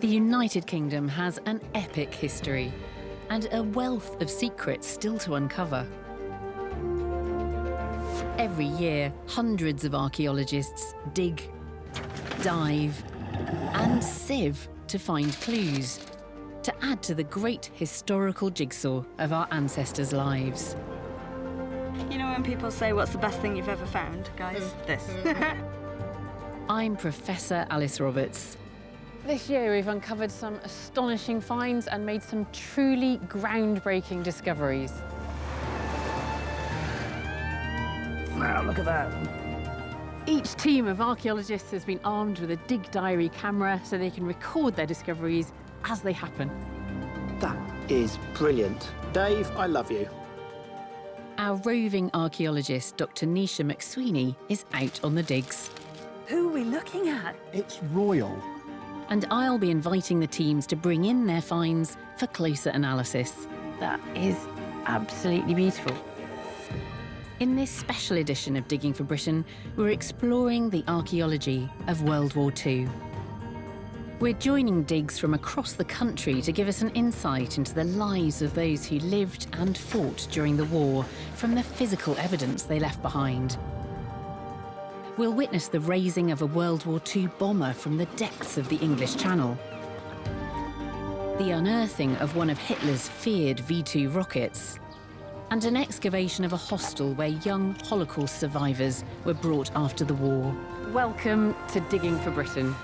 The United Kingdom has an epic history and a wealth of secrets still to uncover. Every year, hundreds of archaeologists dig, dive, and sieve to find clues, to add to the great historical jigsaw of our ancestors' lives. You know when people say, what's the best thing you've ever found, guys? This. I'm Professor Alice Roberts. This year we've uncovered some astonishing finds and made some truly groundbreaking discoveries. Wow, look at that. Each team of archaeologists has been armed with a dig diary camera so they can record their discoveries as they happen. That is brilliant. Dave, I love you. Our roving archaeologist, Dr. Nisha McSweeney, is out on the digs. Who are we looking at? It's royal. And I'll be inviting the teams to bring in their finds for closer analysis. That is absolutely beautiful. In this special edition of Digging for Britain, we're exploring the archaeology of World War II. We're joining digs from across the country to give us an insight into the lives of those who lived and fought during the war, from the physical evidence they left behind. We'll witness the raising of a World War II bomber from the depths of the English Channel, the unearthing of one of Hitler's feared V-2 rockets, and an excavation of a hostel where young Holocaust survivors were brought after the war. Welcome to Digging for Britain.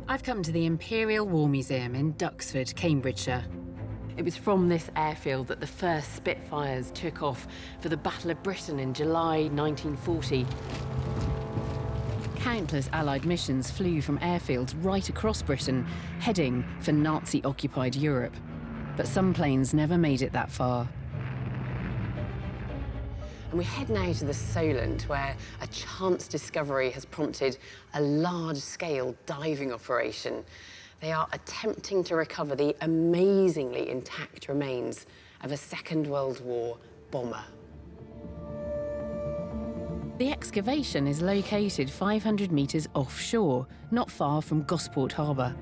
I've come to the Imperial War Museum in Duxford, Cambridgeshire. It was from this airfield that the first Spitfires took off for the Battle of Britain in July 1940. Countless Allied missions flew from airfields right across Britain, heading for Nazi-occupied Europe. But some planes never made it that far. And we head now to the Solent, where a chance discovery has prompted a large-scale diving operation. They are attempting to recover the amazingly intact remains of a Second World War bomber. The excavation is located 500 metres offshore, not far from Gosport Harbour.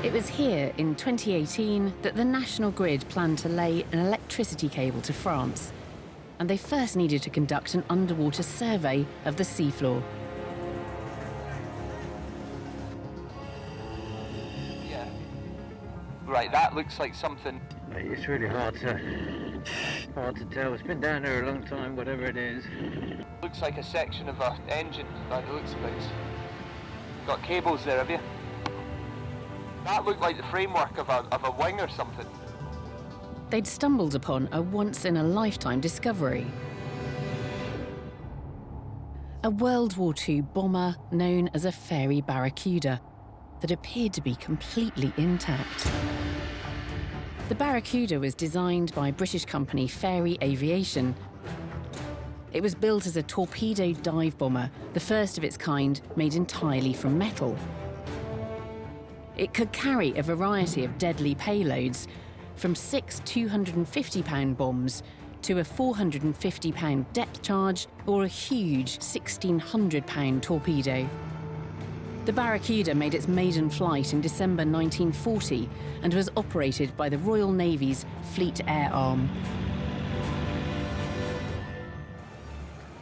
It was here in 2018 that the National Grid planned to lay an electricity cable to France, and they first needed to conduct an underwater survey of the seafloor. Yeah. Right, that looks like something. It's really hard to tell. It's been down there a long time, whatever it is. Looks like a section of an engine, by the looks of it. Got cables there, have you? That looked like the framework of a wing or something. They'd stumbled upon a once-in-a-lifetime discovery. A World War II bomber known as a fairy Barracuda that appeared to be completely intact. The Barracuda was designed by British company Fairey Aviation. It was built as a torpedo dive bomber, the first of its kind made entirely from metal. It could carry a variety of deadly payloads, from 6 250-pound bombs to a 450-pound depth charge or a huge 1,600-pound torpedo. The Barracuda made its maiden flight in December 1940 and was operated by the Royal Navy's Fleet Air Arm.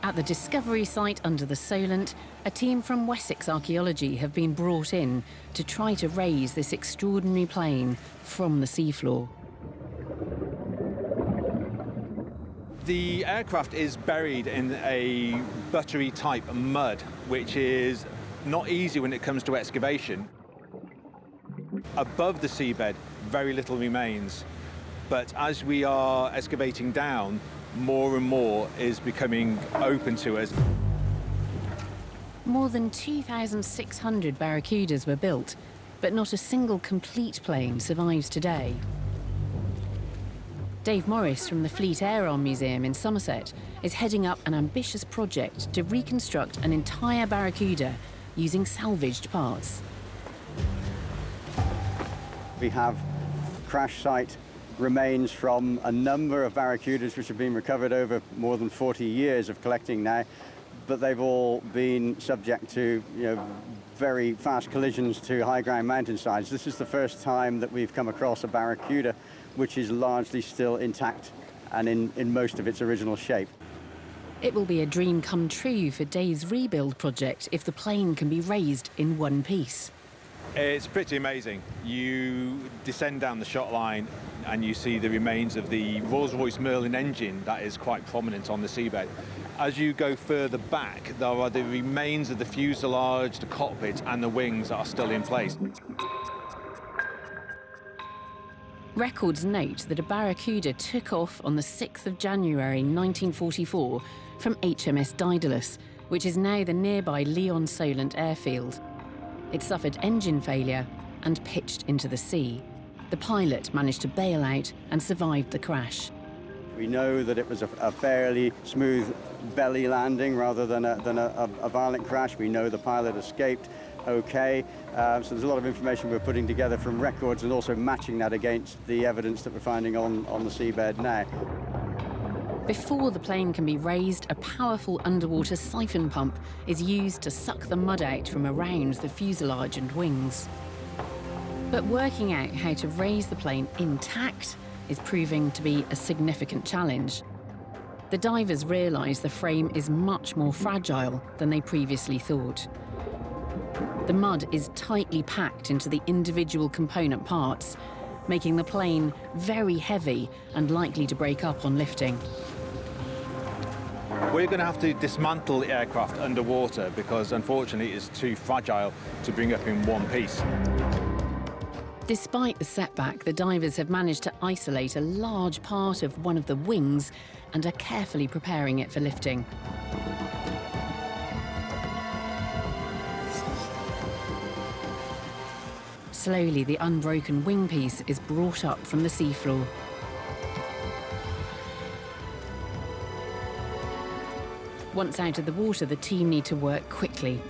At the discovery site under the Solent, a team from Wessex Archaeology have been brought in to try to raise this extraordinary plane from the seafloor. The aircraft is buried in a buttery type mud, which is not easy when it comes to excavation. Above the seabed, very little remains. But as we are excavating down, more and more is becoming open to us. More than 2,600 Barracudas were built, but not a single complete plane survives today. Dave Morris from the Fleet Air Arm Museum in Somerset is heading up an ambitious project to reconstruct an entire Barracuda using salvaged parts. We have crash site remains from a number of Barracudas which have been recovered over more than 40 years of collecting now, but they've all been subject to, very fast collisions to high ground mountainsides. This is the first time that we've come across a Barracuda which is largely still intact and in most of its original shape. It will be a dream come true for Dave's rebuild project if the plane can be raised in one piece. It's pretty amazing. You descend down the shot line and you see the remains of the Rolls-Royce Merlin engine that is quite prominent on the seabed. As you go further back, there are the remains of the fuselage, the cockpit and the wings that are still in place. Records note that a Barracuda took off on the 6th of January 1944 from HMS Daedalus, which is now the nearby Lyon-Solent airfield. It suffered engine failure and pitched into the sea. The pilot managed to bail out and survived the crash. We know that it was a fairly smooth belly landing rather than a violent crash. We know the pilot escaped okay. So there's a lot of information we're putting together from records and also matching that against the evidence that we're finding on the seabed now. Before the plane can be raised, a powerful underwater siphon pump is used to suck the mud out from around the fuselage and wings. But working out how to raise the plane intact is proving to be a significant challenge. The divers realise the frame is much more fragile than they previously thought. The mud is tightly packed into the individual component parts, making the plane very heavy and likely to break up on lifting. We're going to have to dismantle the aircraft underwater because unfortunately it's too fragile to bring up in one piece. Despite the setback, the divers have managed to isolate a large part of one of the wings and are carefully preparing it for lifting. Slowly, the unbroken wing piece is brought up from the seafloor. Once out of the water, the team need to work quickly.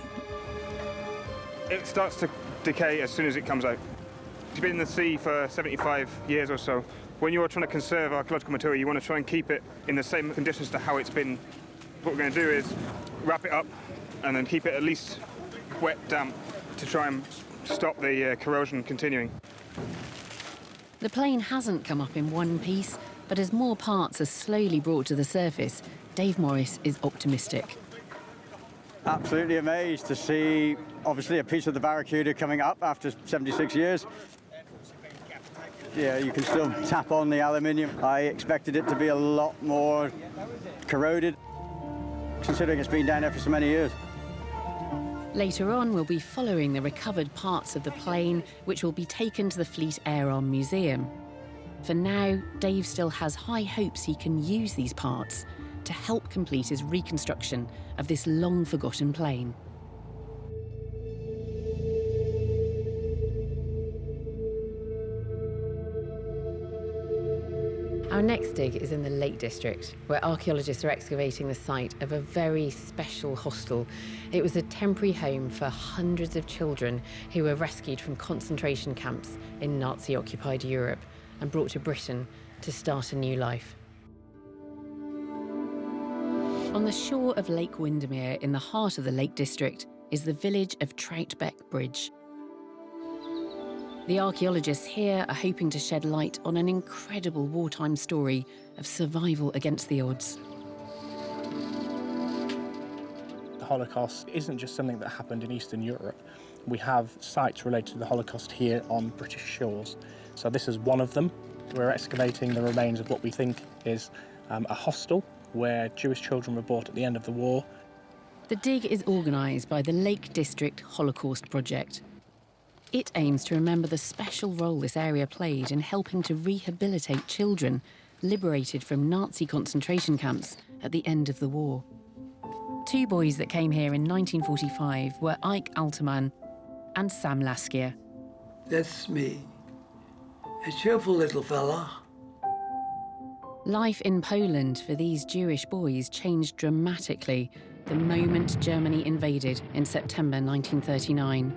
It starts to decay as soon as it comes out. It's been in the sea for 75 years or so. When you're trying to conserve archaeological material, you want to try and keep it in the same conditions to how it's been. What we're going to do is wrap it up and then keep it at least wet, damp, to try and stop the corrosion continuing. The plane hasn't come up in one piece, but as more parts are slowly brought to the surface, Dave Morris is optimistic. Absolutely amazed to see, obviously, a piece of the Barracuda coming up after 76 years. Yeah, you can still tap on the aluminium. I expected it to be a lot more corroded, considering it's been down there for so many years. Later on, we'll be following the recovered parts of the plane, which will be taken to the Fleet Air Arm Museum. For now, Dave still has high hopes he can use these parts to help complete his reconstruction of this long-forgotten plane. Our next dig is in the Lake District, where archaeologists are excavating the site of a very special hostel. It was a temporary home for hundreds of children who were rescued from concentration camps in Nazi-occupied Europe and brought to Britain to start a new life. On the shore of Lake Windermere, in the heart of the Lake District, is the village of Troutbeck Bridge. The archaeologists here are hoping to shed light on an incredible wartime story of survival against the odds. The Holocaust isn't just something that happened in Eastern Europe. We have sites related to the Holocaust here on British shores. So this is one of them. We're excavating the remains of what we think is a hostel where Jewish children were brought at the end of the war. The dig is organised by the Lake District Holocaust Project. It aims to remember the special role this area played in helping to rehabilitate children liberated from Nazi concentration camps at the end of the war. Two boys that came here in 1945 were Ike Alterman and Sam Laskier. That's me, a cheerful little fella. Life in Poland for these Jewish boys changed dramatically the moment Germany invaded in September 1939.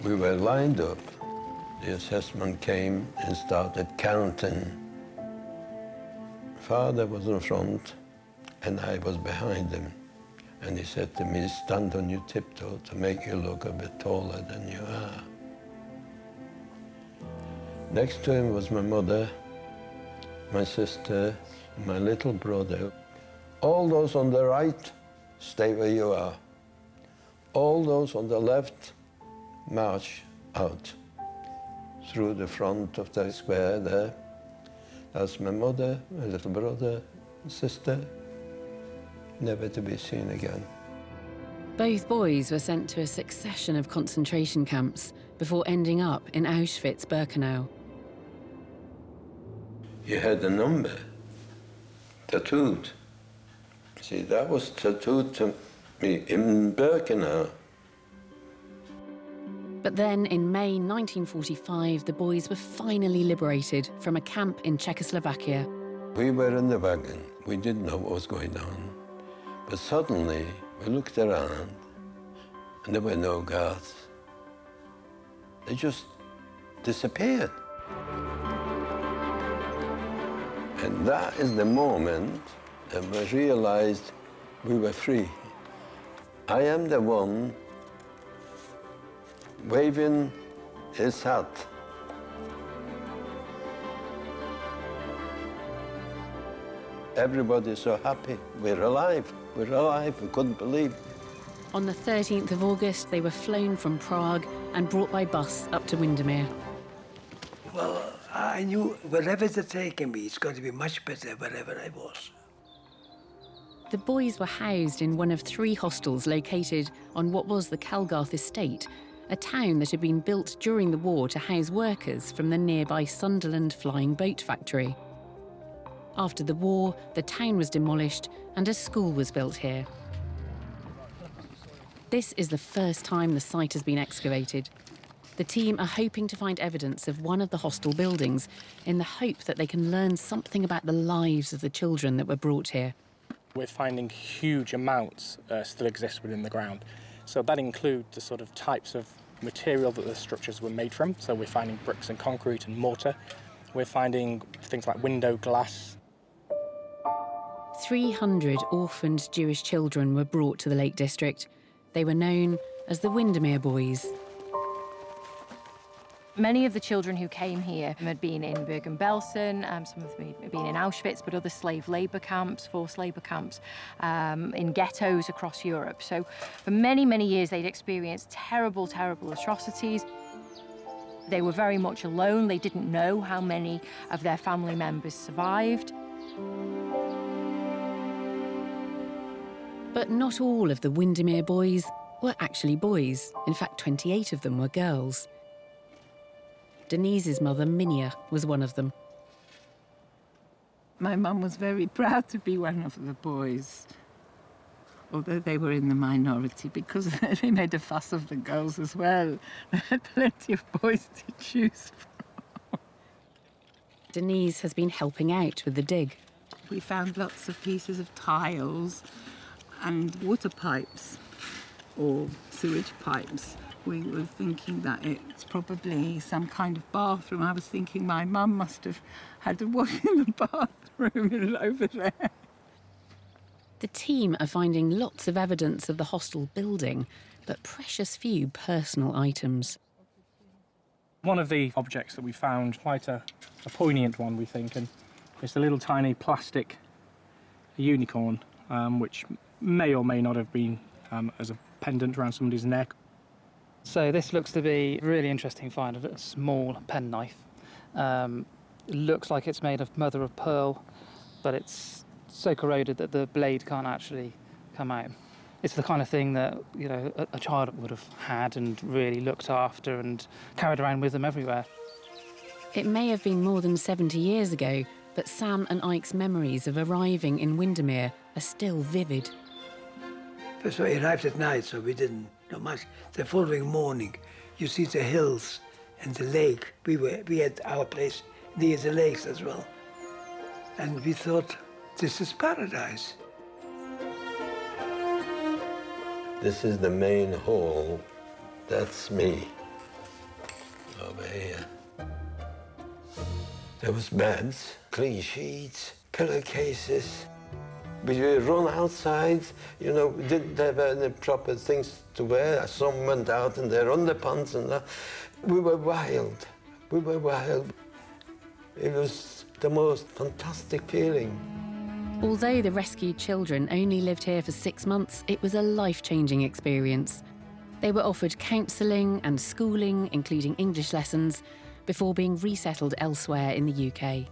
We were lined up The assessment came and started counting. Father was in front and I was behind him. And he said to me, stand on your tiptoe to make you look a bit taller than you are. Next to him was my mother, my sister, my little brother. All those on the right, stay where you are. All those on the left, march out through the front of the square there. That's my mother, my little brother, sister, never to be seen again. Both boys were sent to a succession of concentration camps before ending up in Auschwitz-Birkenau. You had a number tattooed. See, that was tattooed to me in Birkenau. But then, in May 1945, the boys were finally liberated from a camp in Czechoslovakia. We were in the wagon. We didn't know what was going on. But suddenly, we looked around, and there were no guards. They just disappeared. And that is the moment that we realized we were free. I am the one waving his hat. Everybody's so happy. We're alive. We're alive. We couldn't believe. On the 13th of August, they were flown from Prague and brought by bus up to Windermere. Well, I knew wherever they're taking me, it's going to be much better wherever I was. The boys were housed in one of 3 hostels located on what was the Kalgarth estate, a town that had been built during the war to house workers from the nearby Sunderland flying boat factory. After the war, the town was demolished and a school was built here. This is the first time the site has been excavated. The team are hoping to find evidence of one of the hostel buildings in the hope that they can learn something about the lives of the children that were brought here. We're finding huge amounts still exist within the ground. So that includes the sort of types of material that the structures were made from. So we're finding bricks and concrete and mortar. We're finding things like window glass. 300 orphaned Jewish children were brought to the Lake District. They were known as the Windermere Boys. Many of the children who came here had been in Bergen-Belsen, some of them had been in Auschwitz, but other slave labour camps, forced labour camps, in ghettos across Europe. So for many, many years, they'd experienced terrible, terrible atrocities. They were very much alone. They didn't know how many of their family members survived. But not all of the Windermere Boys were actually boys. In fact, 28 of them were girls. Denise's mother, Minia, was one of them. My mum was very proud to be one of the boys, although they were in the minority, because they made a fuss of the girls as well. There had plenty of boys to choose from. Denise has been helping out with the dig. We found lots of pieces of tiles and water pipes, or sewage pipes. We were thinking that it's probably some kind of bathroom. I was thinking my mum must have had to wash in the bathroom over there. The team are finding lots of evidence of the hostel building, but precious few personal items. One of the objects that we found, quite a poignant one, we think, and it's a little tiny plastic unicorn, which may or may not have been as a pendant around somebody's neck. So this looks to be a really interesting find of a small penknife. Looks like it's made of mother of pearl, but it's so corroded that the blade can't actually come out. It's the kind of thing that, you know, a child would have had and really looked after and carried around with them everywhere. It may have been more than 70 years ago, but Sam and Ike's memories of arriving in Windermere are still vivid. First of all, we arrived at night, so we didn't know much. The following morning, you see the hills and the lake. We had our place near the lakes as well. And we thought, this is paradise. This is the main hall. That's me. over here. There was beds, clean sheets, pillowcases. We would run outside, you know, we didn't have any proper things to wear. Some went out in their underpants and that. We were wild. We were wild. It was the most fantastic feeling. Although the rescued children only lived here for 6 months, it was a life-changing experience. They were offered counselling and schooling, including English lessons, before being resettled elsewhere in the UK.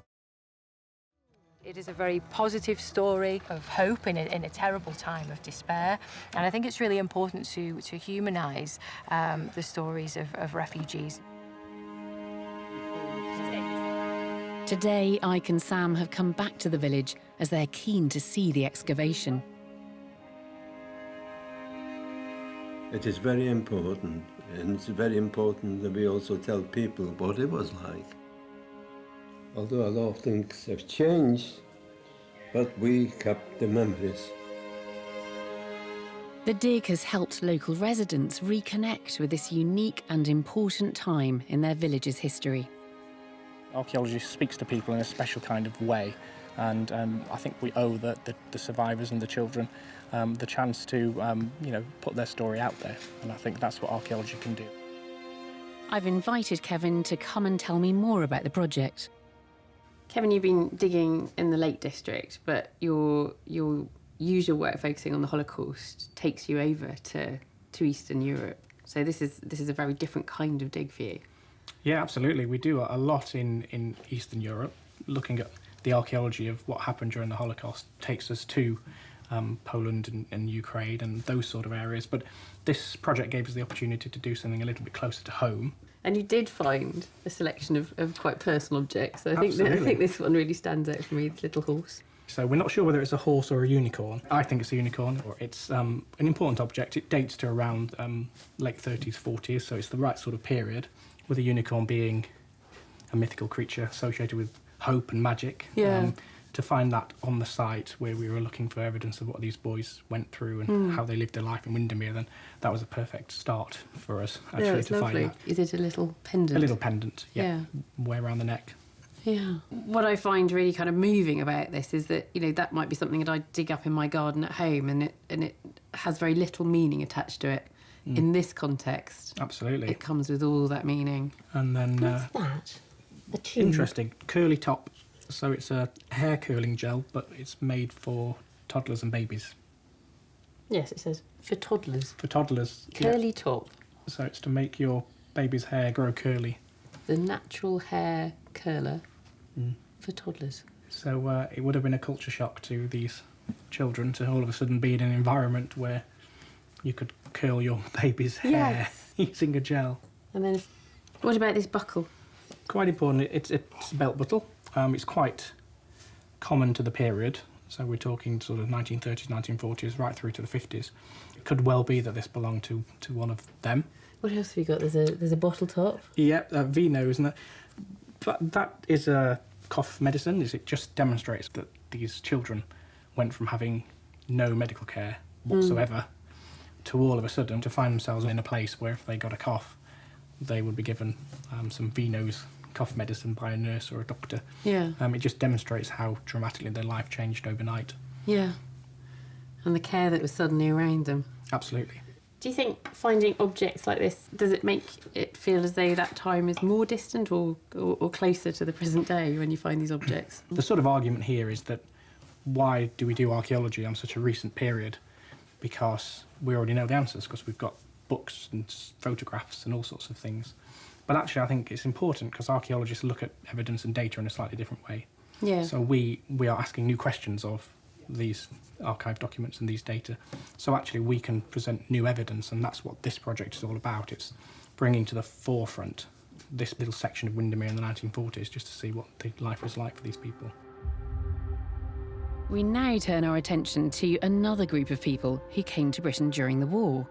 It is a very positive story of hope in a terrible time of despair. And I think it's really important to humanise the stories of refugees. Today, Ike and Sam have come back to the village as they're keen to see the excavation. It is very important, and it's very important that we also tell people what it was like. Although a lot of things have changed, but we kept the memories. The dig has helped local residents reconnect with this unique and important time in their village's history. Archaeology speaks to people in a special kind of way, and I think we owe the survivors and the children the chance to you know, put their story out there, and I think that's what archaeology can do. I've invited Kevin to come and tell me more about the project. Kevin, you've been digging in the Lake District, but your usual work focusing on the Holocaust takes you over to Eastern Europe. So this is a very different kind of dig for you. Yeah, absolutely. We do a lot in Eastern Europe. Looking at the archaeology of what happened during the Holocaust takes us to Poland and Ukraine and those sort of areas. But this project gave us the opportunity to do something a little bit closer to home. And you did find a selection of quite personal objects. So I think this one really stands out for me, this little horse. So we're not sure whether it's a horse or a unicorn. I think it's a unicorn, or it's an important object. It dates to around late 30s, 40s, so it's the right sort of period, with a unicorn being a mythical creature associated with hope and magic. Yeah. To find that on the site where we were looking for evidence of what these boys went through and how they lived their life in Windermere, then that was a perfect start for us, actually, to lovely. find that. Is it a little pendant? A little pendant, yeah. Wear around the neck. Yeah. What I find really kind of moving about this is that, you know, that might be something that I dig up in my garden at home, and it has very little meaning attached to it. In this context, absolutely, it comes with all that meaning. And then what's that? A tube? Interesting, curly top. So it's a hair curling gel, but it's made for toddlers and babies. Yes, it says for toddlers. For toddlers. Curly top. So it's to make your baby's hair grow curly. The natural hair curler for toddlers. So it would have been a culture shock to these children to all of a sudden be in an environment where you could curl your baby's hair using a gel. And then, what about this buckle? Quite important. It's a belt buckle. It's quite common to the period. So we're talking sort of 1930s, 1940s, right through to the 50s. It could well be that this belonged to one of them. What else have you got? There's a bottle top. Yeah, V-nose, and that is a cough medicine. It just demonstrates that these children went from having no medical care whatsoever to all of a sudden to find themselves in a place where if they got a cough, they would be given some V-nose cough medicine by a nurse or a doctor. Yeah. It just demonstrates how dramatically their life changed overnight. Yeah. And the care that was suddenly around them. Absolutely. Do you think finding objects like this, does it make it feel as though that time is more distant or closer to the present day when you find these objects? The sort of argument here is that why do we do archaeology on such a recent period? Because we already know the answers, because we've got books and photographs and all sorts of things. But actually I think it's important because archaeologists look at evidence and data in a slightly different way. Yeah. So we are asking new questions of these archived documents and these data. So actually we can present new evidence, and that's what this project is all about. It's bringing to the forefront this little section of Windermere in the 1940s just to see what the life was like for these people. We now turn our attention to another group of people who came to Britain during the war.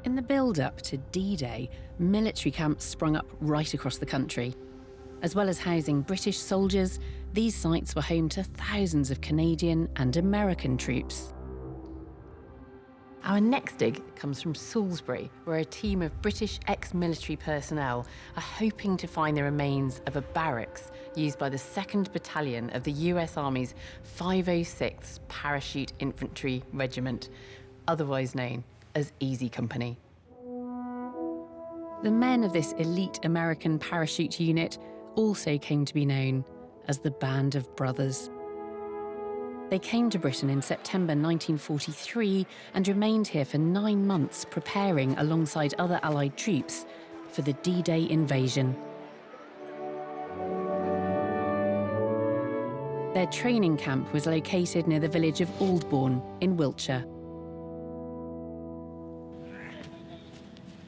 In the build-up to D-Day, military camps sprung up right across the country. As well as housing British soldiers, these sites were home to thousands of Canadian and American troops. Our next dig comes from Salisbury, where a team of British ex-military personnel are hoping to find the remains of a barracks used by the 2nd Battalion of the US Army's 506th Parachute Infantry Regiment, otherwise known as Easy Company. The men of this elite American parachute unit also came to be known as the Band of Brothers. They came to Britain in September 1943 and remained here for 9 months, preparing alongside other Allied troops for the D-Day invasion. Their training camp was located near the village of Aldbourne in Wiltshire.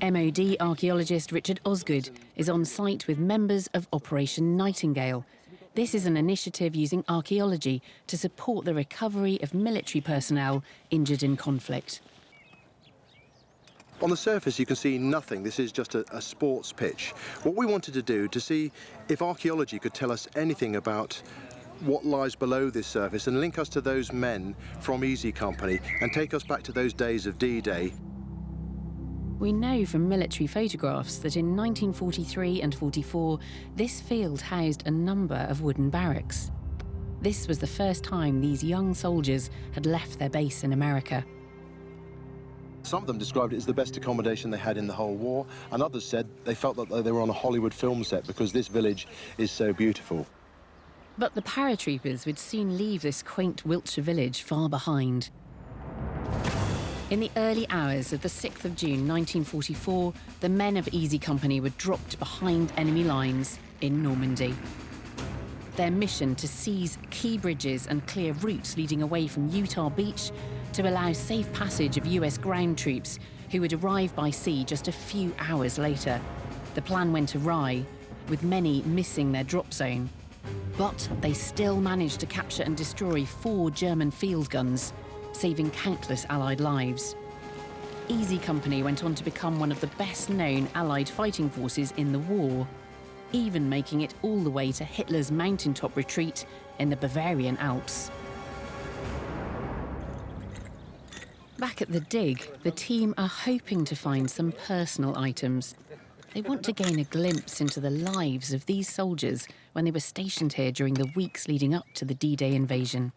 MOD archaeologist Richard Osgood is on site with members of Operation Nightingale. This is an initiative using archaeology to support the recovery of military personnel injured in conflict. On the surface you can see nothing. This is just a sports pitch. What we wanted to do to see if archaeology could tell us anything about what lies below this surface and link us to those men from Easy Company and take us back to those days of D-Day. We know from military photographs that in 1943 and 44, this field housed a number of wooden barracks. This was the first time these young soldiers had left their base in America. Some of them described it as the best accommodation they had in the whole war, and others said they felt that they were on a Hollywood film set because this village is so beautiful. But the paratroopers would soon leave this quaint Wiltshire village far behind. In the early hours of the 6th of June 1944, the men of Easy Company were dropped behind enemy lines in Normandy. Their mission to seize key bridges and clear routes leading away from Utah Beach to allow safe passage of US ground troops who would arrive by sea just a few hours later. The plan went awry, with many missing their drop zone. But they still managed to capture and destroy 4 German field guns, saving countless Allied lives. Easy Company went on to become one of the best-known Allied fighting forces in the war, even making it all the way to Hitler's mountaintop retreat in the Bavarian Alps. Back at the dig, the team are hoping to find some personal items. They want to gain a glimpse into the lives of these soldiers when they were stationed here during the weeks leading up to the D-Day invasion.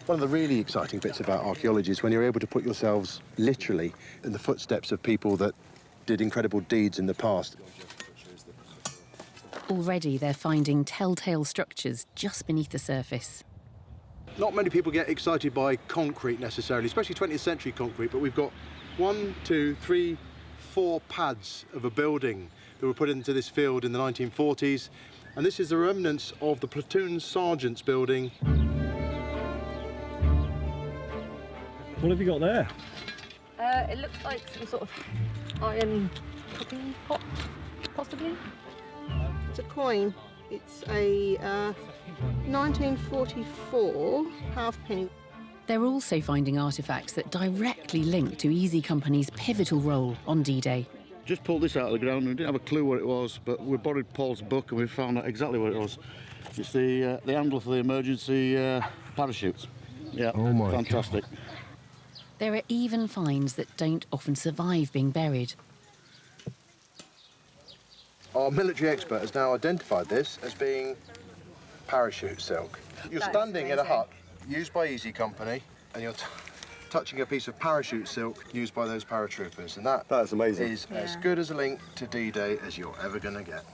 One of the really exciting bits about archaeology is when you're able to put yourselves literally in the footsteps of people that did incredible deeds in the past. Already they're finding telltale structures just beneath the surface. Not many people get excited by concrete necessarily, especially 20th century concrete, but we've got 1, 2, 3, 4 pads of a building that were put into this field in the 1940s, and this is the remnants of the platoon sergeant's building. What have you got there? It looks like some sort of iron cooking pot, possibly. It's a coin. It's a 1944 halfpenny. They're also finding artefacts that directly link to Easy Company's pivotal role on D-Day. Just pulled this out of the ground and we didn't have a clue what it was, but we borrowed Paul's book and we found out exactly what it was. It's the handle for the emergency parachutes. Yeah, oh my fantastic. God. There are even finds that don't often survive being buried. Our military expert has now identified this as being parachute silk. You're standing in a hut used by Easy Company and you're touching a piece of parachute silk used by those paratroopers, and that's amazing. Is as good as a link to D-Day as you're ever going to get.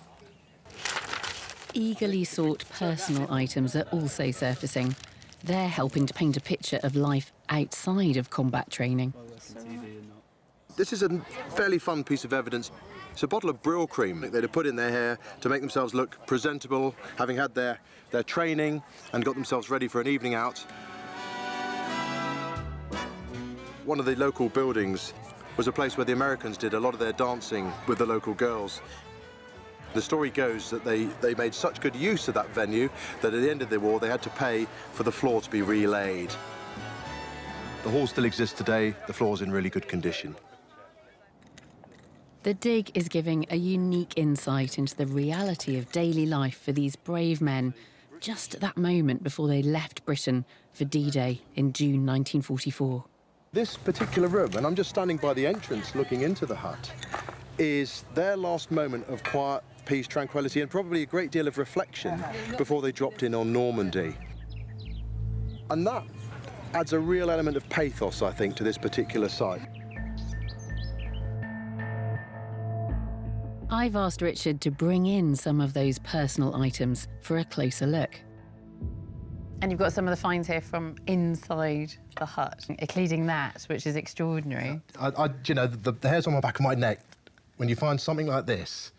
Eagerly sought personal items are also surfacing. They're helping to paint a picture of life outside of combat training. This is a fairly fun piece of evidence. It's a bottle of Brill cream that they'd have put in their hair to make themselves look presentable, having had their training and got themselves ready for an evening out. One of the local buildings was a place where the Americans did a lot of their dancing with the local girls. The story goes that they made such good use of that venue that at the end of the war they had to pay for the floor to be relaid. The hall still exists today. The floor's in really good condition. The dig is giving a unique insight into the reality of daily life for these brave men just at that moment before they left Britain for D-Day in June 1944. This particular room, and I'm just standing by the entrance looking into the hut, is their last moment of quiet, peace, tranquility, and probably a great deal of reflection before they dropped in on Normandy. And that adds a real element of pathos, I think, to this particular site. I've asked Richard to bring in some of those personal items for a closer look. And you've got some of the finds here from inside the hut, including that, which is extraordinary. You know, the hairs on my back of my neck, when you find something like this,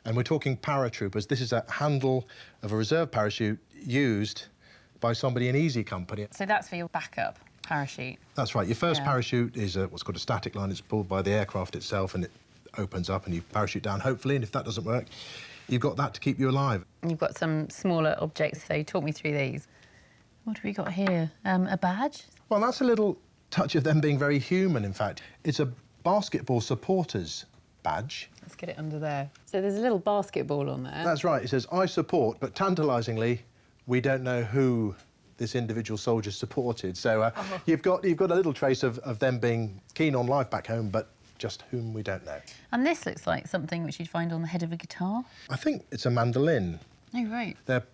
and we're talking paratroopers, this is a handle of a reserve parachute used by somebody in Easy Company. So that's for your backup parachute? That's right. Your first parachute is what's called a static line. It's pulled by the aircraft itself, and it opens up and you parachute down, hopefully, and if that doesn't work, you've got that to keep you alive. And you've got some smaller objects, so talk me through these. What have we got here? A badge? Well, that's a little touch of them being very human, in fact. It's a basketball supporters badge. Let's get it under there. So there's a little basketball on there. That's right. It says, I support, but tantalisingly, we don't know who this individual soldier supported. So you've got a little trace of them being keen on life back home, but just whom we don't know. And this looks like something which you'd find on the head of a guitar. I think it's a mandolin. Oh, right. They're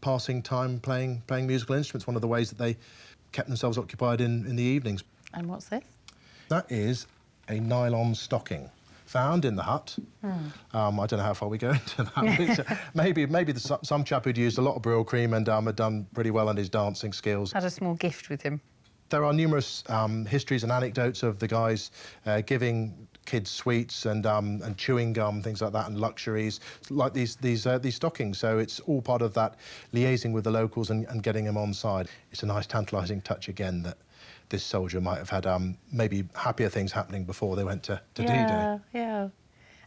passing time playing musical instruments, one of the ways that they kept themselves occupied in the evenings. And what's this? That is a nylon stocking found in the hut. I don't know how far we go into that. maybe some chap who'd used a lot of Brill cream and had done pretty well on his dancing skills. Had a small gift with him. There are numerous histories and anecdotes of the guys giving kids sweets and chewing gum, things like that, and luxuries like these stockings. So it's all part of that liaising with the locals and getting them on side. It's a nice, tantalising touch again that this soldier might have had maybe happier things happening before they went to D-Day. Yeah.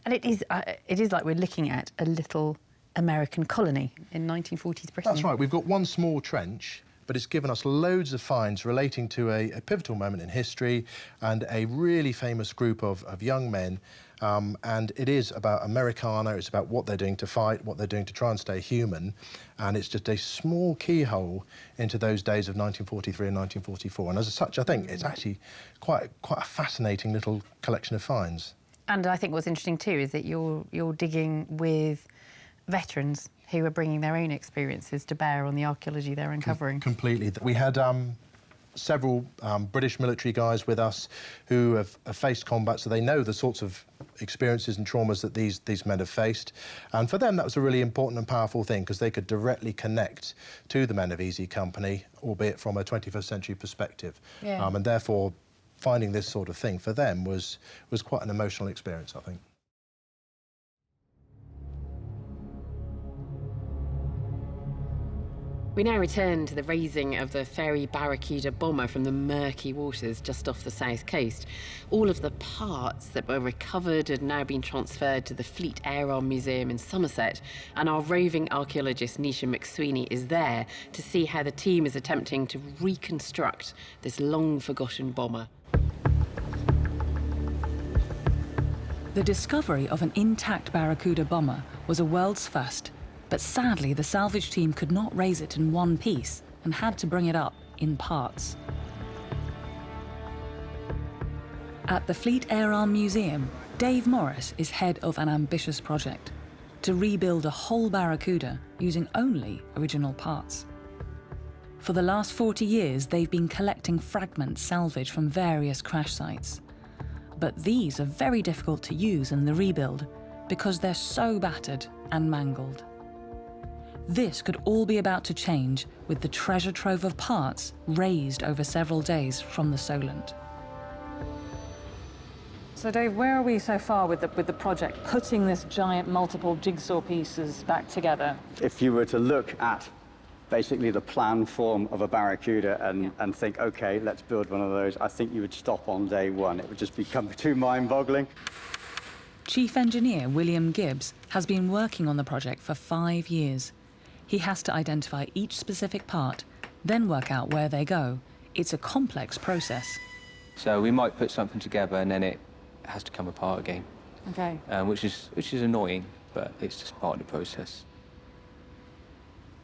And it is like we're looking at a little American colony in 1940s Britain. That's right. We've got one small trench, but it's given us loads of finds relating to a pivotal moment in history and a really famous group of young men. And it is about Americana, it's about what they're doing to fight, what they're doing to try and stay human. And it's just a small keyhole into those days of 1943 and 1944. And as such, I think it's actually quite a fascinating little collection of finds. And I think what's interesting too is that you're digging with veterans who are bringing their own experiences to bear on the archaeology they're uncovering. Completely. We had several British military guys with us who have faced combat, so they know the sorts of experiences and traumas that these men have faced. And for them, that was a really important and powerful thing, because they could directly connect to the men of Easy Company, albeit from a 21st century perspective. Yeah. And therefore, finding this sort of thing for them was quite an emotional experience, I think. We now return to the raising of the ferry Barracuda bomber from the murky waters just off the south coast. All of the parts that were recovered had now been transferred to the Fleet Air Arm Museum in Somerset, and our roving archaeologist Nisha McSweeney is there to see how the team is attempting to reconstruct this long-forgotten bomber. The discovery of an intact Barracuda bomber was a world's first. But sadly, the salvage team could not raise it in one piece and had to bring it up in parts. At the Fleet Air Arm Museum, Dave Morris is head of an ambitious project to rebuild a whole Barracuda using only original parts. For the last 40 years, they've been collecting fragments salvaged from various crash sites. But these are very difficult to use in the rebuild because they're so battered and mangled. This could all be about to change with the treasure trove of parts raised over several days from the Solent. So Dave, where are we so far with the project, putting this giant multiple jigsaw pieces back together? If you were to look at basically the plan form of a Barracuda and think, OK, let's build one of those, I think you would stop on day one. It would just become too mind-boggling. Chief Engineer William Gibbs has been working on the project for 5 years. He has to identify each specific part, then work out where they go. It's a complex process. So we might put something together and then it has to come apart again. Okay. Which is annoying, but it's just part of the process.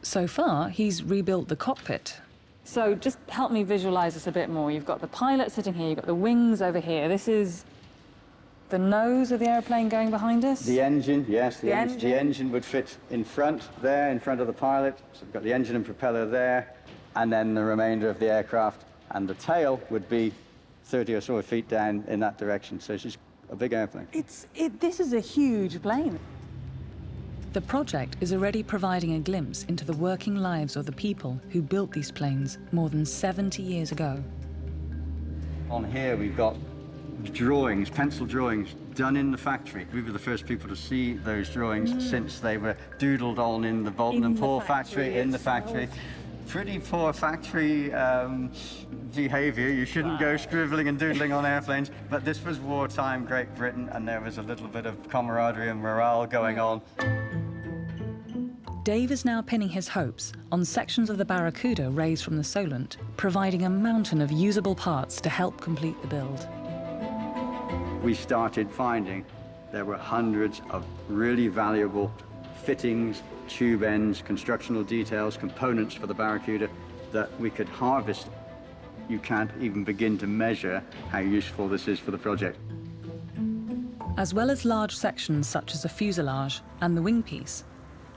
So far, he's rebuilt the cockpit. So just help me visualise this a bit more. You've got the pilot sitting here, you've got the wings over here. This is the nose of the aeroplane going behind us? The engine, yes. The engine. The engine would fit in front there, in front of the pilot. So we've got the engine and propeller there, and then the remainder of the aircraft. And the tail would be 30 or so feet down in that direction. So it's just a big airplane. This is a huge plane. The project is already providing a glimpse into the working lives of the people who built these planes more than 70 years ago. On here we've got drawings, pencil drawings, done in the factory. We were the first people to see those drawings since they were doodled on in the Bolton and Paul factory, in the factory. Pretty poor factory behaviour. You shouldn't go scribbling and doodling on airplanes, but this was wartime Great Britain, and there was a little bit of camaraderie and morale going on. Dave is now pinning his hopes on sections of the Barracuda raised from the Solent, providing a mountain of usable parts to help complete the build. We started finding there were hundreds of really valuable fittings, tube ends, constructional details, components for the Barracuda that we could harvest. You can't even begin to measure how useful this is for the project. As well as large sections such as the fuselage and the wing piece,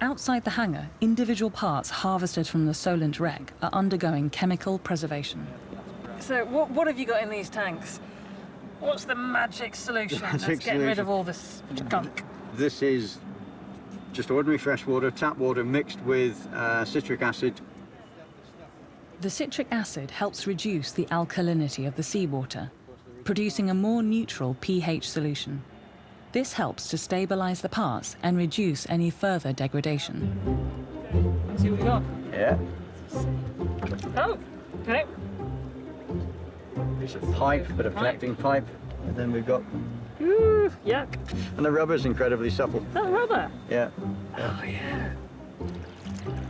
outside the hangar, individual parts harvested from the Solent wreck are undergoing chemical preservation. So what have you got in these tanks? What's the magic solution that's getting rid of all this gunk? This is just ordinary fresh water, tap water mixed with citric acid. The citric acid helps reduce the alkalinity of the seawater, producing a more neutral pH solution. This helps to stabilize the parts and reduce any further degradation. Let's see what we got. Yeah. Oh, okay. Piece of pipe, bit of collecting pipe, and then we've got. Ooh, yuck. And the rubber's incredibly supple. Is that rubber? Yeah. Oh, yeah.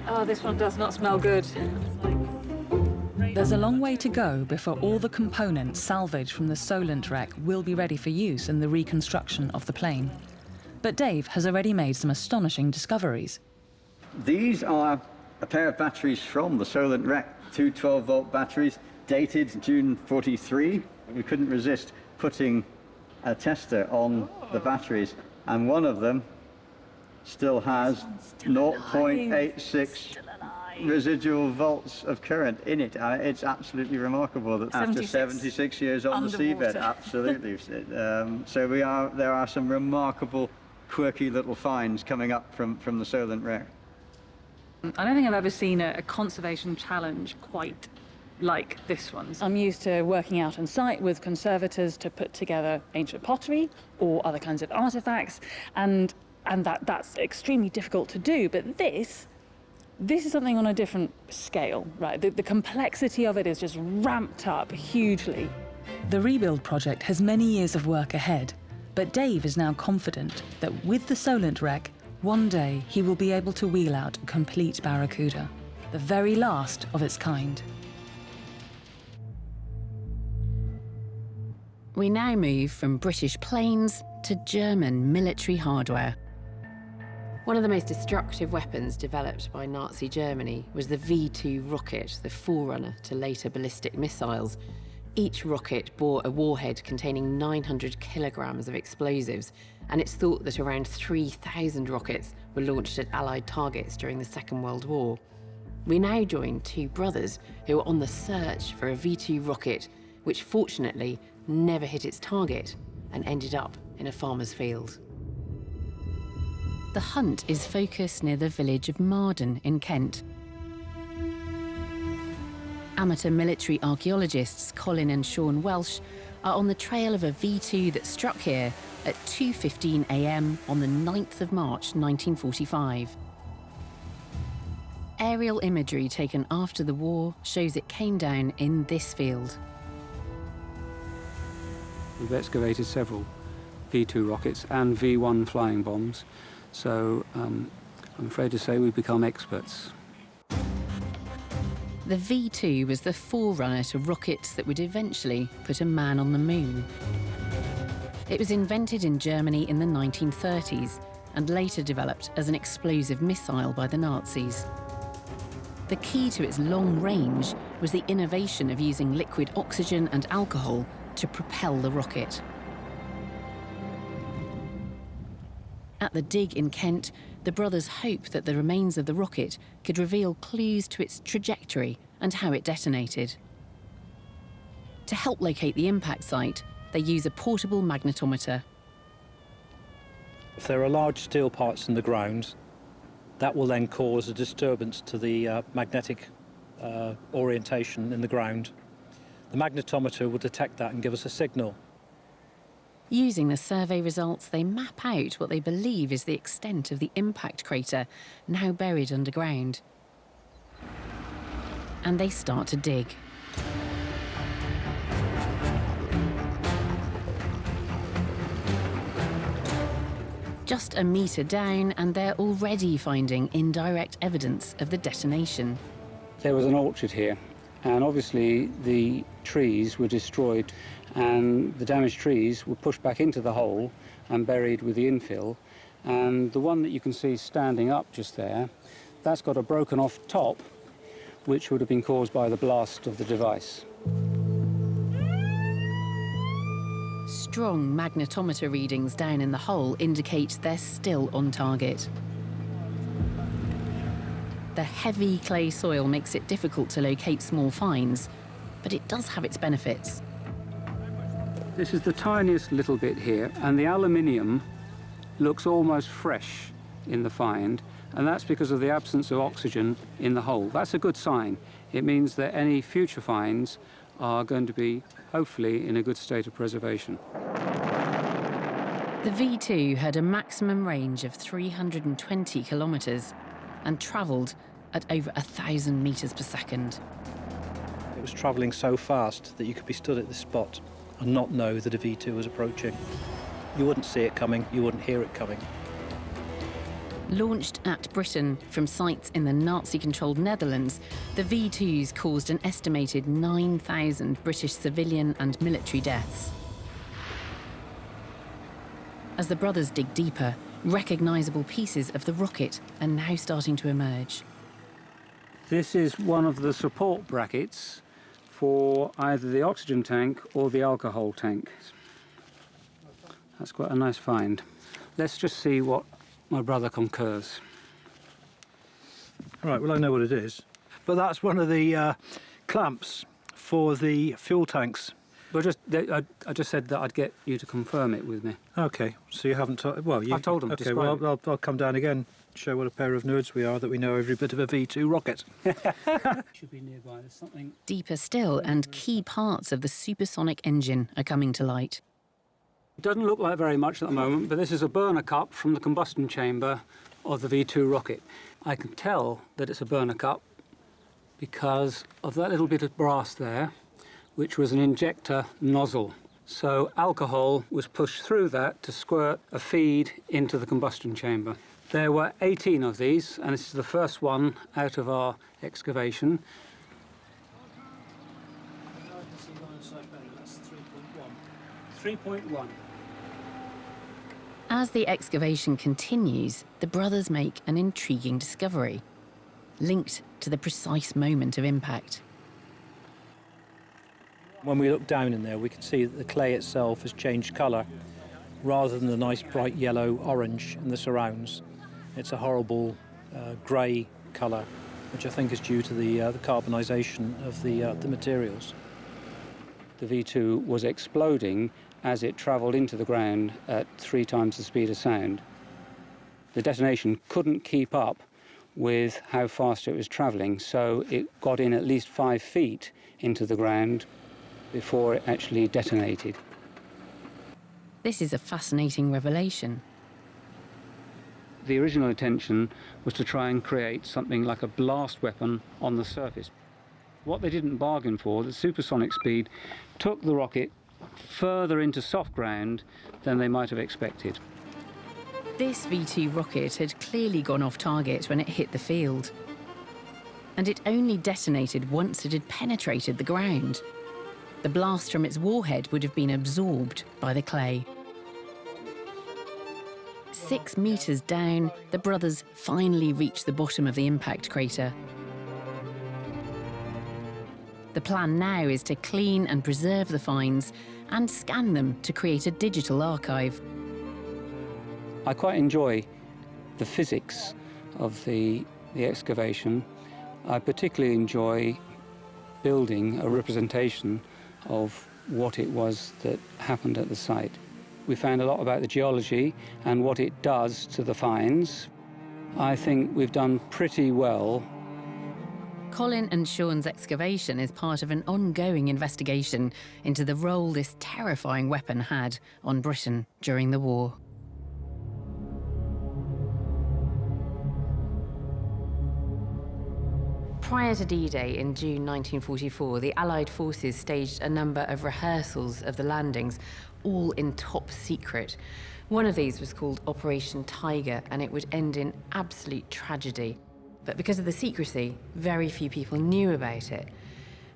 Oh, this one does not smell good. There's a long way to go before all the components salvaged from the Solent wreck will be ready for use in the reconstruction of the plane. But Dave has already made some astonishing discoveries. These are a pair of batteries from the Solent wreck, two 12-volt batteries, dated June 43. We couldn't resist putting a tester on the batteries, and one of them still has 0.86 residual volts of current in it. It's absolutely remarkable that after 76 years on the seabed, absolutely. So there are some remarkable, quirky little finds coming up from the Solent wreck. I don't think I've ever seen a conservation challenge quite like this one. I'm used to working out on site with conservators to put together ancient pottery or other kinds of artifacts, and that's extremely difficult to do. But this is something on a different scale, right? The complexity of it is just ramped up hugely. The rebuild project has many years of work ahead, but Dave is now confident that with the Solent wreck, one day he will be able to wheel out a complete Barracuda, the very last of its kind. We now move from British planes to German military hardware. One of the most destructive weapons developed by Nazi Germany was the V2 rocket, the forerunner to later ballistic missiles. Each rocket bore a warhead containing 900 kilograms of explosives, and it's thought that around 3,000 rockets were launched at Allied targets during the Second World War. We now join two brothers who are on the search for a V2 rocket, which fortunately never hit its target and ended up in a farmer's field. The hunt is focused near the village of Marden in Kent. Amateur military archaeologists Colin and Sean Welsh are on the trail of a V2 that struck here at 2:15 a.m. on the 9th of March 1945. Aerial imagery taken after the war shows it came down in this field. We've excavated several V2 rockets and V1 flying bombs, so I'm afraid to say we've become experts. The V2 was the forerunner to rockets that would eventually put a man on the moon. It was invented in Germany in the 1930s and later developed as an explosive missile by the Nazis. The key to its long range was the innovation of using liquid oxygen and alcohol to propel the rocket. At the dig in Kent, the brothers hope that the remains of the rocket could reveal clues to its trajectory and how it detonated. To help locate the impact site, they use a portable magnetometer. If there are large steel parts in the ground, that will then cause a disturbance to the magnetic orientation in the ground. The magnetometer will detect that and give us a signal. Using the survey results, they map out what they believe is the extent of the impact crater, now buried underground. And they start to dig. Just a metre down, and they're already finding indirect evidence of the detonation. There was an orchard here, and obviously the trees were destroyed, and the damaged trees were pushed back into the hole and buried with the infill. And the one that you can see standing up just there, that's got a broken off top, which would have been caused by the blast of the device. Strong magnetometer readings down in the hole indicate they're still on target. The heavy clay soil makes it difficult to locate small finds, but it does have its benefits. This is the tiniest little bit here, and the aluminium looks almost fresh in the find, and that's because of the absence of oxygen in the hole. That's a good sign. It means that any future finds are going to be, hopefully, in a good state of preservation. The V2 had a maximum range of 320 kilometres and travelled at over 1,000 metres per second. It was travelling so fast that you could be stood at this spot and not know that a V2 was approaching. You wouldn't see it coming, you wouldn't hear it coming. Launched at Britain from sites in the Nazi-controlled Netherlands, the V2s caused an estimated 9,000 British civilian and military deaths. As the brothers dig deeper, recognisable pieces of the rocket are now starting to emerge. This is one of the support brackets for either the oxygen tank or the alcohol tank. That's quite a nice find. Let's just see what my brother concurs. Right, well, I know what it is. But that's one of the clamps for the fuel tanks. But I just said that I'd get you to confirm it with me. OK, so you haven't told... Well, I've told them. OK, well, I'll come down again, show what a pair of nerds we are, that we know every bit of a V2 rocket. Should be nearby. There's something... Deeper still, and key parts of the supersonic engine are coming to light. It doesn't look like very much at the moment, but this is a burner cup from the combustion chamber of the V2 rocket. I can tell that it's a burner cup because of that little bit of brass there, which was an injector nozzle. So alcohol was pushed through that to squirt a feed into the combustion chamber. There were 18 of these, and this is the first one out of our excavation. 3.1. As the excavation continues, the brothers make an intriguing discovery, linked to the precise moment of impact. When we look down in there, we can see that the clay itself has changed colour. Rather than the nice bright yellow-orange in the surrounds, it's a horrible grey colour, which I think is due to the carbonisation of the materials. The V2 was exploding as it travelled into the ground at 3 times the speed of sound. The detonation couldn't keep up with how fast it was travelling, so it got in at least 5 feet into the ground before it actually detonated. This is a fascinating revelation. The original intention was to try and create something like a blast weapon on the surface. What they didn't bargain for, the supersonic speed, took the rocket further into soft ground than they might have expected. This V2 rocket had clearly gone off target when it hit the field. And it only detonated once it had penetrated the ground. The blast from its warhead would have been absorbed by the clay. 6 meters down, the brothers finally reached the bottom of the impact crater. The plan now is to clean and preserve the finds and scan them to create a digital archive. I quite enjoy the physics of the excavation. I particularly enjoy building a representation of what it was that happened at the site. We found a lot about the geology and what it does to the finds. I think we've done pretty well. Colin and Sean's excavation is part of an ongoing investigation into the role this terrifying weapon had on Britain during the war. Prior to D-Day in June 1944, the Allied forces staged a number of rehearsals of the landings, all in top secret. One of these was called Operation Tiger, and it would end in absolute tragedy. But because of the secrecy, very few people knew about it.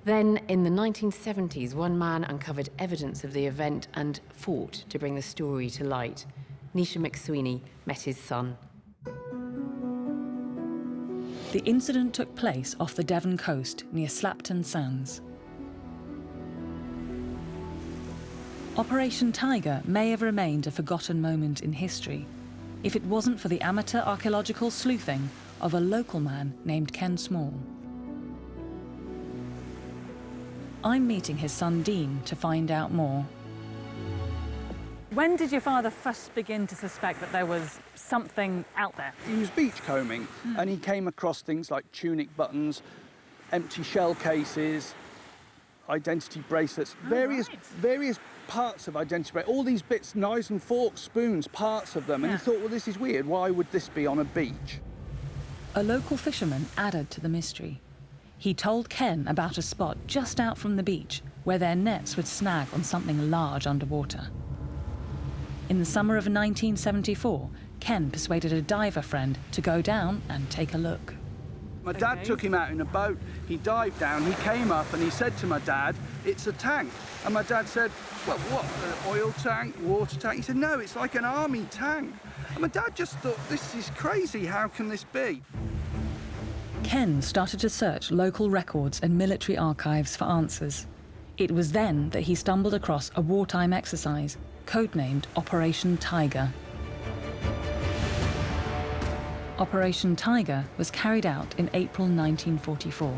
Then, in the 1970s, one man uncovered evidence of the event and fought to bring the story to light. Nisha McSweeney met his son. The incident took place off the Devon coast near Slapton Sands. Operation Tiger may have remained a forgotten moment in history if it wasn't for the amateur archaeological sleuthing of a local man named Ken Small. I'm meeting his son Dean to find out more. When did your father first begin to suspect that there was something out there? He was beachcombing and he came across things like tunic buttons, empty shell cases, identity bracelets, various parts of identity bracelets, all these bits, knives and forks, spoons, parts of them. And he thought, well, this is weird. Why would this be on a beach? A local fisherman added to the mystery. He told Ken about a spot just out from the beach where their nets would snag on something large underwater. In the summer of 1974, Ken persuaded a diver friend to go down and take a look. My dad took him out in a boat. He dived down, he came up and he said to my dad, it's a tank. And my dad said, well, what, an oil tank, water tank? He said, no, it's like an army tank. And my dad just thought, this is crazy, how can this be? Ken started to search local records and military archives for answers. It was then that he stumbled across a wartime exercise codenamed Operation Tiger. Operation Tiger was carried out in April 1944.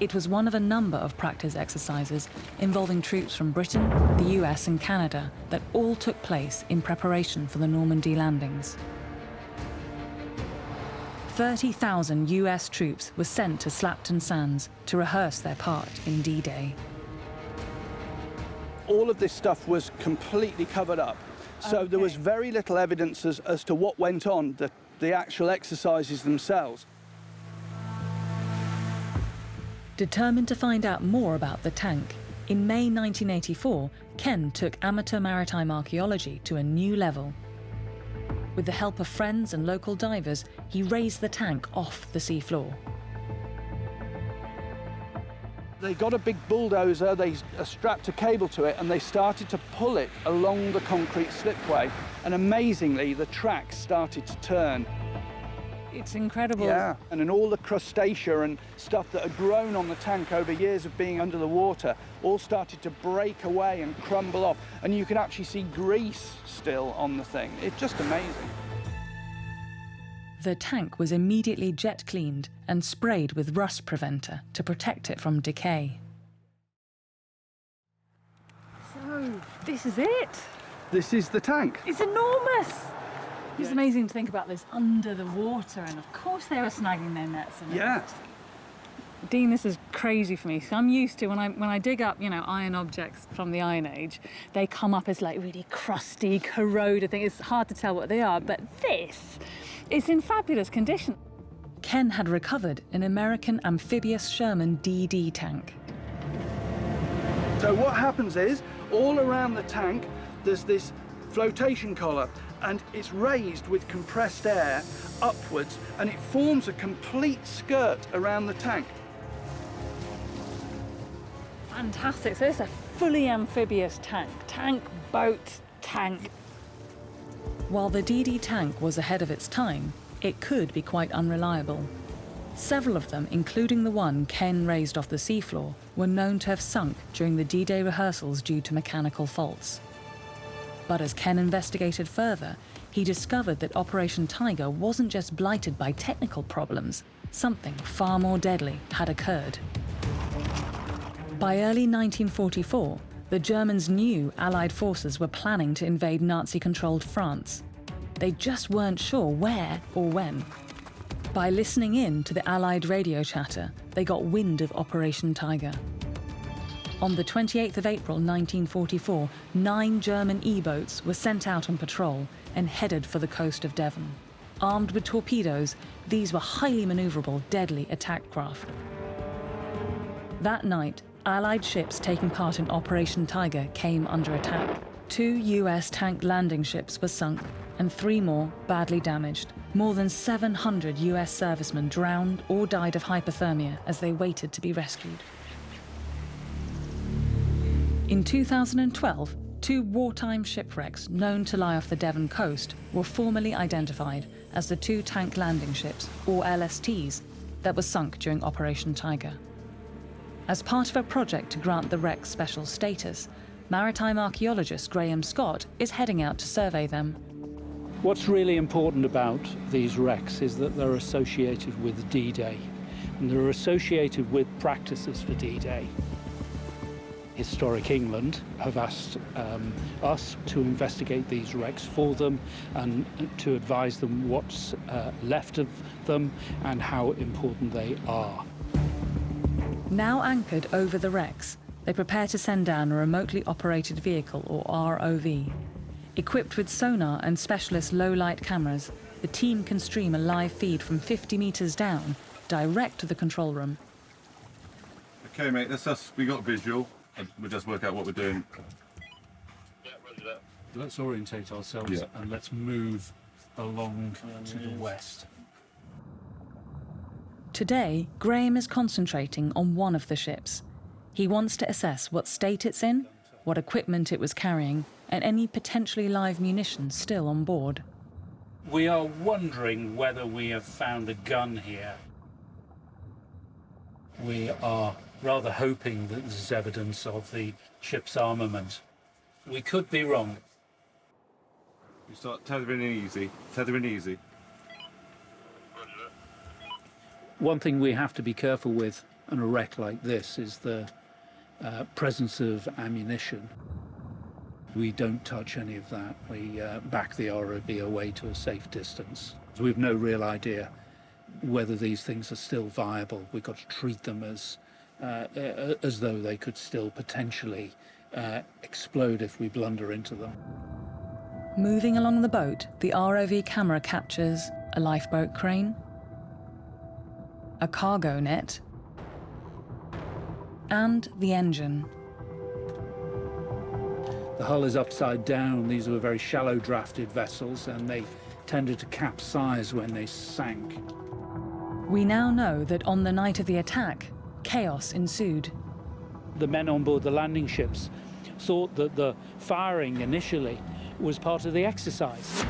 It was one of a number of practice exercises involving troops from Britain, the US and Canada that all took place in preparation for the Normandy landings. 30,000 US troops were sent to Slapton Sands to rehearse their part in D-Day. All of this stuff was completely covered up. So there was very little evidence as to what went on, the actual exercises themselves. Determined to find out more about the tank, in May 1984, Ken took amateur maritime archaeology to a new level. With the help of friends and local divers, he raised the tank off the seafloor. They got a big bulldozer, they strapped a cable to it, and they started to pull it along the concrete slipway. And amazingly, the tracks started to turn. It's incredible. Yeah, and then all the crustacea and stuff that had grown on the tank over years of being under the water all started to break away and crumble off. And you can actually see grease still on the thing. It's just amazing. The tank was immediately jet cleaned and sprayed with rust preventer to protect it from decay. So, this is it? This is the tank. It's enormous! It's amazing to think about this under the water, and of course they were snagging their nets. And yeah. Dean, this is crazy for me. So I'm used to when I dig up, iron objects from the Iron Age, they come up as like really crusty, corroded things. It's hard to tell what they are, but this is in fabulous condition. Ken had recovered an American amphibious Sherman DD tank. So what happens is, all around the tank, there's this flotation collar, and it's raised with compressed air upwards, and it forms a complete skirt around the tank. Fantastic. So it's a fully amphibious tank. Tank, boat, tank. While the DD tank was ahead of its time, it could be quite unreliable. Several of them, including the one Ken raised off the seafloor, were known to have sunk during the D-Day rehearsals due to mechanical faults. But as Ken investigated further, he discovered that Operation Tiger wasn't just blighted by technical problems. Something far more deadly had occurred. By early 1944, the Germans knew Allied forces were planning to invade Nazi-controlled France. They just weren't sure where or when. By listening in to the Allied radio chatter, they got wind of Operation Tiger. On the 28th of April 1944, 9 German E-boats were sent out on patrol and headed for the coast of Devon. Armed with torpedoes, these were highly maneuverable, deadly attack craft. That night, Allied ships taking part in Operation Tiger came under attack. 2 US tank landing ships were sunk and 3 more badly damaged. More than 700 US servicemen drowned or died of hypothermia as they waited to be rescued. In 2012, 2 wartime shipwrecks known to lie off the Devon coast were formally identified as the 2 tank landing ships, or LSTs, that were sunk during Operation Tiger. As part of a project to grant the wrecks special status, maritime archaeologist Graham Scott is heading out to survey them. What's really important about these wrecks is that they're associated with D-Day, and they're associated with practices for D-Day. Historic England have asked us to investigate these wrecks for them and to advise them what's left of them and how important they are. Now anchored over the wrecks, they prepare to send down a remotely operated vehicle, or ROV. Equipped with sonar and specialist low-light cameras, the team can stream a live feed from 50 metres down, direct to the control room. Okay, mate, that's us. We got visual. We'll just work out what we're doing. Let's orientate ourselves and let's move along to the west. Today, Graham is concentrating on one of the ships. He wants to assess what state it's in, what equipment it was carrying, and any potentially live munitions still on board. We are wondering whether we have found a gun here. We are rather hoping that this is evidence of the ship's armament. We could be wrong. We start tethering easy. Tethering easy. One thing we have to be careful with on a wreck like this is the presence of ammunition. We don't touch any of that. We back the ROV away to a safe distance. So we've no real idea whether these things are still viable. We've got to treat them as though they could still potentially explode if we blunder into them. Moving along the boat, the ROV camera captures a lifeboat crane, a cargo net, and the engine. The hull is upside down. These were very shallow drafted vessels and they tended to capsize when they sank. We now know that on the night of the attack, chaos ensued. The men on board the landing ships thought that the firing initially was part of the exercise.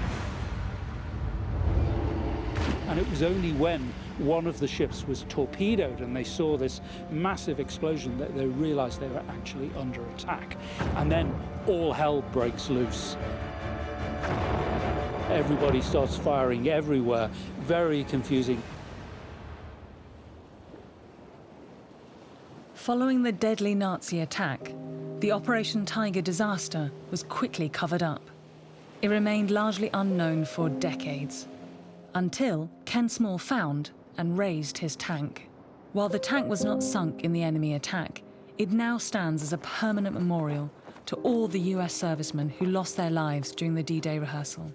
And it was only when one of the ships was torpedoed and they saw this massive explosion that they realized they were actually under attack. And then all hell breaks loose. Everybody starts firing everywhere. Very confusing. Following the deadly Nazi attack, the Operation Tiger disaster was quickly covered up. It remained largely unknown for decades, until Ken Small found and raised his tank. While the tank was not sunk in the enemy attack, it now stands as a permanent memorial to all the US servicemen who lost their lives during the D-Day rehearsal.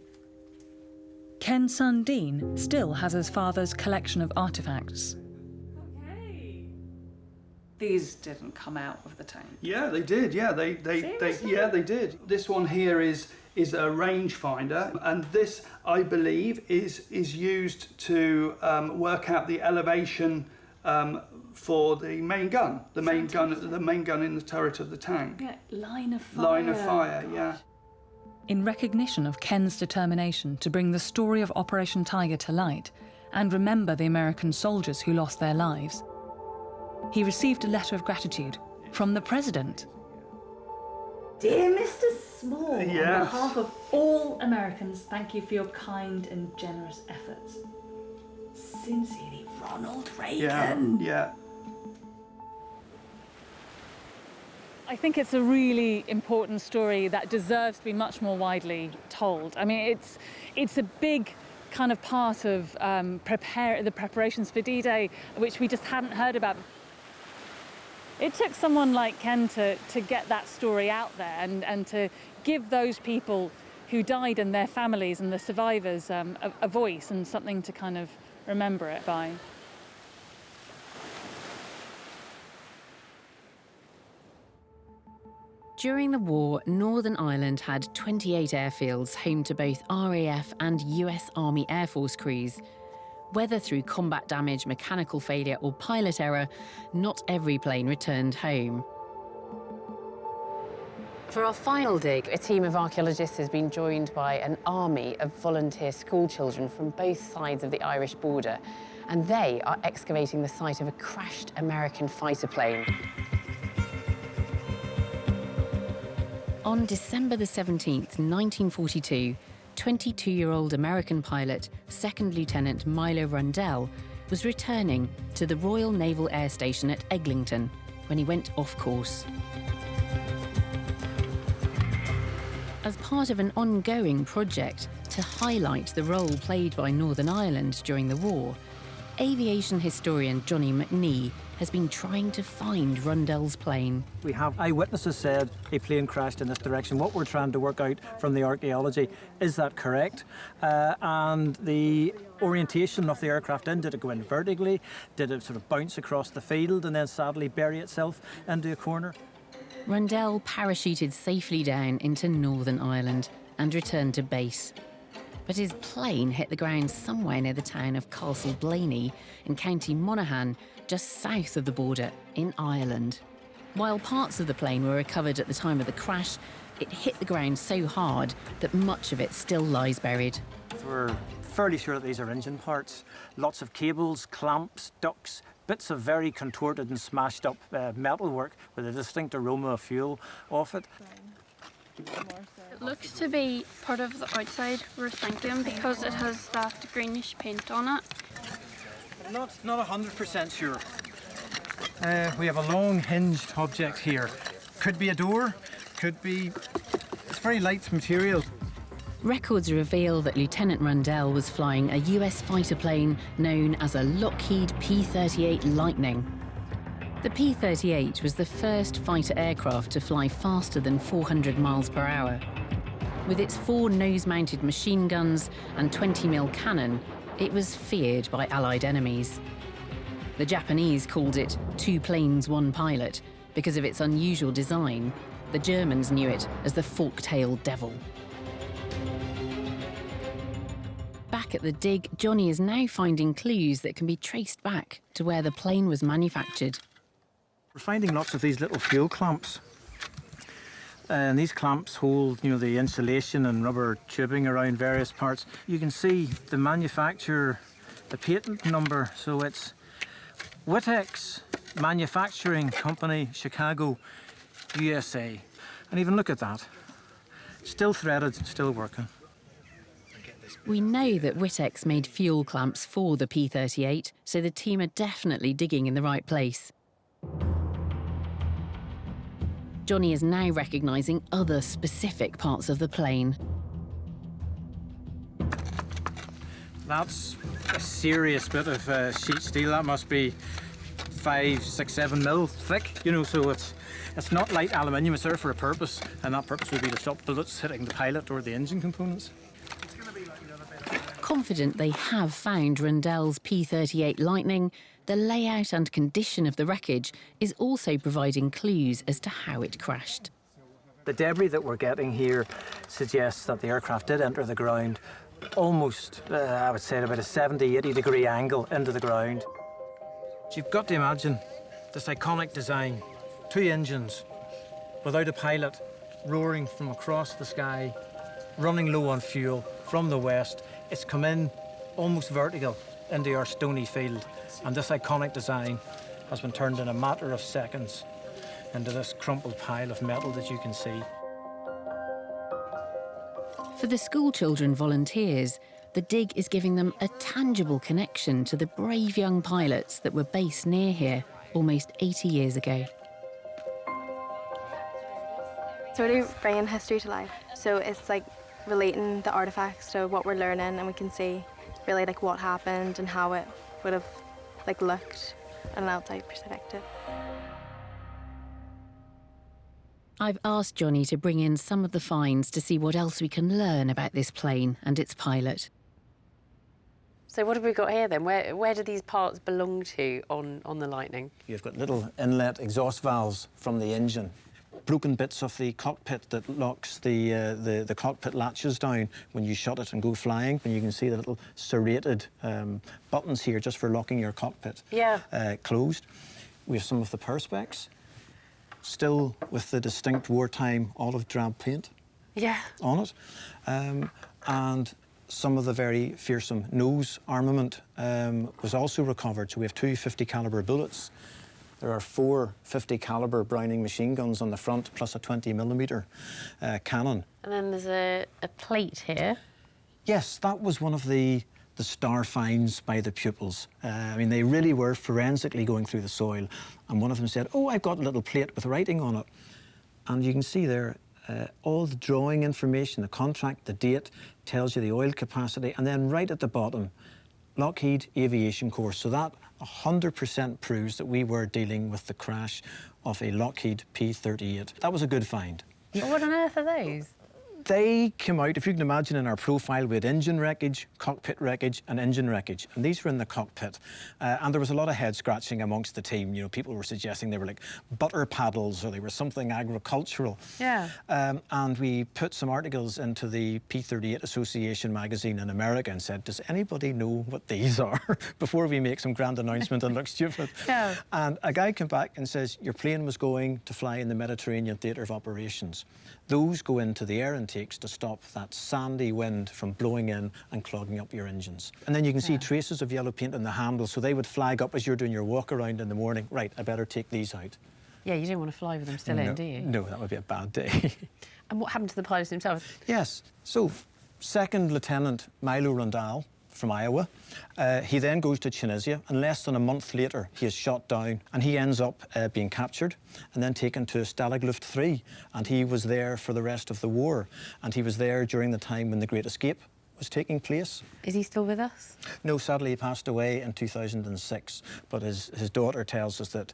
Ken's son Dean still has his father's collection of artifacts. These didn't come out of the tank. Yeah, they did. Yeah, they did. This one here is a rangefinder, and this, I believe, is used to work out the elevation for the main gun. The main gun in the turret of the tank. Yeah, line of fire. Line of fire. Yeah. In recognition of Ken's determination to bring the story of Operation Tiger to light, and remember the American soldiers who lost their lives. He received a letter of gratitude from the president. Dear Mr. Small, on Yes. behalf of all Americans, thank you for your kind and generous efforts. Sincerely, Ronald Reagan. Yeah. I think it's a really important story that deserves to be much more widely told. I mean, it's a big kind of part of the preparations for D-Day, which we just hadn't heard about. It took someone like Ken to get that story out there and to give those people who died and their families and the survivors a voice and something to kind of remember it by. During the war, Northern Ireland had 28 airfields home to both RAF and US Army Air Force crews. Whether through combat damage, mechanical failure or pilot error, not every plane returned home. For our final dig, a team of archaeologists has been joined by an army of volunteer schoolchildren from both sides of the Irish border, and they are excavating the site of a crashed American fighter plane. On December the 17th, 1942, 22-year-old American pilot, Second Lieutenant Milo Rundell, was returning to the Royal Naval Air Station at Eglinton when he went off course. As part of an ongoing project to highlight the role played by Northern Ireland during the war, aviation historian Johnny McNee has been trying to find Rundell's plane. We have eyewitnesses said a plane crashed in this direction. What we're trying to work out from the archaeology, is that correct? And the orientation of the aircraft did it go in vertically? Did it sort of bounce across the field and then sadly bury itself into a corner? Rundell parachuted safely down into Northern Ireland and returned to base. But his plane hit the ground somewhere near the town of Castle Blaney in County Monaghan, just south of the border in Ireland. While parts of the plane were recovered at the time of the crash, it hit the ground so hard that much of it still lies buried. We're fairly sure that these are engine parts. Lots of cables, clamps, ducts, bits of very contorted and smashed up metalwork with a distinct aroma of fuel off it. It looks to be part of the outside, we're thinking, because it has that greenish paint on it. Not 100% sure. We have a long hinged object here. Could be a door, could be... It's very light material. Records reveal that Lieutenant Rundell was flying a US fighter plane known as a Lockheed P-38 Lightning. The P-38 was the first fighter aircraft to fly faster than 400 miles per hour. With its 4 nose-mounted machine guns and 20mm cannon, it was feared by Allied enemies. The Japanese called it 2 planes, 1 pilot because of its unusual design. The Germans knew it as the fork-tailed devil. Back at the dig, Johnny is now finding clues that can be traced back to where the plane was manufactured. We're finding lots of these little fuel clamps. And these clamps hold, the insulation and rubber tubing around various parts. You can see the manufacturer, the patent number, so it's Witex Manufacturing Company, Chicago, USA. And even look at that. Still threaded, still working. We know that Witex made fuel clamps for the P-38, so the team are definitely digging in the right place. Johnny is now recognising other specific parts of the plane. That's a serious bit of sheet steel. That must be 5, 6, 7 mil thick, so it's not light aluminium. It's there for a purpose, and that purpose would be to stop bullets hitting the pilot or the engine components. Confident they have found Rundell's P-38 Lightning, the layout and condition of the wreckage is also providing clues as to how it crashed. The debris that we're getting here suggests that the aircraft did enter the ground almost, I would say, at about a 70, 80 degree angle into the ground. So you've got to imagine this iconic design, 2 engines, without a pilot, roaring from across the sky, running low on fuel from the west. It's come in almost vertical into our stony field. And this iconic design has been turned in a matter of seconds into this crumpled pile of metal that you can see. For the schoolchildren volunteers, the dig is giving them a tangible connection to the brave young pilots that were based near here almost 80 years ago. Sort of bringing history to life. So it's like relating the artifacts to what we're learning, and we can see really like what happened and how it would have like looked in an outside perspective. I've asked Johnny to bring in some of the finds to see what else we can learn about this plane and its pilot. So what have we got here then? Where do these parts belong to on the Lightning? You've got little inlet exhaust valves from the engine, broken bits of the cockpit that locks the cockpit latches down when you shut it and go flying. And you can see the little serrated buttons here just for locking your cockpit closed. We have some of the perspex, still with the distinct wartime olive drab paint on it. And some of the very fearsome nose armament was also recovered. So we have 2 50 caliber bullets. There are 4 50 caliber Browning machine guns on the front, plus a 20mm cannon. And then there's a plate here. Yes, that was one of the star finds by the pupils. I mean, they really were forensically going through the soil. And one of them said, "Oh, I've got a little plate with writing on it." And you can see there all the drawing information, the contract, the date, tells you the oil capacity, and then right at the bottom, Lockheed Aviation Corps. So that 100% proves that we were dealing with the crash of a Lockheed P-38. That was a good find. Well, what on earth are those? They came out, if you can imagine, in our profile, we had engine wreckage, cockpit wreckage, and engine wreckage. And these were in the cockpit. And there was a lot of head scratching amongst the team. You know, people were suggesting they were like butter paddles or they were something agricultural. Yeah. And we put some articles into the P-38 Association magazine in America and said, does anybody know what these are? Before we make some grand announcement and look stupid. Yeah. And a guy came back and says, your plane was going to fly in the Mediterranean Theatre of Operations. Those go into the air intakes to stop that sandy wind from blowing in and clogging up your engines. And then you can see traces of yellow paint on the handle, so they would flag up as you're doing your walk around in the morning. Right, I better take these out. Yeah, you don't want to fly with them still in, do you? No, that would be a bad day. And what happened to the pilots themselves? Yes, so Second Lieutenant Milo Rundal from Iowa. He then goes to Tunisia, and less than a month later, he is shot down, and he ends up being captured and then taken to Stalag Luft 3, and he was there for the rest of the war, and he was there during the time when the Great Escape was taking place. Is he still with us? No, sadly he passed away in 2006, but his daughter tells us that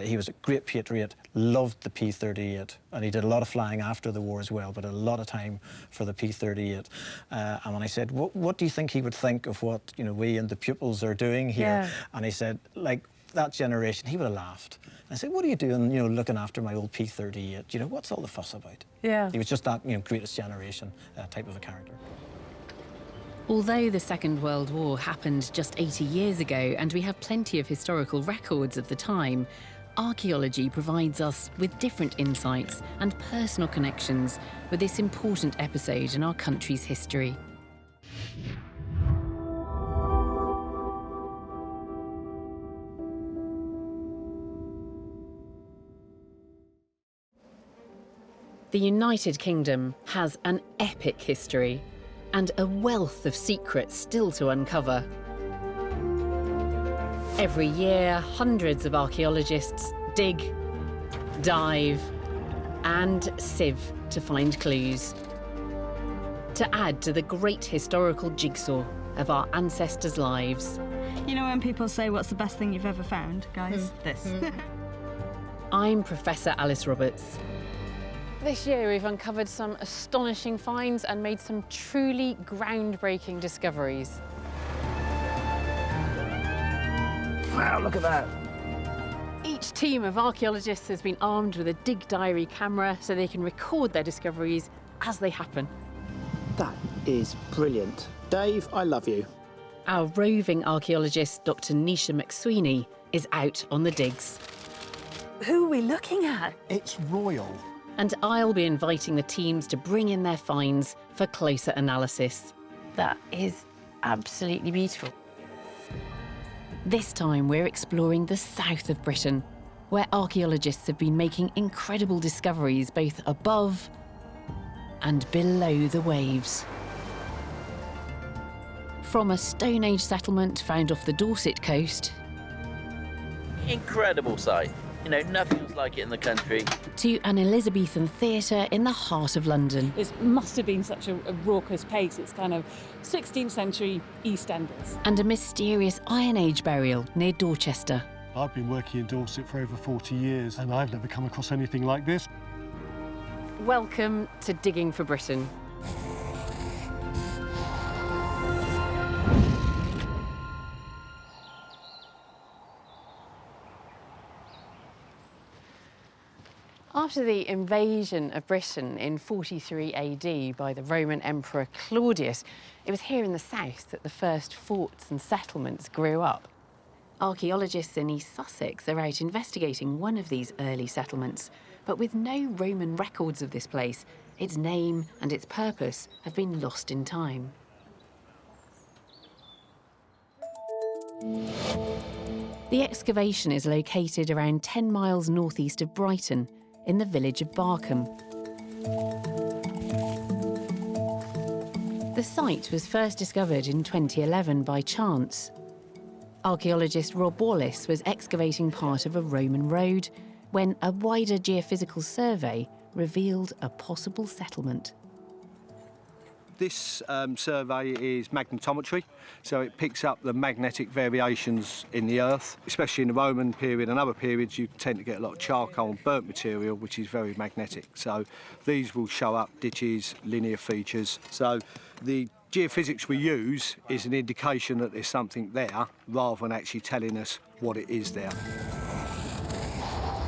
he was a great patriot, loved the P-38, and he did a lot of flying after the war as well, but a lot of time for the P-38. And when I said, what do you think he would think of what, you know, we and the pupils are doing here? Yeah. And he said, like, that generation, he would have laughed. I said, what are you doing, you know, looking after my old P-38? You know, what's all the fuss about? Yeah. He was just that, you know, greatest generation type of a character. Although the Second World War happened just 80 years ago and we have plenty of historical records of the time, archaeology provides us with different insights and personal connections with this important episode in our country's history. The United Kingdom has an epic history and a wealth of secrets still to uncover. Every year, hundreds of archaeologists dig, dive, and sieve to find clues, to add to the great historical jigsaw of our ancestors' lives. You know when people say, what's the best thing you've ever found, guys? This. I'm Professor Alice Roberts. This year we've uncovered some astonishing finds and made some truly groundbreaking discoveries. Wow, look at that. Each team of archaeologists has been armed with a dig diary camera so they can record their discoveries as they happen. That is brilliant. Dave, I love you. Our roving archaeologist, Dr. Nisha McSweeney, is out on the digs. Who are we looking at? It's royal. And I'll be inviting the teams to bring in their finds for closer analysis. That is absolutely beautiful. This time we're exploring the south of Britain, where archaeologists have been making incredible discoveries both above and below the waves. From a Stone Age settlement found off the Dorset coast Incredible sight. You know, nothing else like it in the country. to an Elizabethan theatre in the heart of London. It must have been such a raucous pace. It's kind of 16th century EastEnders. And a mysterious Iron Age burial near Dorchester. I've been working in Dorset for over 40 years and I've never come across anything like this. Welcome to Digging for Britain. After the invasion of Britain in 43 AD by the Roman Emperor Claudius, it was here in the south that the first forts and settlements grew up. Archaeologists in East Sussex are out investigating one of these early settlements, but with no Roman records of this place, its name and its purpose have been lost in time. The excavation is located around 10 miles northeast of Brighton, in the village of Barkham. The site was first discovered in 2011 by chance. Archaeologist Rob Wallace was excavating part of a Roman road when a wider geophysical survey revealed a possible settlement. This survey is magnetometry, so it picks up the magnetic variations in the earth, especially in the Roman period and other periods. You tend to get a lot of charcoal and burnt material, which is very magnetic. So these will show up ditches, linear features. So the geophysics we use is an indication that there's something there, rather than actually telling us what it is there.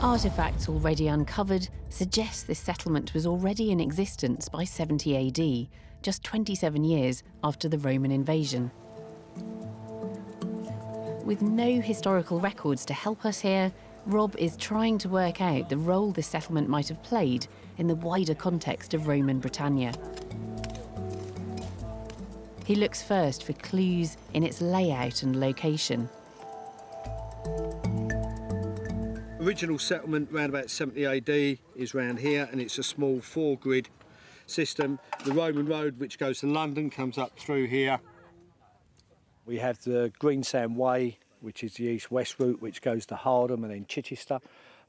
Artefacts already uncovered suggest this settlement was already in existence by 70 AD, just 27 years after the Roman invasion. With no historical records to help us here, Rob is trying to work out the role this settlement might have played in the wider context of Roman Britannia. He looks first for clues in its layout and location. Original settlement around about 70 AD is round here, and it's a small 4-grid system. The Roman road which goes to London comes up through here. We have the Greensand Way, which is the east-west route, which goes to Hardham and then Chichester,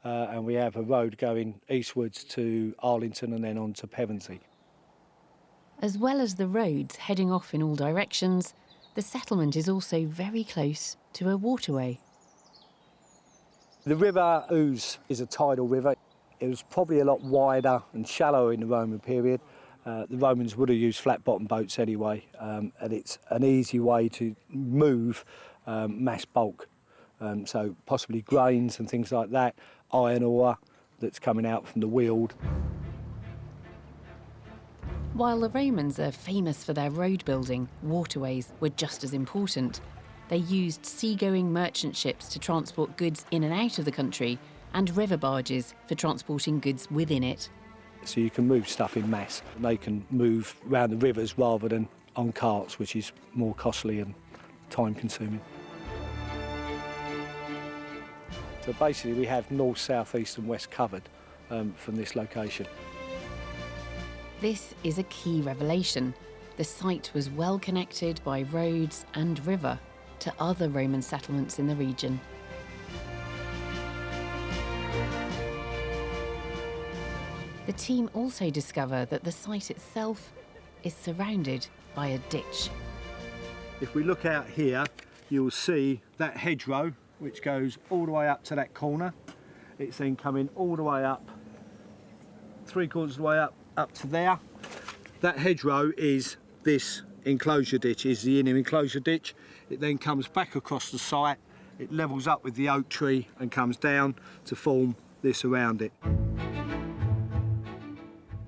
and we have a road going eastwards to Arlington and then on to Pevensey. As well as the roads heading off in all directions, the settlement is also very close to a waterway. The River Ouse is a tidal river. It was probably a lot wider and shallower in the Roman period. The Romans would have used flat-bottom boats anyway, and it's an easy way to move mass bulk. So possibly grains and things like that, iron ore that's coming out from the Weald. While the Romans are famous for their road building, waterways were just as important. They used seagoing merchant ships to transport goods in and out of the country, and river barges for transporting goods within it. So you can move stuff in mass. And they can move around the rivers rather than on carts, which is more costly and time-consuming. So basically we have north, south, east and west covered from this location. This is a key revelation. The site was well connected by roads and river to other Roman settlements in the region. The team also discover that the site itself is surrounded by a ditch. If we look out here, you'll see that hedgerow, which goes all the way up to that corner. It's then coming all the way up, 3/4 of the way up to there. That hedgerow is this enclosure ditch, is the inner enclosure ditch. It then comes back across the site, it levels up with the oak tree and comes down to form this around it.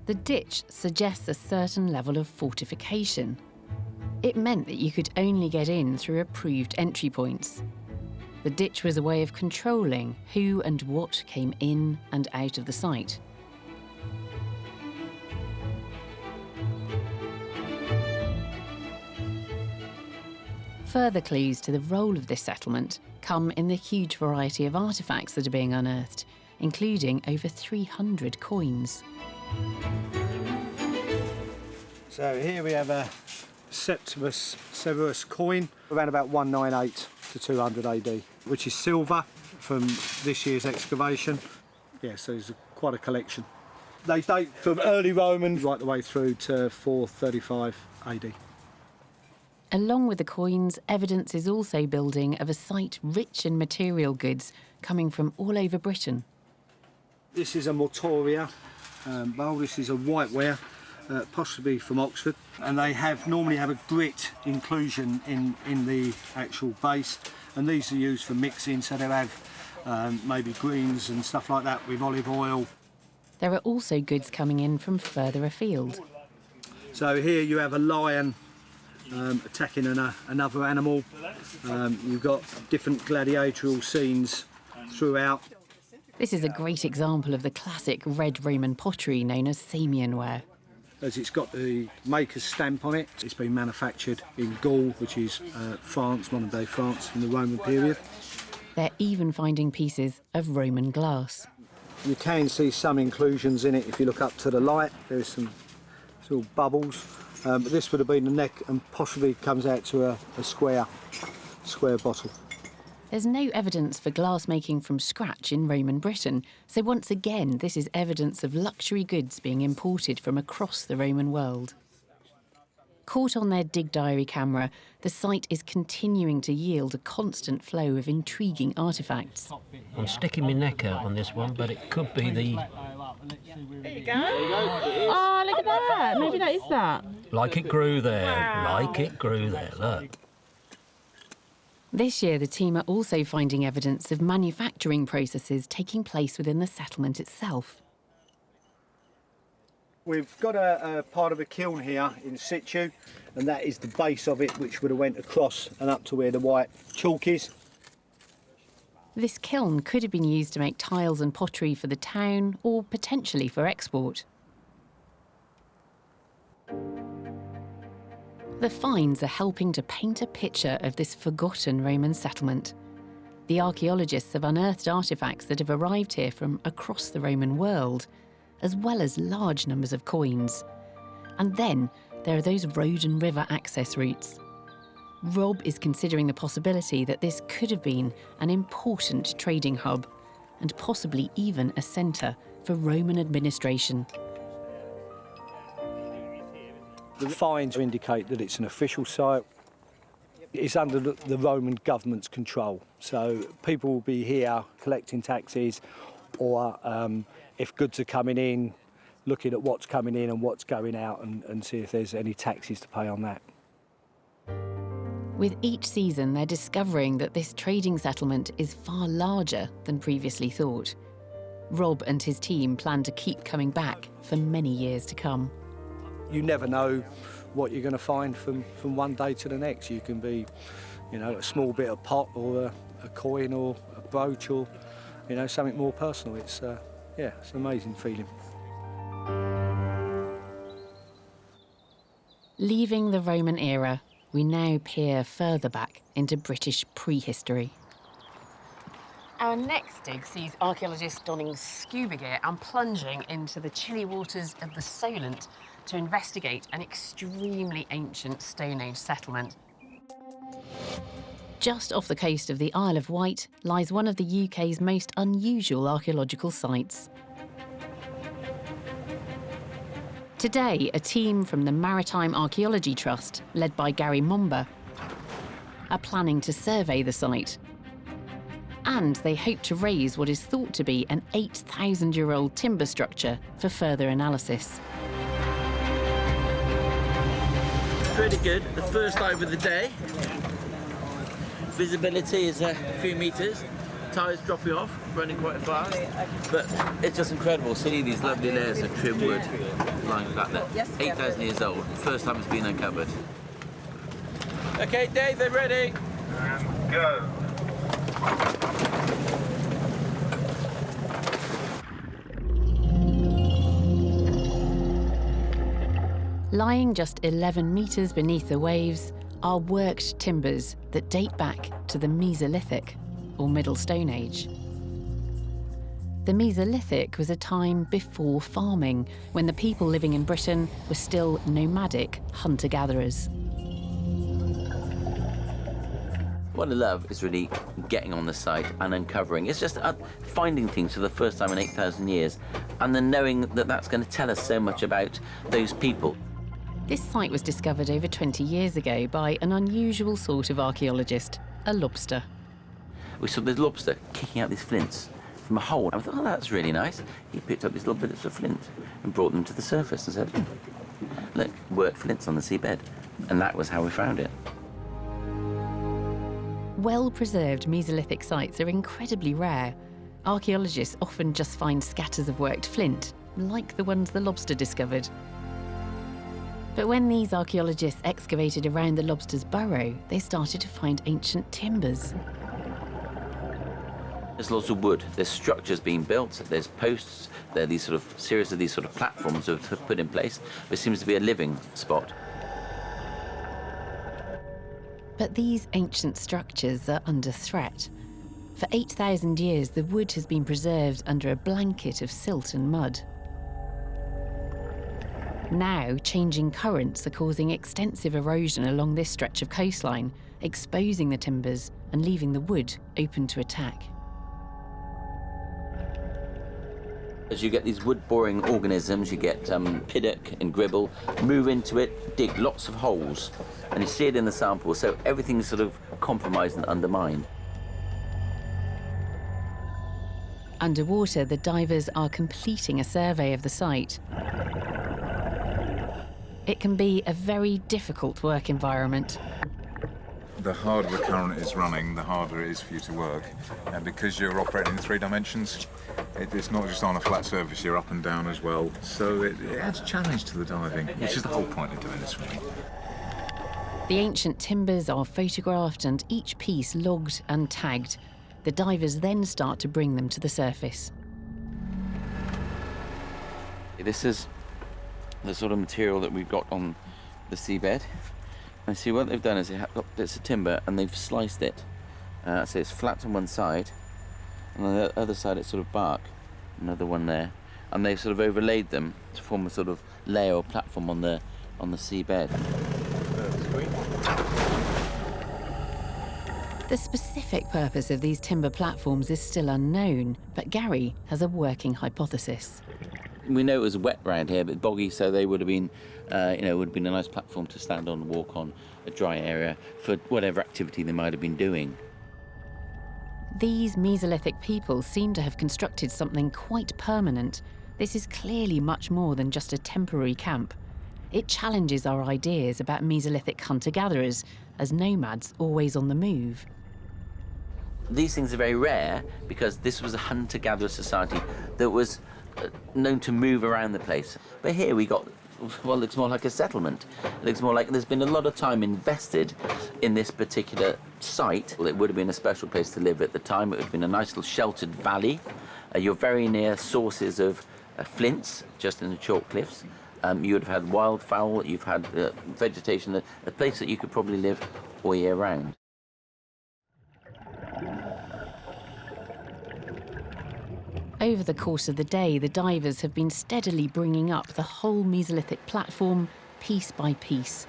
The ditch suggests a certain level of fortification. It meant that you could only get in through approved entry points. The ditch was a way of controlling who and what came in and out of the site. Further clues to the role of this settlement come in the huge variety of artefacts that are being unearthed, including over 300 coins. So here we have a Septimus Severus coin, around about 198 to 200 AD, which is silver from this year's excavation. Yeah, so it's quite a collection. They date from early Roman right the way through to 435 AD. Along with the coins, evidence is also building of a site rich in material goods coming from all over Britain. This is a mortoria bowl. This is a whiteware, possibly from Oxford, and they normally have a grit inclusion in the actual base, and these are used for mixing, so they'll have maybe greens and stuff like that with olive oil. There are also goods coming in from further afield. So here you have a lion attacking another animal. You've got different gladiatorial scenes throughout. This is a great example of the classic red Roman pottery known as Samian ware. As it's got the maker's stamp on it, it's been manufactured in Gaul, which is France, modern-day France, from the Roman period. They're even finding pieces of Roman glass. You can see some inclusions in it if you look up to the light. There's some little bubbles. But this would have been the neck and possibly comes out to a square bottle. There's no evidence for glass making from scratch in Roman Britain, so once again this is evidence of luxury goods being imported from across the Roman world. Caught on their dig diary camera, the site is continuing to yield a constant flow of intriguing artefacts. I'm sticking my neck out on this one, but it could be the... There you go. Oh, look at that. Maybe that is that. Like it grew there. Wow. Like it grew there, look. This year, the team are also finding evidence of manufacturing processes taking place within the settlement itself. We've got a part of a kiln here in situ, and that is the base of it, which would have went across and up to where the white chalk is. This kiln could have been used to make tiles and pottery for the town, or potentially for export. The finds are helping to paint a picture of this forgotten Roman settlement. The archaeologists have unearthed artefacts that have arrived here from across the Roman world, as well as large numbers of coins. And then there are those road and river access routes. Rob is considering the possibility that this could have been an important trading hub, and possibly even a centre for Roman administration. The finds indicate that it's an official site. It's under the Roman government's control, so people will be here collecting taxes, or if goods are coming in, looking at what's coming in and what's going out, and see if there's any taxes to pay on that. With each season, they're discovering that this trading settlement is far larger than previously thought. Rob and his team plan to keep coming back for many years to come. You never know what you're going to find from one day to the next. You can be, a small bit of pot, or a coin, or a brooch, or, something more personal. It's an amazing feeling. Leaving the Roman era, we now peer further back into British prehistory. Our next dig sees archaeologists donning scuba gear and plunging into the chilly waters of the Solent to investigate an extremely ancient Stone Age settlement. Just off the coast of the Isle of Wight lies one of the UK's most unusual archaeological sites. Today, a team from the Maritime Archaeology Trust, led by Gary Momber, are planning to survey the site. And they hope to raise what is thought to be an 8,000-year-old timber structure for further analysis. Pretty good. The first dive of the day. Visibility is a few metres. Tides dropping off, running quite fast. But it's just incredible seeing these lovely layers of trim wood lying flat there. 8,000 years old. First time it's been uncovered. Okay, Dave, they're ready. And go. Lying just 11 metres beneath the waves, are worked timbers that date back to the Mesolithic, or Middle Stone Age. The Mesolithic was a time before farming, when the people living in Britain were still nomadic hunter-gatherers. What I love is really getting on the site and uncovering. It's just finding things for the first time in 8,000 years, and then knowing that that's going to tell us so much about those people. This site was discovered over 20 years ago by an unusual sort of archaeologist, a lobster. We saw this lobster kicking out these flints from a hole. I thought, oh, that's really nice. He picked up these little bits of flint and brought them to the surface and said, look, worked flints on the seabed. And that was how we found it. Well-preserved Mesolithic sites are incredibly rare. Archaeologists often just find scatters of worked flint, like the ones the lobster discovered. But when these archaeologists excavated around the lobster's burrow, they started to find ancient timbers. There's lots of wood, there's structures being built, there's posts, there are these sort of series of these sort of platforms that are put in place. There seems to be a living spot. But these ancient structures are under threat. For 8,000 years, the wood has been preserved under a blanket of silt and mud. Now, changing currents are causing extensive erosion along this stretch of coastline, exposing the timbers and leaving the wood open to attack. As you get these wood-boring organisms, you get piddock and gribble, move into it, dig lots of holes, and you see it in the sample, so everything's sort of compromised and undermined. Underwater, the divers are completing a survey of the site. It can be a very difficult work environment. The harder the current is running, the harder it is for you to work. And because you're operating in 3 dimensions, it's not just on a flat surface, you're up and down as well. So it adds a challenge to the diving, which is the whole point of doing this for me. The ancient timbers are photographed and each piece logged and tagged. The divers then start to bring them to the surface. This is the sort of material that we've got on the seabed. And see what they've done is they have got bits of timber and they've sliced it. So it's flat on one side, and on the other side it's sort of bark. Another one there, and they've sort of overlaid them to form a sort of layer or platform on the seabed. The specific purpose of these timber platforms is still unknown, but Gary has a working hypothesis. We know it was wet around here, but boggy, so they would have been, it would have been a nice platform to stand on and walk on, a dry area for whatever activity they might have been doing. These Mesolithic people seem to have constructed something quite permanent. This is clearly much more than just a temporary camp. It challenges our ideas about Mesolithic hunter-gatherers as nomads always on the move. These things are very rare because this was a hunter-gatherer society that was known to move around the place. But here we got, well, it looks more like a settlement. It looks more like there's been a lot of time invested in this particular site. Well, it would have been a special place to live at the time. It would have been a nice little sheltered valley. You're very near sources of flints, just in the chalk cliffs. You would have had wildfowl, you've had vegetation, a place that you could probably live all year round. Over the course of the day, the divers have been steadily bringing up the whole Mesolithic platform, piece by piece.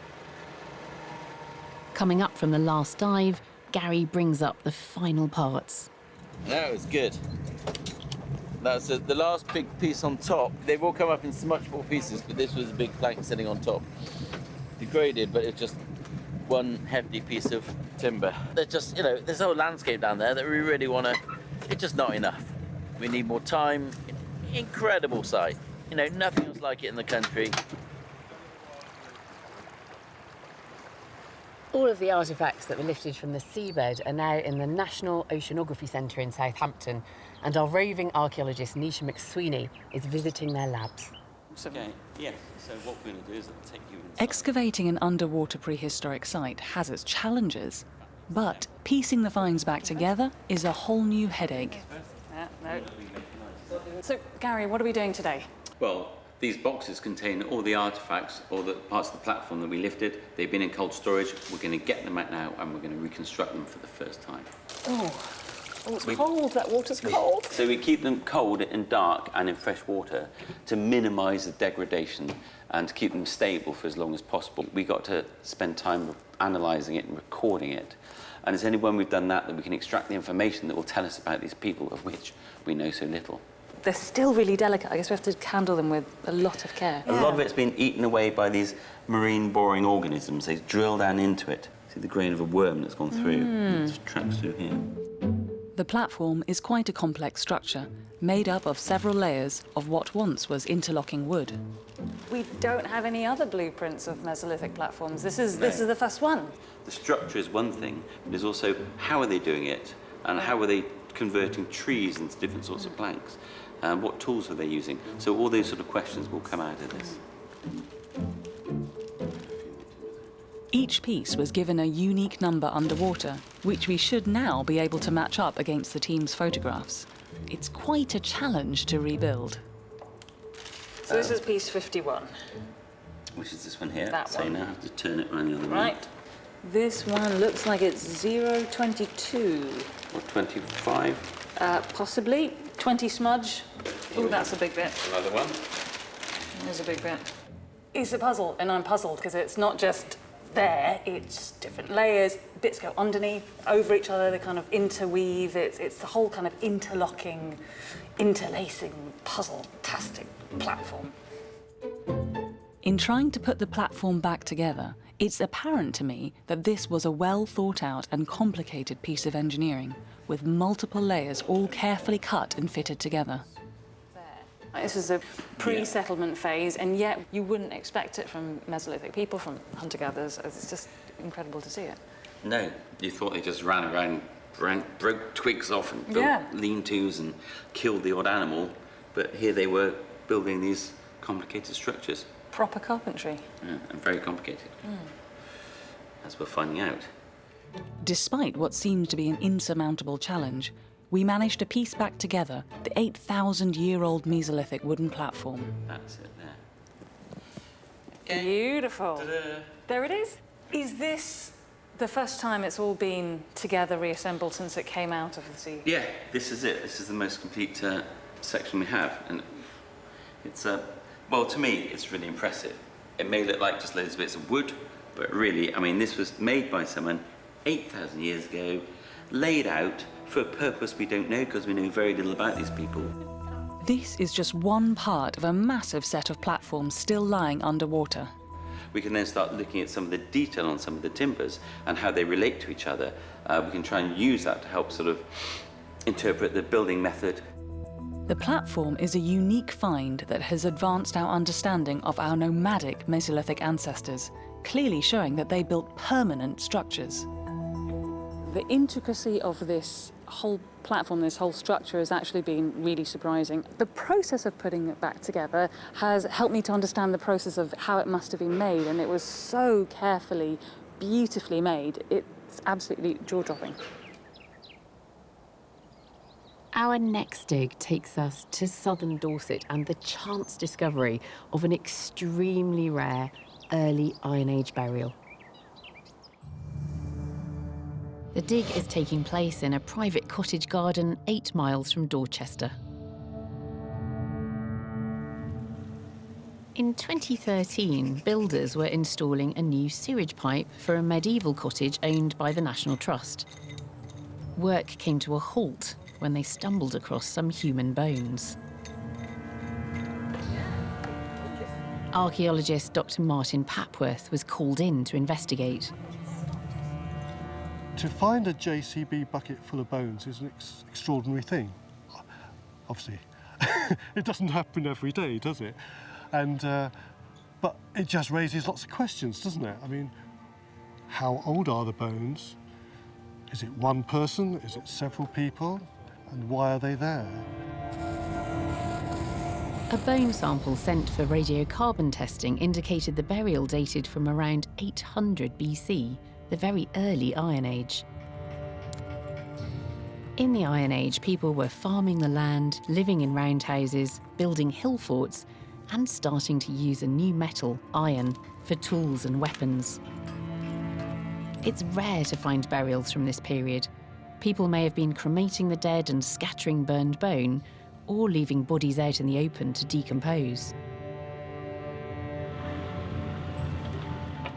Coming up from the last dive, Gary brings up the final parts. That was good. That's the last big piece on top. They've all come up in much more pieces, but this was a big plank sitting on top. Degraded, but it's just one hefty piece of timber. There's just, there's a whole landscape down there that we really want to... It's just not enough. We need more time. Incredible site. Nothing else like it in the country. All of the artefacts that were lifted from the seabed are now in the National Oceanography Centre in Southampton, and our roving archaeologist Nisha McSweeney is visiting their labs. Okay, yeah, so what we're going to do is take you inside. Excavating an underwater prehistoric site has its challenges, but piecing the finds back together is a whole new headache. No. So, Gary, what are we doing today? Well, These boxes contain all the artefacts, all the parts of the platform that we lifted. They've been in cold storage. We're going to get them out now and we're going to reconstruct them for the first time. Oh, it's cold. That water's cold. So we keep them cold and dark and in fresh water to minimise the degradation and to keep them stable for as long as possible. We got to spend time analysing it and recording it. And it's only when we've done that that we can extract the information that will tell us about these people, of which we know so little. They're still really delicate. I guess we have to handle them with a lot of care. A lot of it's been eaten away by these marine boring organisms. They drill down into it. See the grain of a worm that's gone through. It's trapped through here. The platform is quite a complex structure, made up of several layers of what once was interlocking wood. We don't have any other blueprints of Mesolithic platforms. This is the first one. The structure is one thing, but there's also how are they doing it, and how are they converting trees into different sorts of planks, and what tools are they using. So all those sort of questions will come out of this. Each piece was given a unique number underwater, which we should now be able to match up against the team's photographs. It's quite a challenge to rebuild. So this is piece 51. Which is this one here. That so one. you now have to turn it around the other way. Right. This one looks like it's 022. Or 25. Possibly. 20 smudge. Oh, that's a big bit. Another one. There's a big bit. It's a puzzle, and I'm puzzled because it's not just there, it's different layers. Bits go underneath, over each other, they kind of interweave. It's the whole kind of interlocking, interlacing, puzzle-tastic platform. In trying to put the platform back together, it's apparent to me that this was a well-thought-out and complicated piece of engineering, with multiple layers all carefully cut and fitted together. This is a pre-settlement phase, and yet you wouldn't expect it from Mesolithic people, from hunter-gatherers. It's just incredible to see it. No, you thought they just ran around, broke twigs off and built lean-tos and killed the odd animal, but here they were building these complicated structures. Proper carpentry. Yeah, and very complicated. As we're finding out. Despite what seemed to be an insurmountable challenge, we managed to piece back together the 8,000-year-old Mesolithic wooden platform. That's it there. Beautiful. Ta-da. There it is. Is this the first time it's all been together, reassembled since it came out of the sea? Yeah, this is it. This is the most complete section we have. And it's, well, to me, it's really impressive. It may look like just loads of bits of wood, but really, I mean, this was made by someone 8,000 years ago, laid out for a purpose we don't know because we know very little about these people. This is just one part of a massive set of platforms still lying underwater. We can then start looking at some of the detail on some of the timbers and how they relate to each other. We can try and use that to help sort of interpret the building method. The platform is a unique find that has advanced our understanding of our nomadic Mesolithic ancestors, clearly showing that they built permanent structures. The intricacy of this whole platform, this whole structure, has actually been really surprising. The process of putting it back together has helped me to understand the process of how it must have been made, and it was so carefully, beautifully made. It's absolutely jaw-dropping. Our next dig takes us to southern Dorset and the chance discovery of an extremely rare early Iron Age burial. The dig is taking place in a private cottage garden 8 miles from Dorchester. In 2013, builders were installing a new sewage pipe for a medieval cottage owned by the National Trust. Work came to a halt when they stumbled across some human bones. Archaeologist Dr. Martin Papworth was called in to investigate. To find a JCB bucket full of bones is an extraordinary thing. Obviously, it doesn't happen every day, does it? And but it just raises lots of questions, doesn't it? I mean, how old are the bones? Is it one person? Is it several people? And why are they there? A bone sample sent for radiocarbon testing indicated the burial dated from around 800 BC, the very early Iron Age. In the Iron Age, people were farming the land, living in roundhouses, building hill forts, and starting to use a new metal, iron, for tools and weapons. It's rare to find burials from this period. People may have been cremating the dead and scattering burned bone, or leaving bodies out in the open to decompose.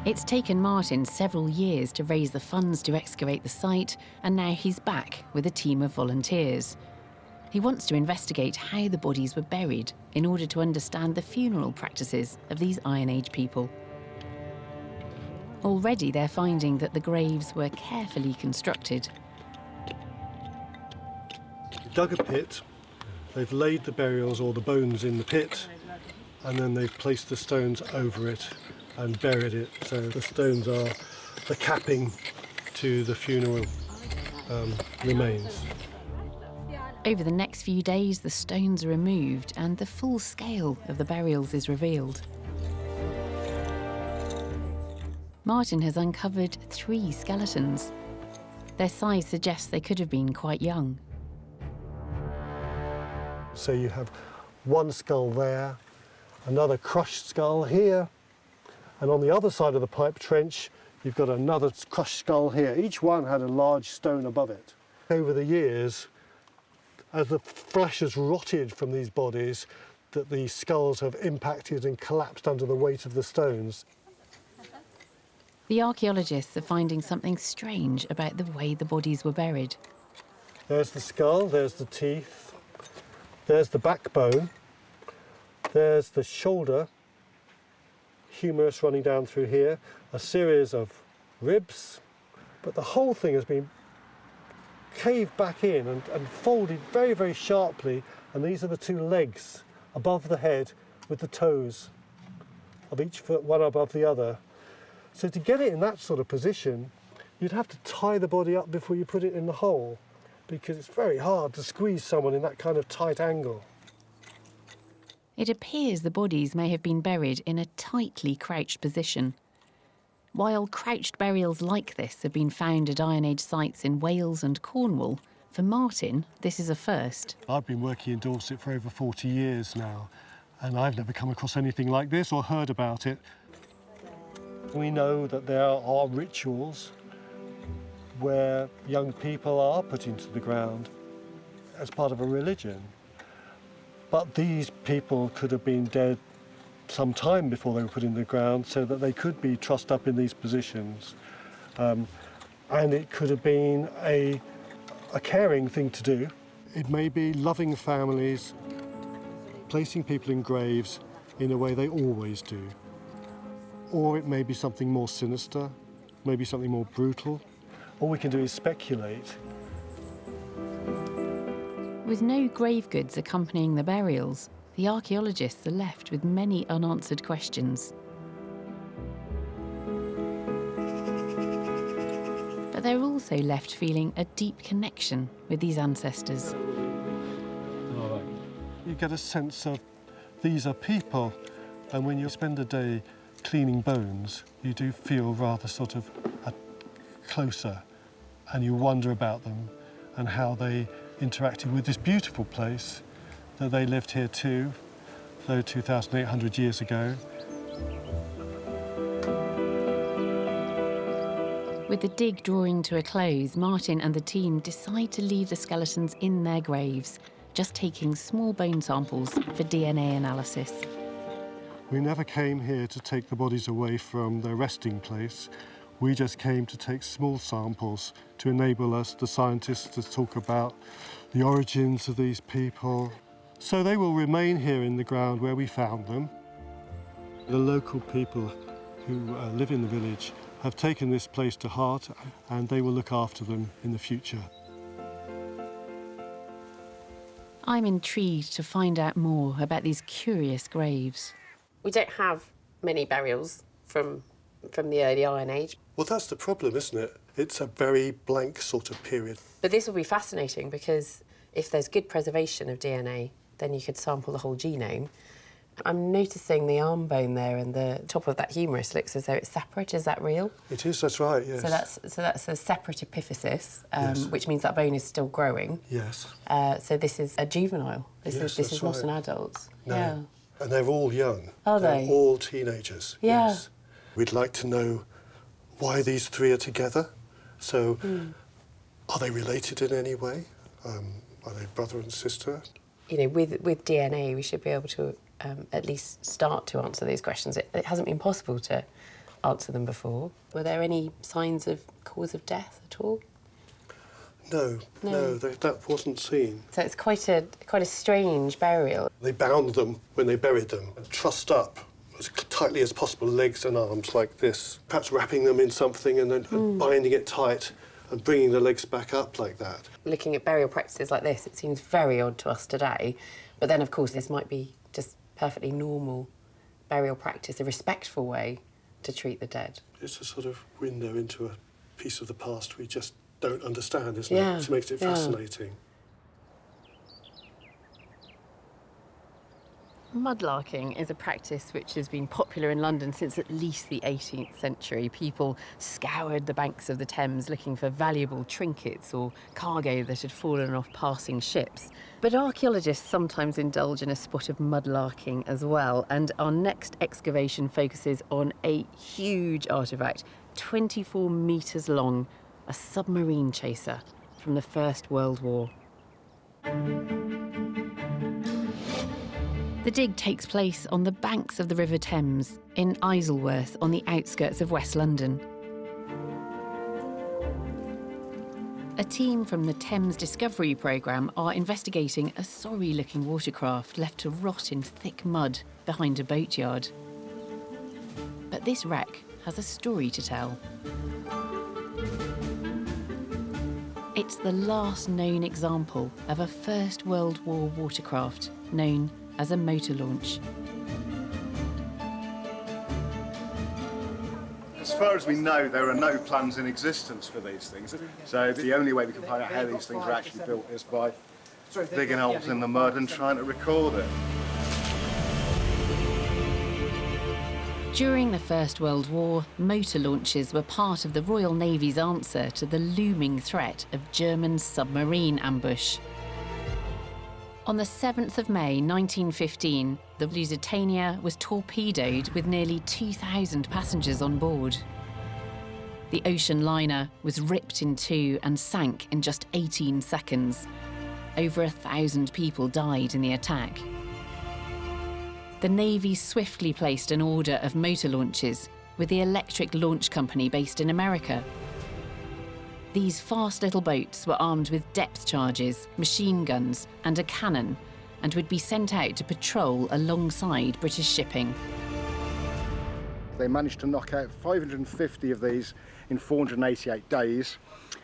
It's taken Martin several years to raise the funds to excavate the site, and now he's back with a team of volunteers. He wants to investigate how the bodies were buried in order to understand the funeral practices of these Iron Age people. Already they're finding that the graves were carefully constructed. Dug a pit, they've laid the burials or the bones in the pit, and then they've placed the stones over it and buried it. So the stones are the capping to the funeral remains. Over the next few days, the stones are removed and the full scale of the burials is revealed. Martin has uncovered 3 skeletons. Their size suggests they could have been quite young. So you have one skull there, another crushed skull here, and on the other side of the pipe trench, you've got another crushed skull here. Each one had a large stone above it. Over the years, as the flesh has rotted from these bodies, that the skulls have impacted and collapsed under the weight of the stones. The archaeologists are finding something strange about the way the bodies were buried. There's the skull, there's the teeth, there's the backbone, there's the shoulder, humerus running down through here, a series of ribs, but the whole thing has been caved back in and folded very, very sharply, and these are the 2 legs above the head with the toes of each foot, one above the other. So to get it in that sort of position, you'd have to tie the body up before you put it in the hole, because it's very hard to squeeze someone in that kind of tight angle. It appears the bodies may have been buried in a tightly crouched position. While crouched burials like this have been found at Iron Age sites in Wales and Cornwall, for Martin, this is a first. I've been working in Dorset for over 40 years now, and I've never come across anything like this or heard about it. We know that there are rituals where young people are put into the ground as part of a religion. But these people could have been dead some time before they were put in the ground, so that they could be trussed up in these positions. And it could have been a caring thing to do. It may be loving families, placing people in graves in a way they always do. Or it may be something more sinister, maybe something more brutal. All we can do is speculate. With no grave goods accompanying the burials, the archaeologists are left with many unanswered questions. But they're also left feeling a deep connection with these ancestors. You get a sense of these are people, and when you spend a day cleaning bones, you do feel rather sort of closer, and you wonder about them and how they interacted with this beautiful place that they lived here too, though 2,800 years ago. With the dig drawing to a close, Martin and the team decide to leave the skeletons in their graves, just taking small bone samples for DNA analysis. We never came here to take the bodies away from their resting place. We just came to take small samples to enable us, the scientists, to talk about the origins of these people. So they will remain here in the ground where we found them. The local people who live in the village have taken this place to heart, and they will look after them in the future. I'm intrigued to find out more about these curious graves. We don't have many burials from the early Iron Age. Well, that's the problem, isn't it? It's a very blank sort of period. But this will be fascinating, because if there's good preservation of DNA, then you could sample the whole genome. I'm noticing the arm bone there, and the top of that humerus looks as though it's separate. Is that real? It is, that's right, yes. So that's a separate epiphysis, Yes. which means that bone is still growing. Yes. So this is a juvenile. This is that's not right. an adult. No. Yeah. And they're all young. Are they? They're all teenagers. Yeah. Yes. We'd like to know why these three are together. So, are they related in any way? Are they brother and sister? You know, with DNA, we should be able to at least start to answer these questions. It hasn't been possible to answer them before. Were there any signs of cause of death at all? No, that wasn't seen. So it's quite a strange burial. They bound them when they buried them and trussed up as tightly as possible, legs and arms like this, perhaps wrapping them in something and then binding it tight and bringing the legs back up like that. Looking at burial practices like this, it seems very odd to us today. But then, of course, this might be just perfectly normal burial practice, a respectful way to treat the dead. It's a sort of window into a piece of the past we just don't understand, isn't Yeah, it? Which makes it fascinating. Mudlarking is a practice which has been popular in London since at least the 18th century. People scoured the banks of the Thames looking for valuable trinkets or cargo that had fallen off passing ships. But archaeologists sometimes indulge in a spot of mudlarking as well, and our next excavation focuses on a huge artefact, 24 metres long, a submarine chaser from the First World War. The dig takes place on the banks of the River Thames in Isleworth on the outskirts of West London. A team from the Thames Discovery Programme are investigating a sorry-looking watercraft left to rot in thick mud behind a boatyard. But this wreck has a story to tell. It's the last known example of a First World War watercraft known as a motor launch. As far as we know, there are no plans in existence for these things. So the only way we can find out how these things were actually built is by digging holes in the mud and trying to record it. During the First World War, motor launches were part of the Royal Navy's answer to the looming threat of German submarine ambush. On the 7th of May 1915, the Lusitania was torpedoed with nearly 2,000 passengers on board. The ocean liner was ripped in two and sank in just 18 seconds. Over 1,000 people died in the attack. The Navy swiftly placed an order of motor launches with the Electric Launch Company based in America. These fast little boats were armed with depth charges, machine guns and a cannon, and would be sent out to patrol alongside British shipping. They managed to knock out 550 of these in 488 days.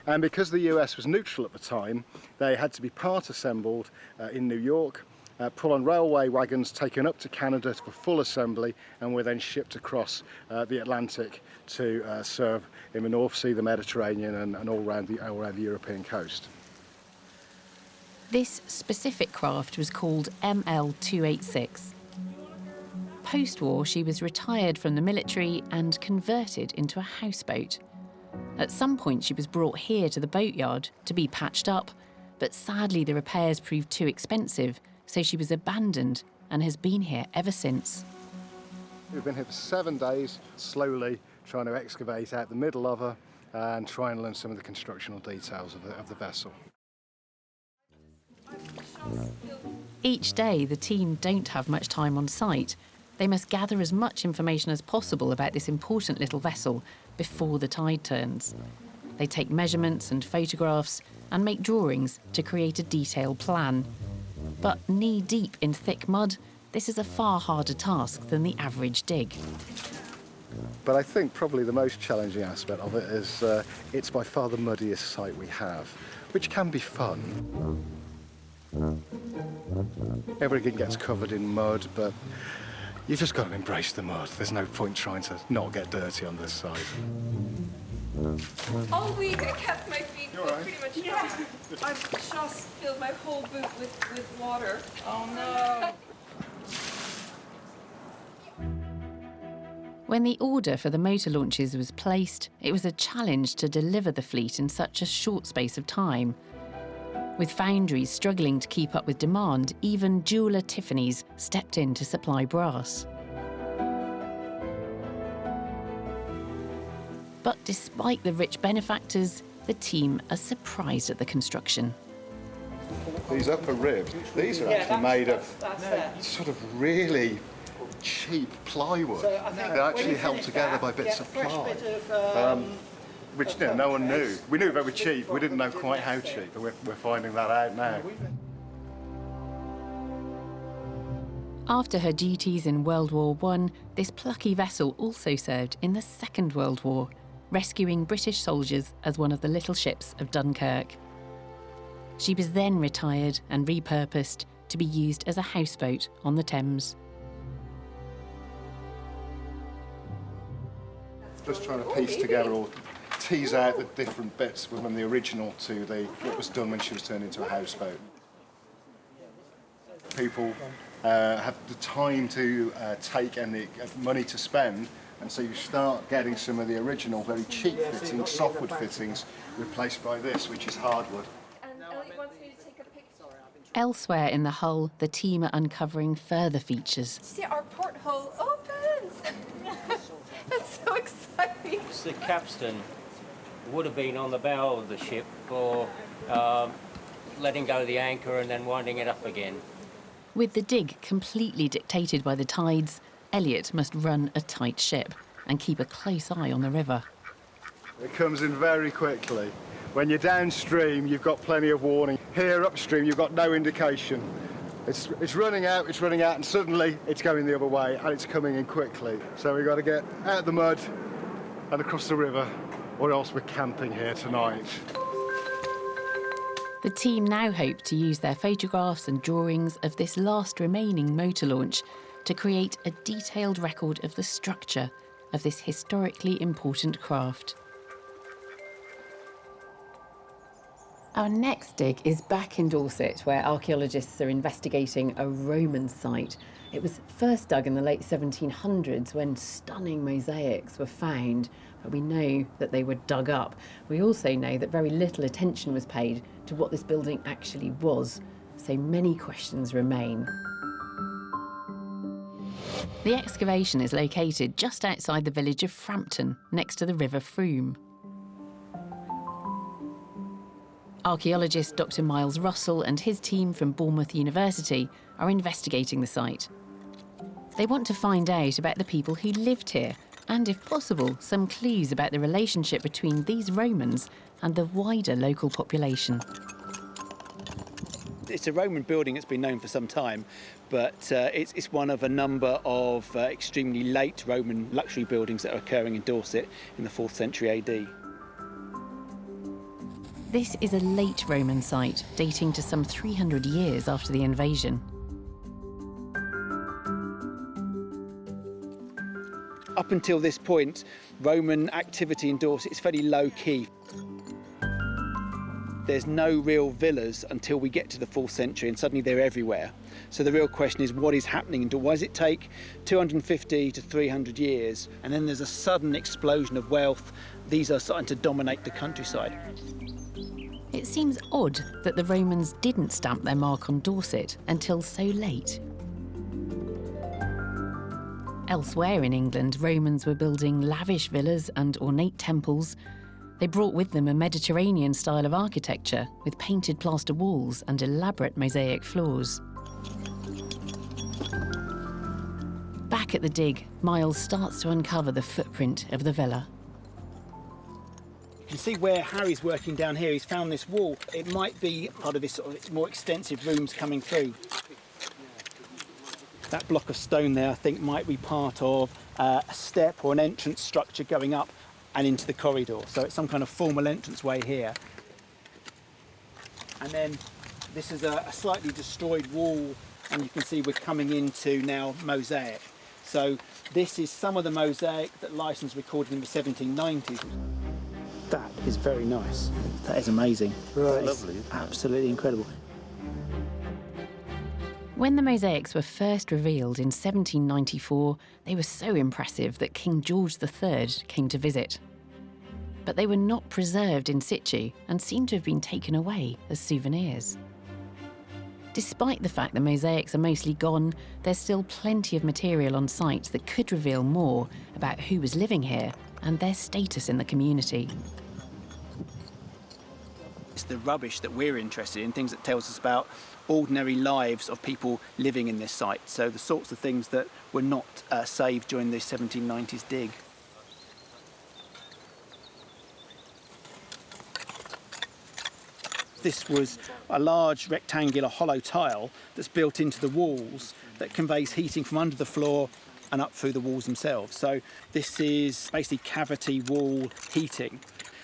And because the US was neutral at the time, they had to be part assembled in New York, put on railway wagons taken up to Canada for full assembly, and were then shipped across the Atlantic to serve in the North Sea, the Mediterranean, and all around the European coast. This specific craft was called ML-286. Post-war, she was retired from the military and converted into a houseboat. At some point, she was brought here to the boatyard to be patched up, but sadly the repairs proved too expensive, so she was abandoned and has been here ever since. We've been here for 7 days, slowly trying to excavate out the middle of her and try and learn some of the constructional details of the vessel. Each day, the team don't have much time on site. They must gather as much information as possible about this important little vessel before the tide turns. They take measurements and photographs and make drawings to create a detailed plan. But knee-deep in thick mud, this is a far harder task than the average dig. But I think probably the most challenging aspect of it is it's by far the muddiest site we have, which can be fun. Everything gets covered in mud, but you've just got to embrace the mud. There's no point trying to not get dirty on this side. All week I kept my feet pretty much dry. I've just filled my whole boot with water. Oh no. When the order for the motor launches was placed, it was a challenge to deliver the fleet in such a short space of time. With foundries struggling to keep up with demand, even jeweller Tiffany's stepped in to supply brass. But despite the rich benefactors, the team are surprised at the construction. These upper ribs, these are actually made of sort of really cheap plywood. They're actually held together by bits of ply, which no one knew. We knew they were cheap, we didn't know quite how cheap, but we're finding that out now. After her duties in World War I, this plucky vessel also served in the Second World War, rescuing British soldiers as one of the little ships of Dunkirk. She was then retired and repurposed to be used as a houseboat on the Thames. Just trying to piece together or tease out the different bits from the original to what was done when she was turned into a houseboat. People have the time to take and the money to spend, and so you start getting some of the original very cheap fittings, softwood fittings, replaced by this, which is hardwood. Elsewhere in the hull, the team are uncovering further features. See, our porthole opens! That's so exciting. The capstan would have been on the bow of the ship for letting go the anchor and then winding it up again. With the dig completely dictated by the tides, Elliot must run a tight ship and keep a close eye on the river. It comes in very quickly. When you're downstream, you've got plenty of warning. Here upstream, you've got no indication. It's running out, and suddenly it's going the other way, and it's coming in quickly. So we've got to get out of the mud and across the river, or else we're camping here tonight. The team now hope to use their photographs and drawings of this last remaining motor launch to create a detailed record of the structure of this historically important craft. Our next dig is back in Dorset, where archaeologists are investigating a Roman site. It was first dug in the late 1700s when stunning mosaics were found, but we know that they were dug up. We also know that very little attention was paid to what this building actually was, so many questions remain. The excavation is located just outside the village of Frampton, next to the River Frome. Archaeologist Dr. Miles Russell and his team from Bournemouth University are investigating the site. They want to find out about the people who lived here and, if possible, some clues about the relationship between these Romans and the wider local population. It's a Roman building that's been known for some time, but it's one of a number of extremely late Roman luxury buildings that are occurring in Dorset in the 4th century AD. This is a late Roman site dating to some 300 years after the invasion. Up until this point, Roman activity in Dorset is fairly low-key. There's no real villas until we get to the 4th century, and suddenly they're everywhere. So the real question is, what is happening in Dorset? Why does it take 250 to 300 years, and then there's a sudden explosion of wealth? These are starting to dominate the countryside. It seems odd that the Romans didn't stamp their mark on Dorset until so late. Elsewhere in England, Romans were building lavish villas and ornate temples. They brought with them a Mediterranean style of architecture with painted plaster walls and elaborate mosaic floors. Back at the dig, Miles starts to uncover the footprint of the villa. You can see where Harry's working down here. He's found this wall. It might be part of this sort of more extensive rooms coming through. That block of stone there, I think, might be part of a step or an entrance structure going up and into the corridor. So it's some kind of formal entranceway here. And then this is a slightly destroyed wall, and you can see we're coming into now mosaic. So this is some of the mosaic that Lyson's recorded in the 1790s. That is very nice. That is amazing. Right. Lovely. Absolutely incredible. When the mosaics were first revealed in 1794, they were so impressive that King George III came to visit. but they were not preserved in situ and seem to have been taken away as souvenirs. Despite the fact the mosaics are mostly gone, there's still plenty of material on site that could reveal more about who was living here and their status in the community. It's the rubbish that we're interested in, things that tells us about ordinary lives of people living in this site. So the sorts of things that were not saved during the 1790s dig. This was a large rectangular hollow tile that's built into the walls that conveys heating from under the floor and up through the walls themselves. So this is basically cavity wall heating.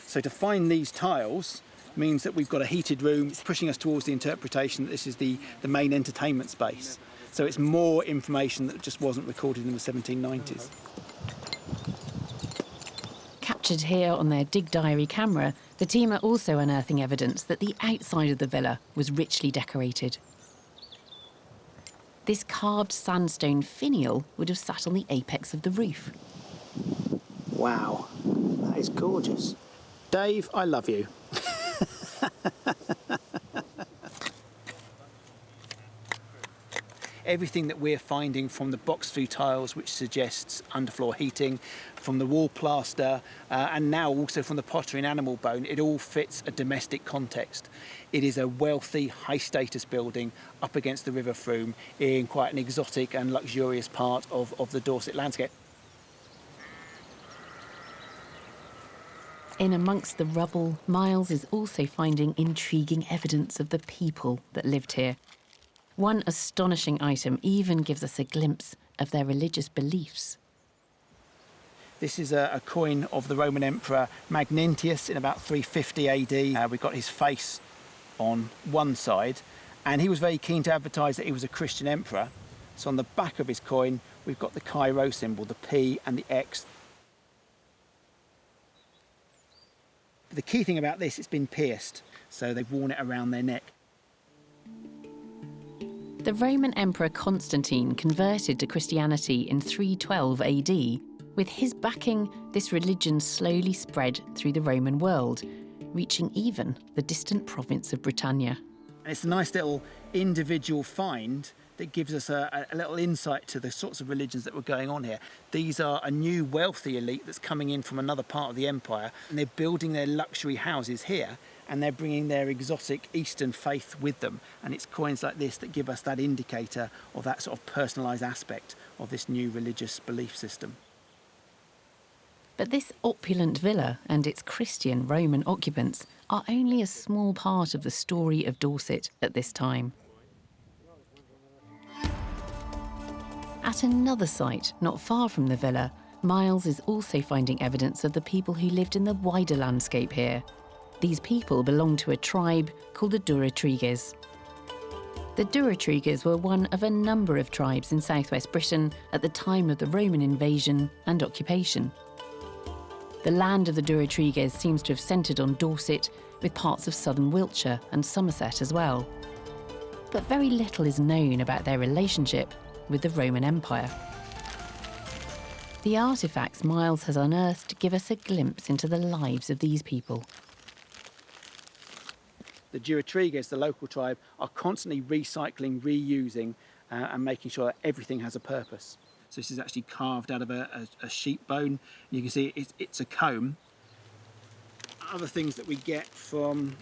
So to find these tiles means that we've got a heated room. It's pushing us towards the interpretation that this is the main entertainment space. So it's more information that just wasn't recorded in the 1790s. Captured here on their dig diary camera, the team are also unearthing evidence that the outside of the villa was richly decorated. This carved sandstone finial would have sat on the apex of the roof. Wow, that is gorgeous. Dave, I love you. Everything that we're finding from the box-through tiles, which suggests underfloor heating, from the wall plaster, and now also from the pottery and animal bone, it all fits a domestic context. It is a wealthy, high-status building up against the River Frome in quite an exotic and luxurious part of the Dorset landscape. In amongst the rubble, Miles is also finding intriguing evidence of the people that lived here. One astonishing item even gives us a glimpse of their religious beliefs. This is a coin of the Roman Emperor Magnentius in about 350 AD. We've got his face on one side, and he was very keen to advertise that he was a Christian emperor. So on the back of his coin, we've got the Chi-Rho symbol, the P and the X. The key thing about this, it's been pierced, so they've worn it around their neck. The Roman Emperor Constantine converted to Christianity in 312 AD. With his backing, this religion slowly spread through the Roman world, reaching even the distant province of Britannia. And it's a nice little individual find that gives us a little insight to the sorts of religions that were going on here. These are a new wealthy elite that's coming in from another part of the empire, and they're building their luxury houses here, and they're bringing their exotic Eastern faith with them. And it's coins like this that give us that indicator of that sort of personalised aspect of this new religious belief system. But this opulent villa and its Christian Roman occupants are only a small part of the story of Dorset at this time. At another site, not far from the villa, Miles is also finding evidence of the people who lived in the wider landscape here. These people belong to a tribe called the Durotriges. The Durotriges were one of a number of tribes in southwest Britain at the time of the Roman invasion and occupation. The land of the Durotriges seems to have centred on Dorset, with parts of southern Wiltshire and Somerset as well. But very little is known about their relationship with the Roman Empire. The artefacts Miles has unearthed give us a glimpse into the lives of these people. The Durotriges, the local tribe, are constantly recycling, reusing, and making sure that everything has a purpose. So this is actually carved out of a sheep bone. You can see it's a comb. Other things that we get from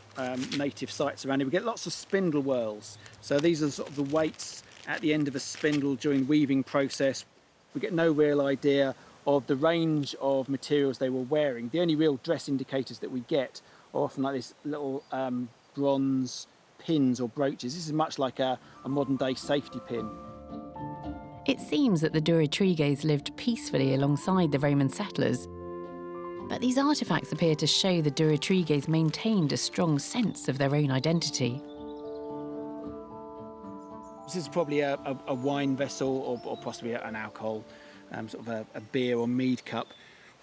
native sites around here, we get lots of spindle whorls. So these are sort of the weights at the end of a spindle during weaving process. We get no real idea of the range of materials they were wearing. The only real dress indicators that we get are often like this little bronze pins or brooches. This is much like a modern day safety pin. It seems that the Durotriges lived peacefully alongside the Roman settlers, but these artefacts appear to show the Durotriges maintained a strong sense of their own identity. This is probably a wine vessel or possibly an alcohol, sort of a beer or mead cup.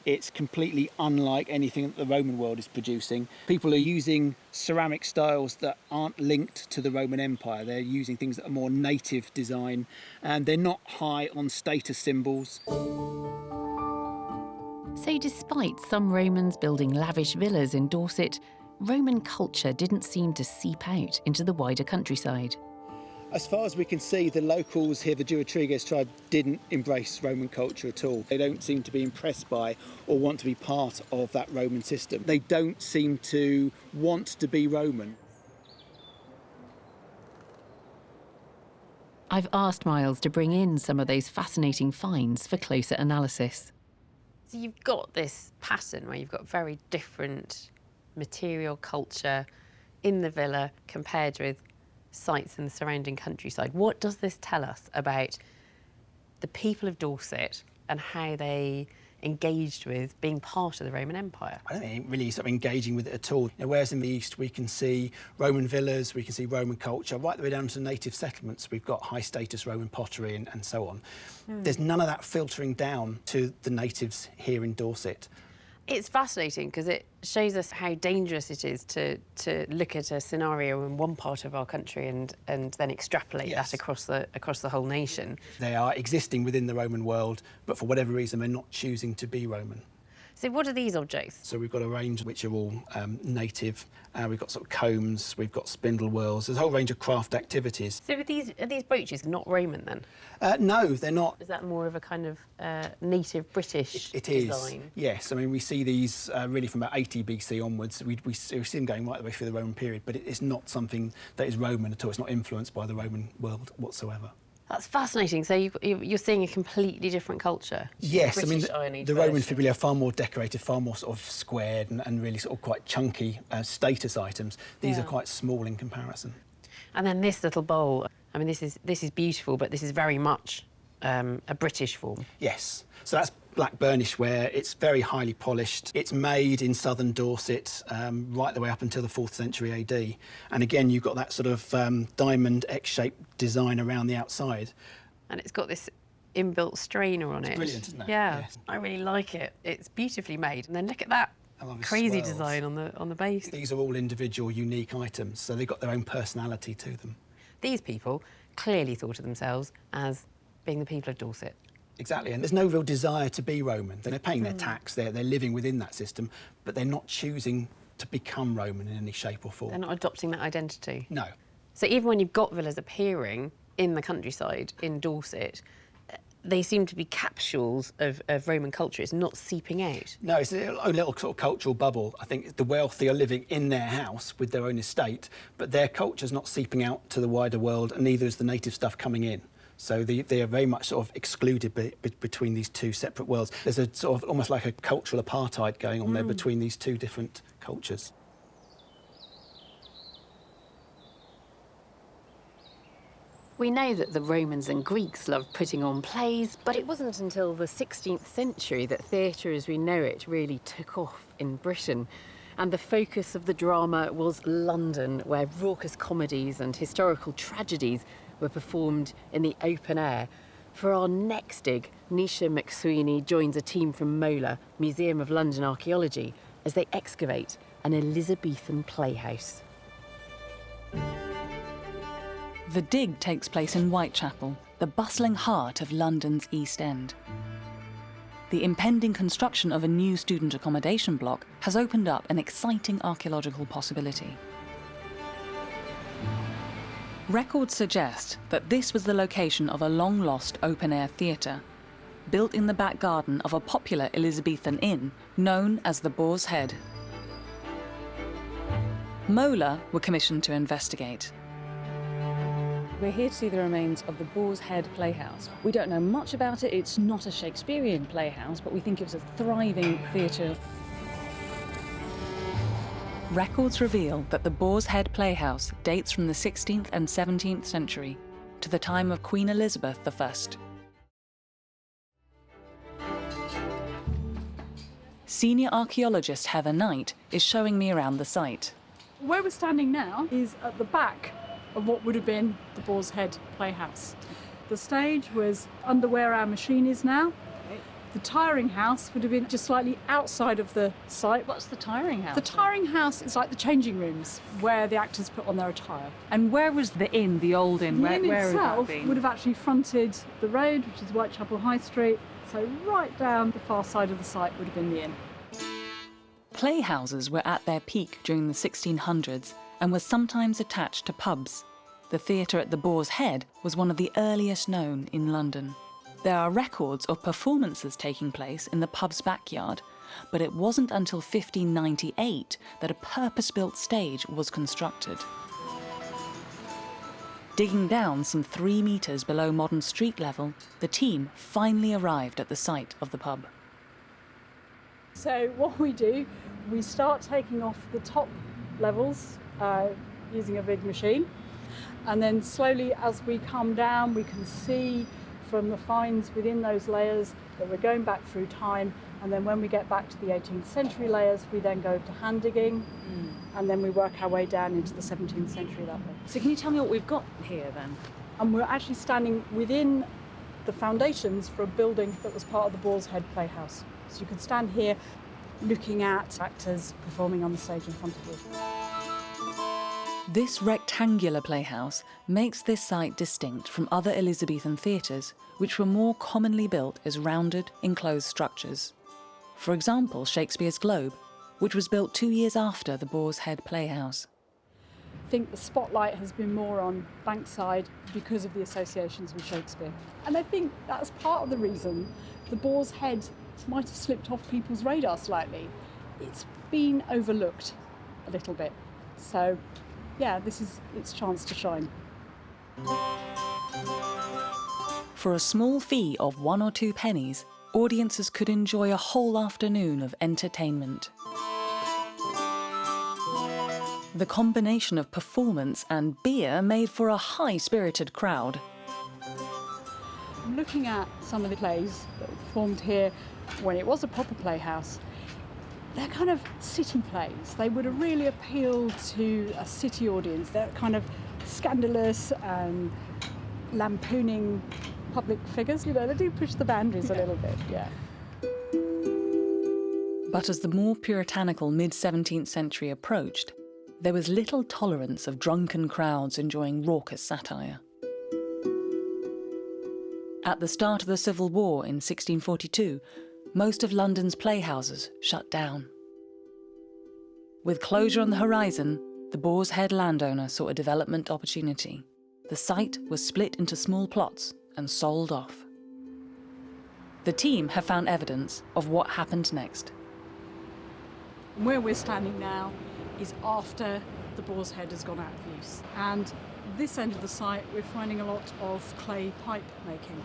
It's completely unlike anything that the Roman world is producing. People are using ceramic styles that aren't linked to the Roman Empire. They're using things that are more native design, and they're not high on status symbols. So despite some Romans building lavish villas in Dorset, Roman culture didn't seem to seep out into the wider countryside. As far as we can see, the locals here, the Unearthing tribe, didn't embrace Roman culture at all. They don't seem to be impressed by or want to be part of that Roman system. They don't seem to want to be Roman. I've asked Miles to bring in some of those fascinating finds for closer analysis. So you've got this pattern where you've got very different material culture in the villa compared with sites in the surrounding countryside. What does this tell us about the people of Dorset and how they engaged with being part of the Roman Empire? I don't think really sort of engaging with it at all. Whereas in the east we can see Roman villas, we can see Roman culture, right the way down to native settlements. We've got high status Roman pottery and so on. There's none of that filtering down to the natives here in Dorset. It's fascinating because it shows us how dangerous it is to look at a scenario in one part of our country and then extrapolate that across the whole nation. They are existing within the Roman world, but for whatever reason they're not choosing to be Roman. So what are these objects? So we've got a range which are all native. We've got sort of combs, we've got spindle whorls. There's a whole range of craft activities. So are these brooches not Roman then? No, they're not. Is that more of a kind of native British It is, design? yes. I mean, we see these really from about 80 BC onwards. We see them going right the way through the Roman period, but it's not something that is Roman at all. It's not influenced by the Roman world whatsoever. That's fascinating. So you're seeing a completely different culture. Yes, I mean, British Iron Age the Roman version. fibulae are far more decorated, far more sort of squared and really sort of quite chunky status items. These are quite small in comparison. And then this little bowl. I mean, this is beautiful, but this is very much a British form. Yes. So that's black burnish ware. It's very highly polished. It's made in southern Dorset right the way up until the 4th century AD. And again, you've got that sort of diamond X-shaped design around the outside. And it's got this inbuilt strainer on it. It's brilliant, isn't it? Yeah, Yes. I really like it. It's beautifully made. And then look at that crazy swirls. design on the base. These are all individual, unique items, so they've got their own personality to them. These people clearly thought of themselves as being the people of Dorset. Exactly, and there's no real desire to be Roman. They're paying their tax, they're living within that system, but they're not choosing to become Roman in any shape or form. They're not adopting that identity. No. So even when you've got villas appearing in the countryside, in Dorset, they seem to be capsules of Roman culture. It's not seeping out. No, it's a little sort of cultural bubble. I think the wealthy are living in their house with their own estate, but their culture's not seeping out to the wider world, and neither is the native stuff coming in. So they are very much sort of excluded between these two separate worlds. There's a sort of almost like a cultural apartheid going on there between these two different cultures. We know that the Romans and Greeks loved putting on plays, but it wasn't until the 16th century that theatre as we know it really took off in Britain. And the focus of the drama was London, where raucous comedies and historical tragedies were performed in the open air. For our next dig, Nisha McSweeney joins a team from MOLA, Museum of London Archaeology, as they excavate an Elizabethan playhouse. The dig takes place in Whitechapel, the bustling heart of London's East End. The impending construction of a new student accommodation block has opened up an exciting archaeological possibility. Records suggest that this was the location of a long-lost open-air theatre, built in the back garden of a popular Elizabethan inn known as the Boar's Head. MOLA were commissioned to investigate. We're here to see the remains of the Boar's Head Playhouse. We don't know much about it. It's not a Shakespearean playhouse, but we think it was a thriving theatre. Records reveal that the Boar's Head Playhouse dates from the 16th and 17th century to the time of Queen Elizabeth I. Senior archaeologist Heather Knight is showing me around the site. Where we're standing now is at the back of what would have been the Boar's Head Playhouse. The stage was under where our machine is now. The tiring house would have been just slightly outside of the site. What's the tiring house? The tiring house is like the changing rooms where the actors put on their attire. And where was the inn, the old inn? The inn where itself would have actually fronted the road, which is Whitechapel High Street. So right down the far side of the site would have been the inn. Playhouses were at their peak during the 1600s and were sometimes attached to pubs. The theatre at the Boar's Head was one of the earliest known in London. There are records of performances taking place in the pub's backyard, but it wasn't until 1598 that a purpose-built stage was constructed. Digging down some 3 metres below modern street level, the team finally arrived at the site of the pub. So what we do, we start taking off the top levels using a big machine, and then slowly as we come down we can see from the finds within those layers that we're going back through time, and then when we get back to the 18th century layers we then go to hand digging, and then we work our way down into the 17th century that way. So can you tell me what we've got here then? And we're actually standing within the foundations for a building that was part of the Boar's Head Playhouse. So you could stand here looking at actors performing on the stage in front of you. This rectangular playhouse makes this site distinct from other Elizabethan theatres, which were more commonly built as rounded, enclosed structures. For example, Shakespeare's Globe, which was built 2 years after the Boar's Head Playhouse. I think the spotlight has been more on Bankside because of the associations with Shakespeare. And I think that's part of the reason the Boar's Head might have slipped off people's radar slightly. It's been overlooked a little bit. So, yeah, this is its chance to shine. For a small fee of 1 or 2 pennies, audiences could enjoy a whole afternoon of entertainment. The combination of performance and beer made for a high-spirited crowd. Looking at some of the plays that were performed here when it was a proper playhouse, they're kind of city plays. They would have really appealed to a city audience. They're kind of scandalous and lampooning public figures. You know, they do push the boundaries a little bit, yeah. But as the more puritanical mid-17th century approached, there was little tolerance of drunken crowds enjoying raucous satire. At the start of the Civil War in 1642, most of London's playhouses shut down. With closure on the horizon, the Boar's Head landowner saw a development opportunity. The site was split into small plots and sold off. The team have found evidence of what happened next. Where we're standing now is after the Boar's Head has gone out of use. And this end of the site, we're finding a lot of clay pipe making.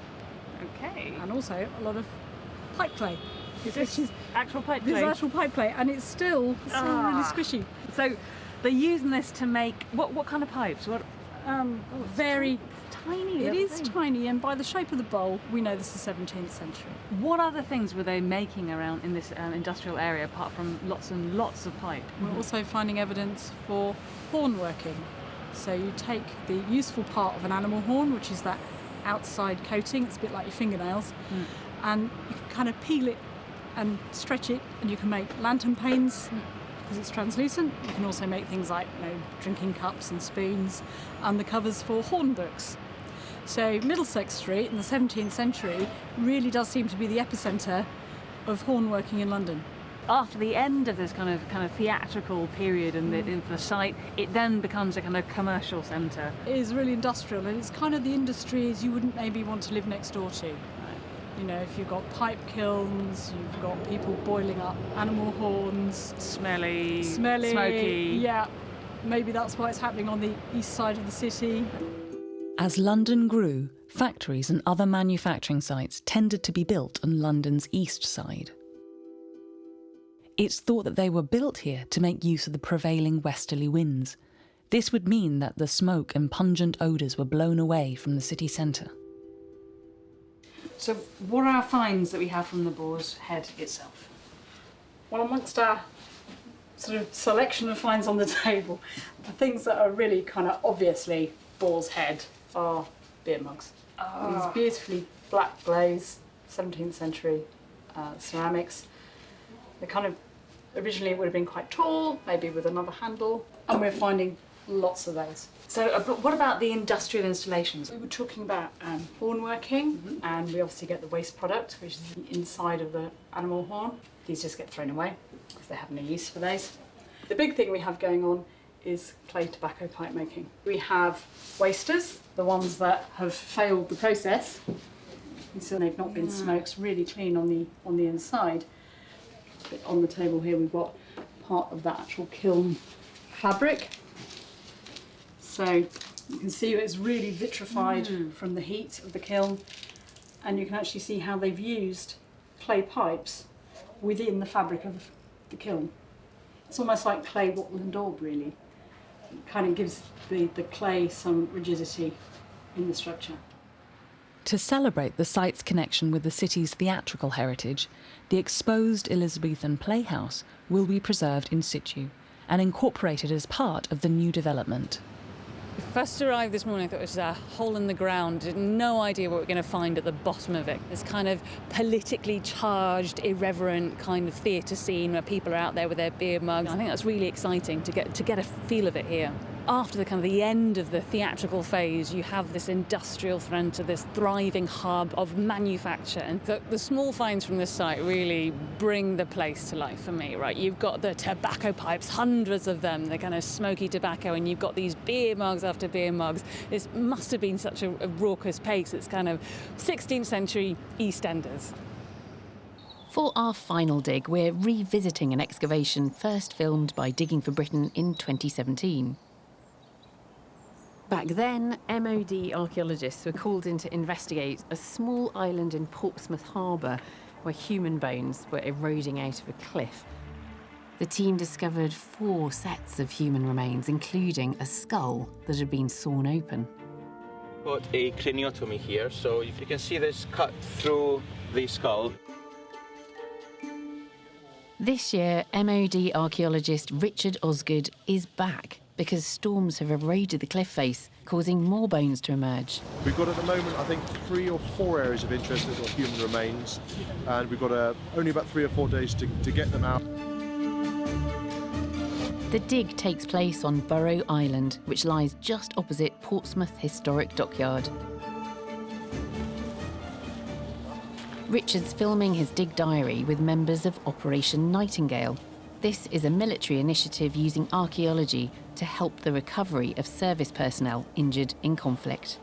Okay. And also a lot of pipe clay. This is actual pipe clay? This is actual pipe clay, and it's still really squishy. So they're using this to make, what kind of pipes? What? Very tiny. It is tiny, and by the shape of the bowl, we know this is 17th century. What other things were they making around in this industrial area, apart from lots and lots of pipe? We're also finding evidence for horn working. So you take the useful part of an animal horn, which is that outside coating, it's a bit like your fingernails, and you can kind of peel it and stretch it, and you can make lantern panes because it's translucent. You can also make things like, you know, drinking cups and spoons, and the covers for horn books. So Middlesex Street in the 17th century really does seem to be the epicentre of horn working in London. After the end of this kind of theatrical period and the site, it then becomes a kind of commercial centre. It is really industrial, and it's kind of the industries you wouldn't maybe want to live next door to. You know, if you've got pipe kilns, you've got people boiling up animal horns. Smelly, smoky. Yeah, maybe that's why it's happening on the east side of the city. As London grew, factories and other manufacturing sites tended to be built on London's east side. It's thought that they were built here to make use of the prevailing westerly winds. This would mean that the smoke and pungent odours were blown away from the city centre. So what are our finds that we have from the Boar's Head itself? Well, amongst our sort of selection of finds on the table, the things that are really kind of obviously Boar's Head are beer mugs. These beautifully black glaze 17th century ceramics. They kind of, originally it would have been quite tall, maybe with another handle. And we're finding Lots of those. So but what about the industrial installations? We were talking about horn working, and we obviously get the waste product, which is inside of the animal horn. These just get thrown away because they have no use for those. The big thing we have going on is clay tobacco pipe making. We have wasters, the ones that have failed the process, and so they've not been smoked really clean on the inside. But on the table here we've got part of the actual kiln fabric. So you can see it's really vitrified from the heat of the kiln, and you can actually see how they've used clay pipes within the fabric of the kiln. It's almost like clay wattle and daub, really. It kind of gives the clay some rigidity in the structure. To celebrate the site's connection with the city's theatrical heritage, the exposed Elizabethan playhouse will be preserved in situ and incorporated as part of the new development. We first arrived this morning, I thought it was a hole in the ground. Had no idea what we were going to find at the bottom of it. This kind of politically charged, irreverent kind of theatre scene where people are out there with their beer mugs. I think that's really exciting to get a feel of it here. After the end of the theatrical phase, you have this industrial thread to this thriving hub of manufacture. And the small finds from this site really bring the place to life for me, right? You've got the tobacco pipes, hundreds of them, the kind of smoky tobacco, and you've got these beer mugs after beer mugs. This must have been such a raucous pace. It's kind of 16th century EastEnders. For our final dig, we're revisiting an excavation first filmed by Digging for Britain in 2017. Back then, MOD archaeologists were called in to investigate a small island in Portsmouth Harbour where human bones were eroding out of a cliff. The team discovered 4 sets of human remains, including a skull that had been sawn open. Got a craniotomy here, so if you can see this cut through the skull. This year, MOD archaeologist Richard Osgood is back because storms have eroded the cliff face, causing more bones to emerge. We've got at the moment, I think, 3 or 4 areas of interest that got human remains, and we've got only about 3 or 4 days to get them out. The dig takes place on Burrow Island, which lies just opposite Portsmouth Historic Dockyard. Richard's filming his dig diary with members of Operation Nightingale. This is a military initiative using archaeology to help the recovery of service personnel injured in conflict.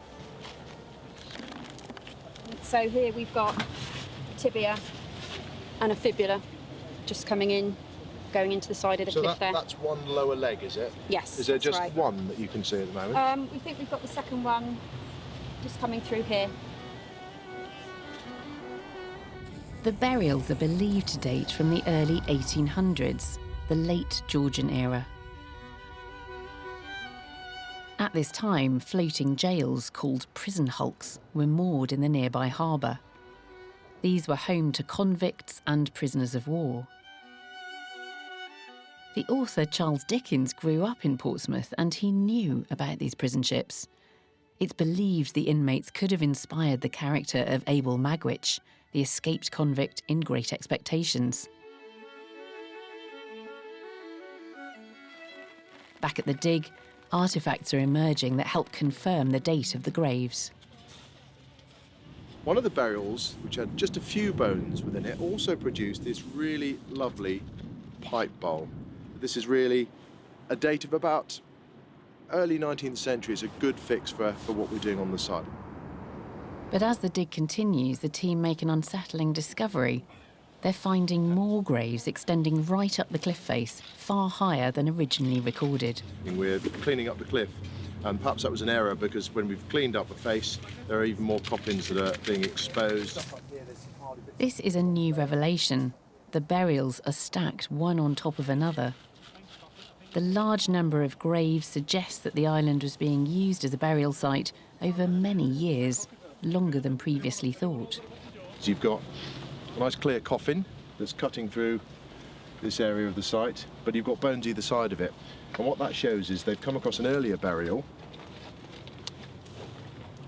So here we've got a tibia and a fibula just coming in, going into the side of the cliff there. That's one lower leg, is it? Yes. Is there that's just right. one that you can see at the moment? We think we've got the second one just coming through here. The burials are believed to date from the early 1800s, the late Georgian era. At this time, floating jails called prison hulks were moored in the nearby harbour. These were home to convicts and prisoners of war. The author Charles Dickens grew up in Portsmouth and he knew about these prison ships. It's believed the inmates could have inspired the character of Abel Magwitch, the escaped convict in Great Expectations. Back at the dig, artefacts are emerging that help confirm the date of the graves. One of the burials, which had just a few bones within it, also produced this really lovely pipe bowl. This is really a date of about early 19th century. It's a good fix for what we're doing on the site. But as the dig continues, the team make an unsettling discovery. They're finding more graves extending right up the cliff face, far higher than originally recorded. We're cleaning up the cliff, and perhaps that was an error because when we've cleaned up the face, there are even more coffins that are being exposed. This is a new revelation. The burials are stacked one on top of another. The large number of graves suggests that the island was being used as a burial site over many years, longer than previously thought. So you've got a nice clear coffin that's cutting through this area of the site, but you've got bones either side of it. And what that shows is they've come across an earlier burial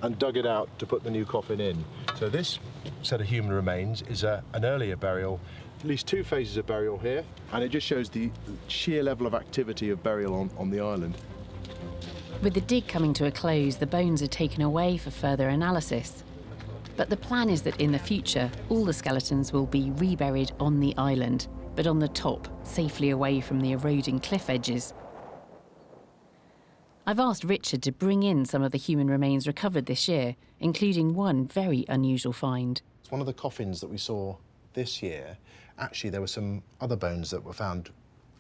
and dug it out to put the new coffin in. So this set of human remains is an earlier burial, at least 2 phases of burial here, and it just shows the sheer level of activity of burial on the island. With the dig coming to a close, the bones are taken away for further analysis. But the plan is that in the future, all the skeletons will be reburied on the island, but on the top, safely away from the eroding cliff edges. I've asked Richard to bring in some of the human remains recovered this year, including one very unusual find. It's one of the coffins that we saw this year. Actually, there were some other bones that were found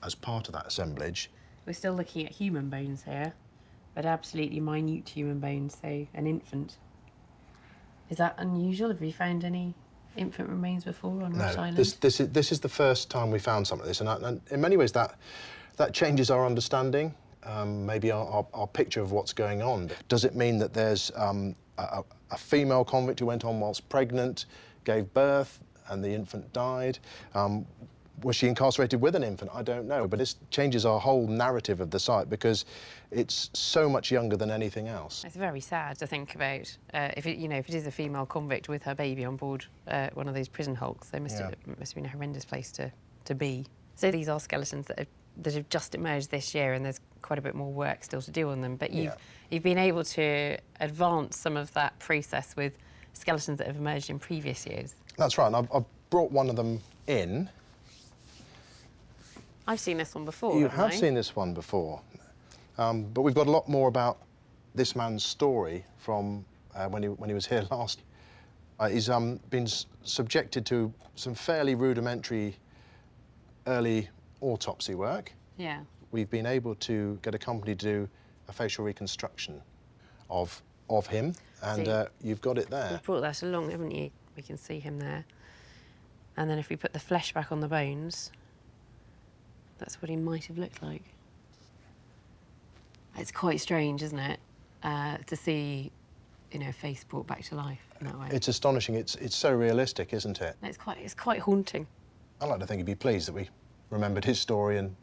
as part of that assemblage. We're still looking at human bones here, but absolutely minute human bones, so an infant. Is that unusual? Have you found any infant remains before on Ross Island? This is the first time we found something like this, and in many ways that changes our understanding. Maybe our picture of what's going on. Does it mean that there's a female convict who went on whilst pregnant, gave birth, and the infant died? Was she incarcerated with an infant? I don't know, but it changes our whole narrative of the site because it's so much younger than anything else. It's very sad to think about. If it is a female convict with her baby on board one of those prison hulks, it must have been a horrendous place to be. So these are skeletons that have just emerged this year, and there's quite a bit more work still to do on them. But you've been able to advance some of that process with skeletons that have emerged in previous years. That's right, and I've brought one of them in. I've seen this one before. You have seen this one before, but we've got a lot more about this man's story from when he was here last. He's been subjected to some fairly rudimentary early autopsy work. Yeah. We've been able to get a company to do a facial reconstruction of him, and you've got it there. You've brought that along, haven't you? We can see him there. And then if we put the flesh back on the bones, that's what he might have looked like. It's quite strange, isn't it, to see, a face brought back to life in that way. It's astonishing. It's so realistic, isn't it? It's quite haunting. I'd like to think he'd be pleased that we remembered his story and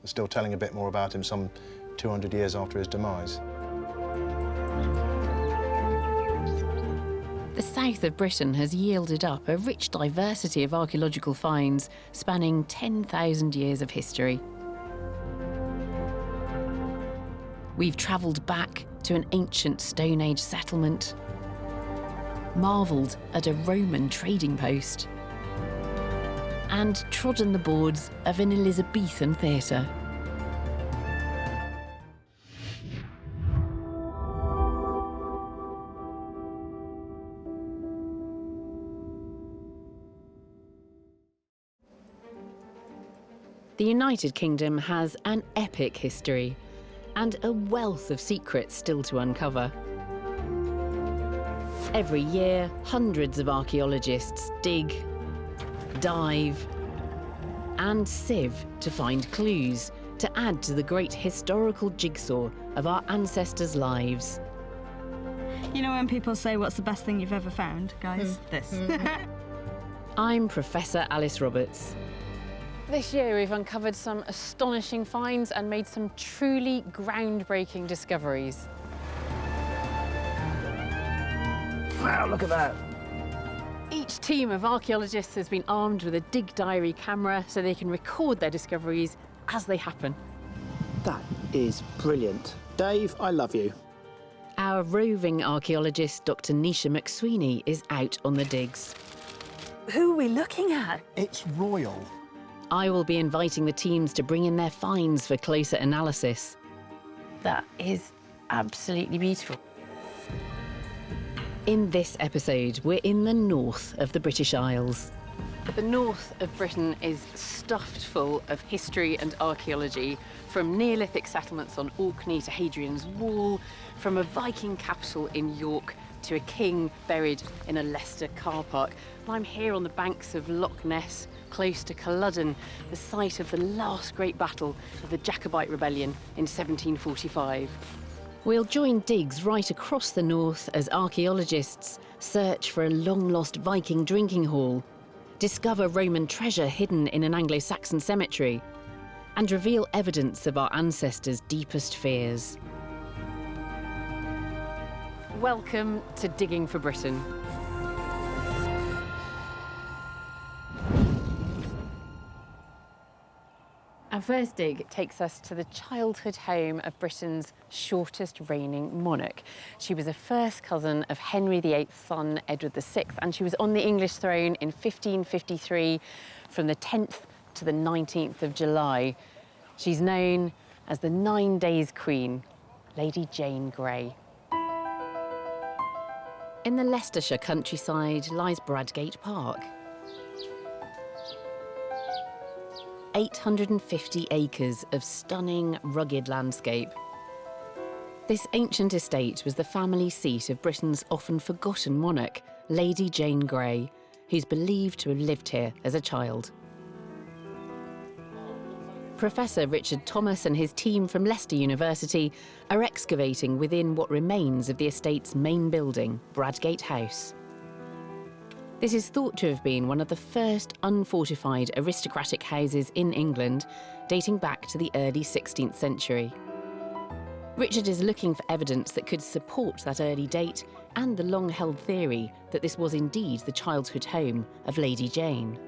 are still telling a bit more about him some 200 years after his demise. The south of Britain has yielded up a rich diversity of archaeological finds spanning 10,000 years of history. We've travelled back to an ancient Stone Age settlement, marvelled at a Roman trading post, and trodden the boards of an Elizabethan theatre. The United Kingdom has an epic history and a wealth of secrets still to uncover. Every year, hundreds of archaeologists dig, dive, and sieve to find clues to add to the great historical jigsaw of our ancestors' lives. You know when people say, what's the best thing you've ever found, guys? This. I'm Professor Alice Roberts. This year we've uncovered some astonishing finds and made some truly groundbreaking discoveries. Wow, look at that. Each team of archaeologists has been armed with a dig diary camera so they can record their discoveries as they happen. That is brilliant. Dave, I love you. Our roving archaeologist, Dr. Nisha McSweeney, is out on the digs. Who are we looking at? It's royal. I will be inviting the teams to bring in their finds for closer analysis. That is absolutely beautiful. In this episode, we're in the north of the British Isles. The north of Britain is stuffed full of history and archaeology, from Neolithic settlements on Orkney to Hadrian's Wall, from a Viking capital in York to a king buried in a Leicester car park. And I'm here on the banks of Loch Ness, close to Culloden, the site of the last great battle of the Jacobite Rebellion in 1745. We'll join digs right across the north as archaeologists search for a long-lost Viking drinking hall, discover Roman treasure hidden in an Anglo-Saxon cemetery, and reveal evidence of our ancestors' deepest fears. Welcome to Digging for Britain. Our first dig takes us to the childhood home of Britain's shortest reigning monarch. She was a first cousin of Henry VIII's son, Edward VI, and she was on the English throne in 1553 from the 10th to the 19th of July. She's known as the 9 Days Queen, Lady Jane Grey. In the Leicestershire countryside lies Bradgate Park. 850 acres of stunning, rugged landscape. This ancient estate was the family seat of Britain's often forgotten monarch, Lady Jane Grey, who's believed to have lived here as a child. Professor Richard Thomas and his team from Leicester University are excavating within what remains of the estate's main building, Bradgate House. This is thought to have been one of the first unfortified aristocratic houses in England, dating back to the early 16th century. Richard is looking for evidence that could support that early date and the long-held theory that this was indeed the childhood home of Lady Jane.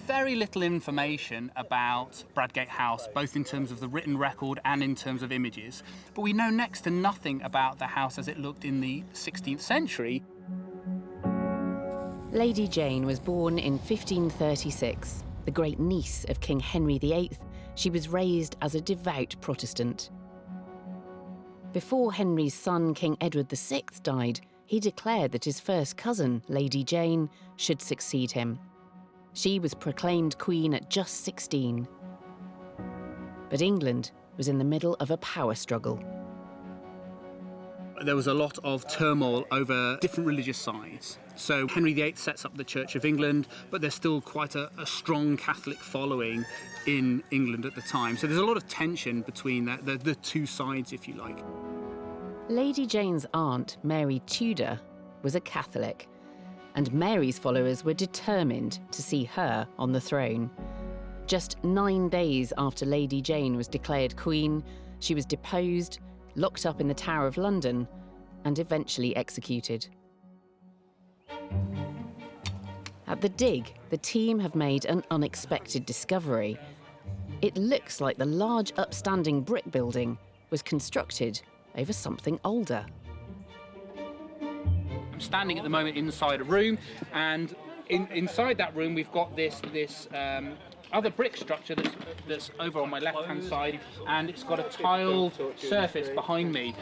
Very little information about Bradgate House, both in terms of the written record and in terms of images, but we know next to nothing about the house as it looked in the 16th century. Lady Jane was born in 1536. The great niece of King Henry VIII, she was raised as a devout Protestant. Before Henry's son, King Edward VI, died, he declared that his first cousin, Lady Jane, should succeed him. She was proclaimed queen at just 16. But England was in the middle of a power struggle. There was a lot of turmoil over different religious sides. So Henry VIII sets up the Church of England, but there's still quite a strong Catholic following in England at the time. So there's a lot of tension between the two sides, if you like. Lady Jane's aunt, Mary Tudor, was a Catholic, and Mary's followers were determined to see her on the throne. Just 9 days after Lady Jane was declared queen, she was deposed, locked up in the Tower of London, and eventually executed. At the dig, the team have made an unexpected discovery. It looks like the large upstanding brick building was constructed over something older. I'm standing at the moment inside a room, and inside that room we've got this other brick structure that's over on my left-hand side, and it's got a tiled surface behind me.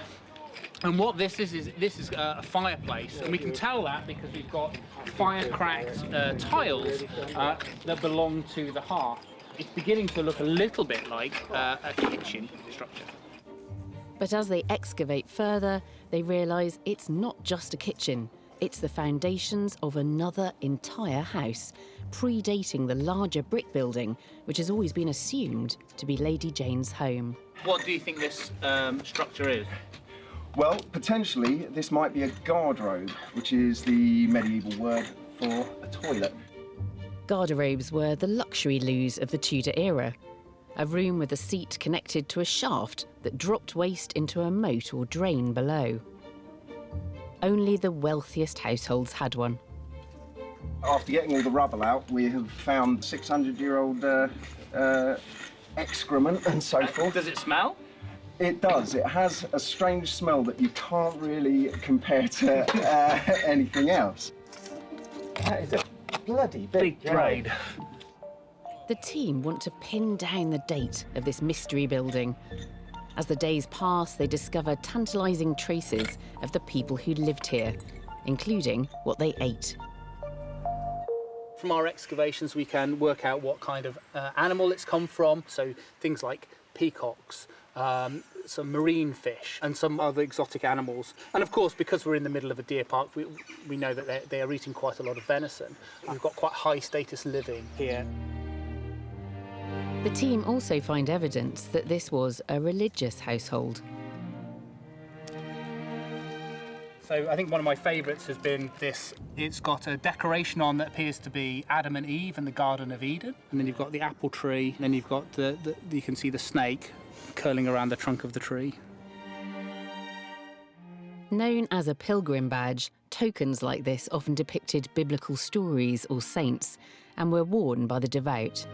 And what this is a fireplace, and we can tell that because we've got fire-cracked tiles that belong to the hearth. It's beginning to look a little bit like a kitchen structure. But as they excavate further, they realise it's not just a kitchen. It's the foundations of another entire house, predating the larger brick building, which has always been assumed to be Lady Jane's home. What do you think this structure is? Well, potentially this might be a garderobe, which is the medieval word for a toilet. Garderobes were the luxury loos of the Tudor era. A room with a seat connected to a shaft that dropped waste into a moat or drain below. Only the wealthiest households had one. After getting all the rubble out, we have found 600-year-old excrement and so forth. Does it smell? It does. It has a strange smell that you can't really compare to anything else. That is a bloody big drain. The team want to pin down the date of this mystery building. As the days pass, they discover tantalising traces of the people who lived here, including what they ate. From our excavations, we can work out what kind of animal it's come from, so things like peacocks, some marine fish, and some other exotic animals. And of course, because we're in the middle of a deer park, we know that they are eating quite a lot of venison. We've got quite high status living here. The team also find evidence that this was a religious household. So I think one of my favourites has been this. It's got a decoration on that appears to be Adam and Eve and the Garden of Eden. And then you've got the apple tree, and then you've got you can see the snake curling around the trunk of the tree. Known as a pilgrim badge, tokens like this often depicted biblical stories or saints and were worn by the devout.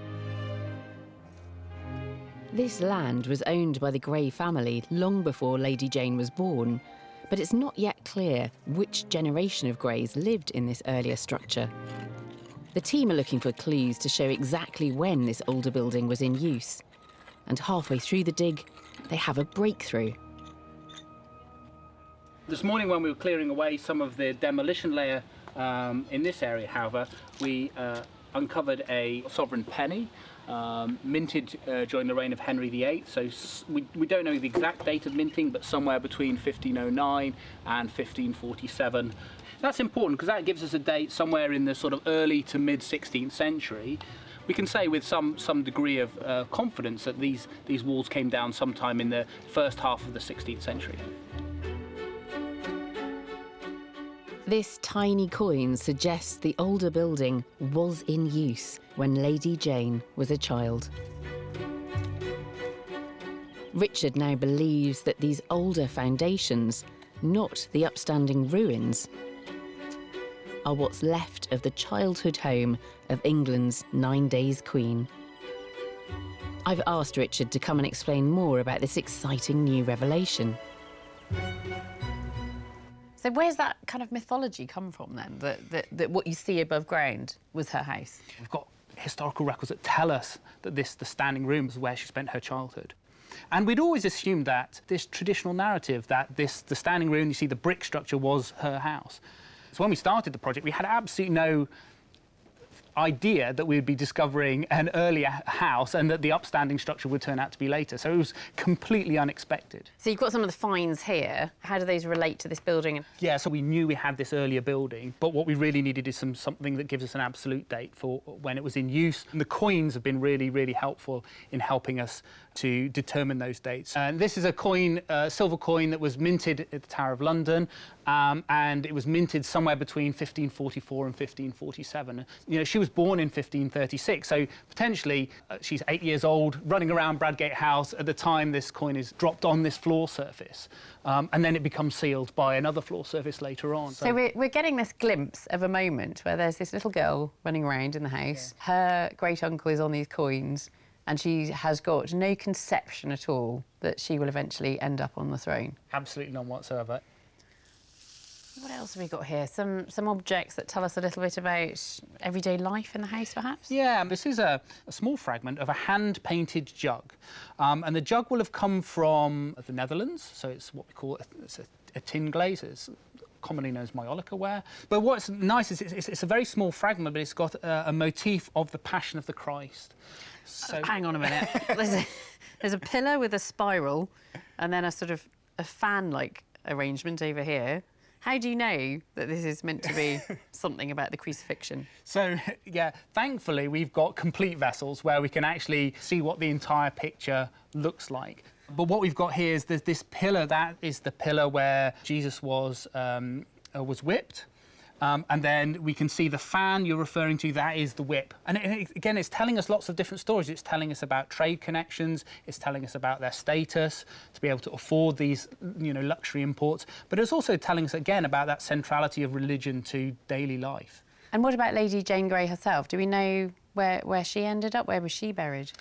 This land was owned by the Grey family long before Lady Jane was born, but it's not yet clear which generation of Greys lived in this earlier structure. The team are looking for clues to show exactly when this older building was in use. And halfway through the dig, they have a breakthrough. This morning when we were clearing away some of the demolition layer in this area, however, we uncovered a sovereign penny, minted during the reign of Henry VIII. So we don't know the exact date of minting, but somewhere between 1509 and 1547. That's important because that gives us a date somewhere in the sort of early to mid 16th century. We can say with some degree of confidence that these walls came down sometime in the first half of the 16th century. This tiny coin suggests the older building was in use when Lady Jane was a child. Richard now believes that these older foundations, not the upstanding ruins, are what's left of the childhood home of England's 9 Days Queen. I've asked Richard to come and explain more about this exciting new revelation. So where's that kind of mythology come from then, that what you see above ground was her house? We've got historical records that tell us that the standing room is where she spent her childhood. And we'd always assumed that this traditional narrative that the standing room, you see the brick structure, was her house. So when we started the project, we had absolutely no idea that we would be discovering an earlier house and that the upstanding structure would turn out to be later. So it was completely unexpected. So you've got some of the finds here. How do those relate to this building? Yeah, so we knew we had this earlier building, but what we really needed is something that gives us an absolute date for when it was in use. And the coins have been really, really helpful in helping us to determine those dates. And this is a coin, silver coin that was minted at the Tower of London, and it was minted somewhere between 1544 and 1547. You know, she was born in 1536, so potentially she's 8 years old, running around Bradgate House at the time this coin is dropped on this floor surface, and then it becomes sealed by another floor surface later on. So we're getting this glimpse of a moment where there's this little girl running around in the house. Yeah. Her great-uncle is on these coins, and she has got no conception at all that she will eventually end up on the throne. Absolutely none whatsoever. What else have we got here? Some objects that tell us a little bit about everyday life in the house, perhaps? Yeah, this is a small fragment of a hand-painted jug. And the jug will have come from the Netherlands, so it's what we call a tin glaze. It's commonly known as Mallorca ware. But what's nice is it's a very small fragment, but it's got a motif of the Passion of the Christ. So... Hang on a minute. There's a pillar with a spiral and then a sort of a fan-like arrangement over here. How do you know that this is meant to be something about the crucifixion? So, yeah, thankfully we've got complete vessels where we can actually see what the entire picture looks like. But what we've got here is this pillar. That is the pillar where Jesus was whipped. And then we can see the fan you're referring to, that is the whip. And again, it's telling us lots of different stories. It's telling us about trade connections, it's telling us about their status, to be able to afford these, you know, luxury imports. But it's also telling us, again, about that centrality of religion to daily life. And what about Lady Jane Grey herself? Do we know where she ended up? Where was she buried?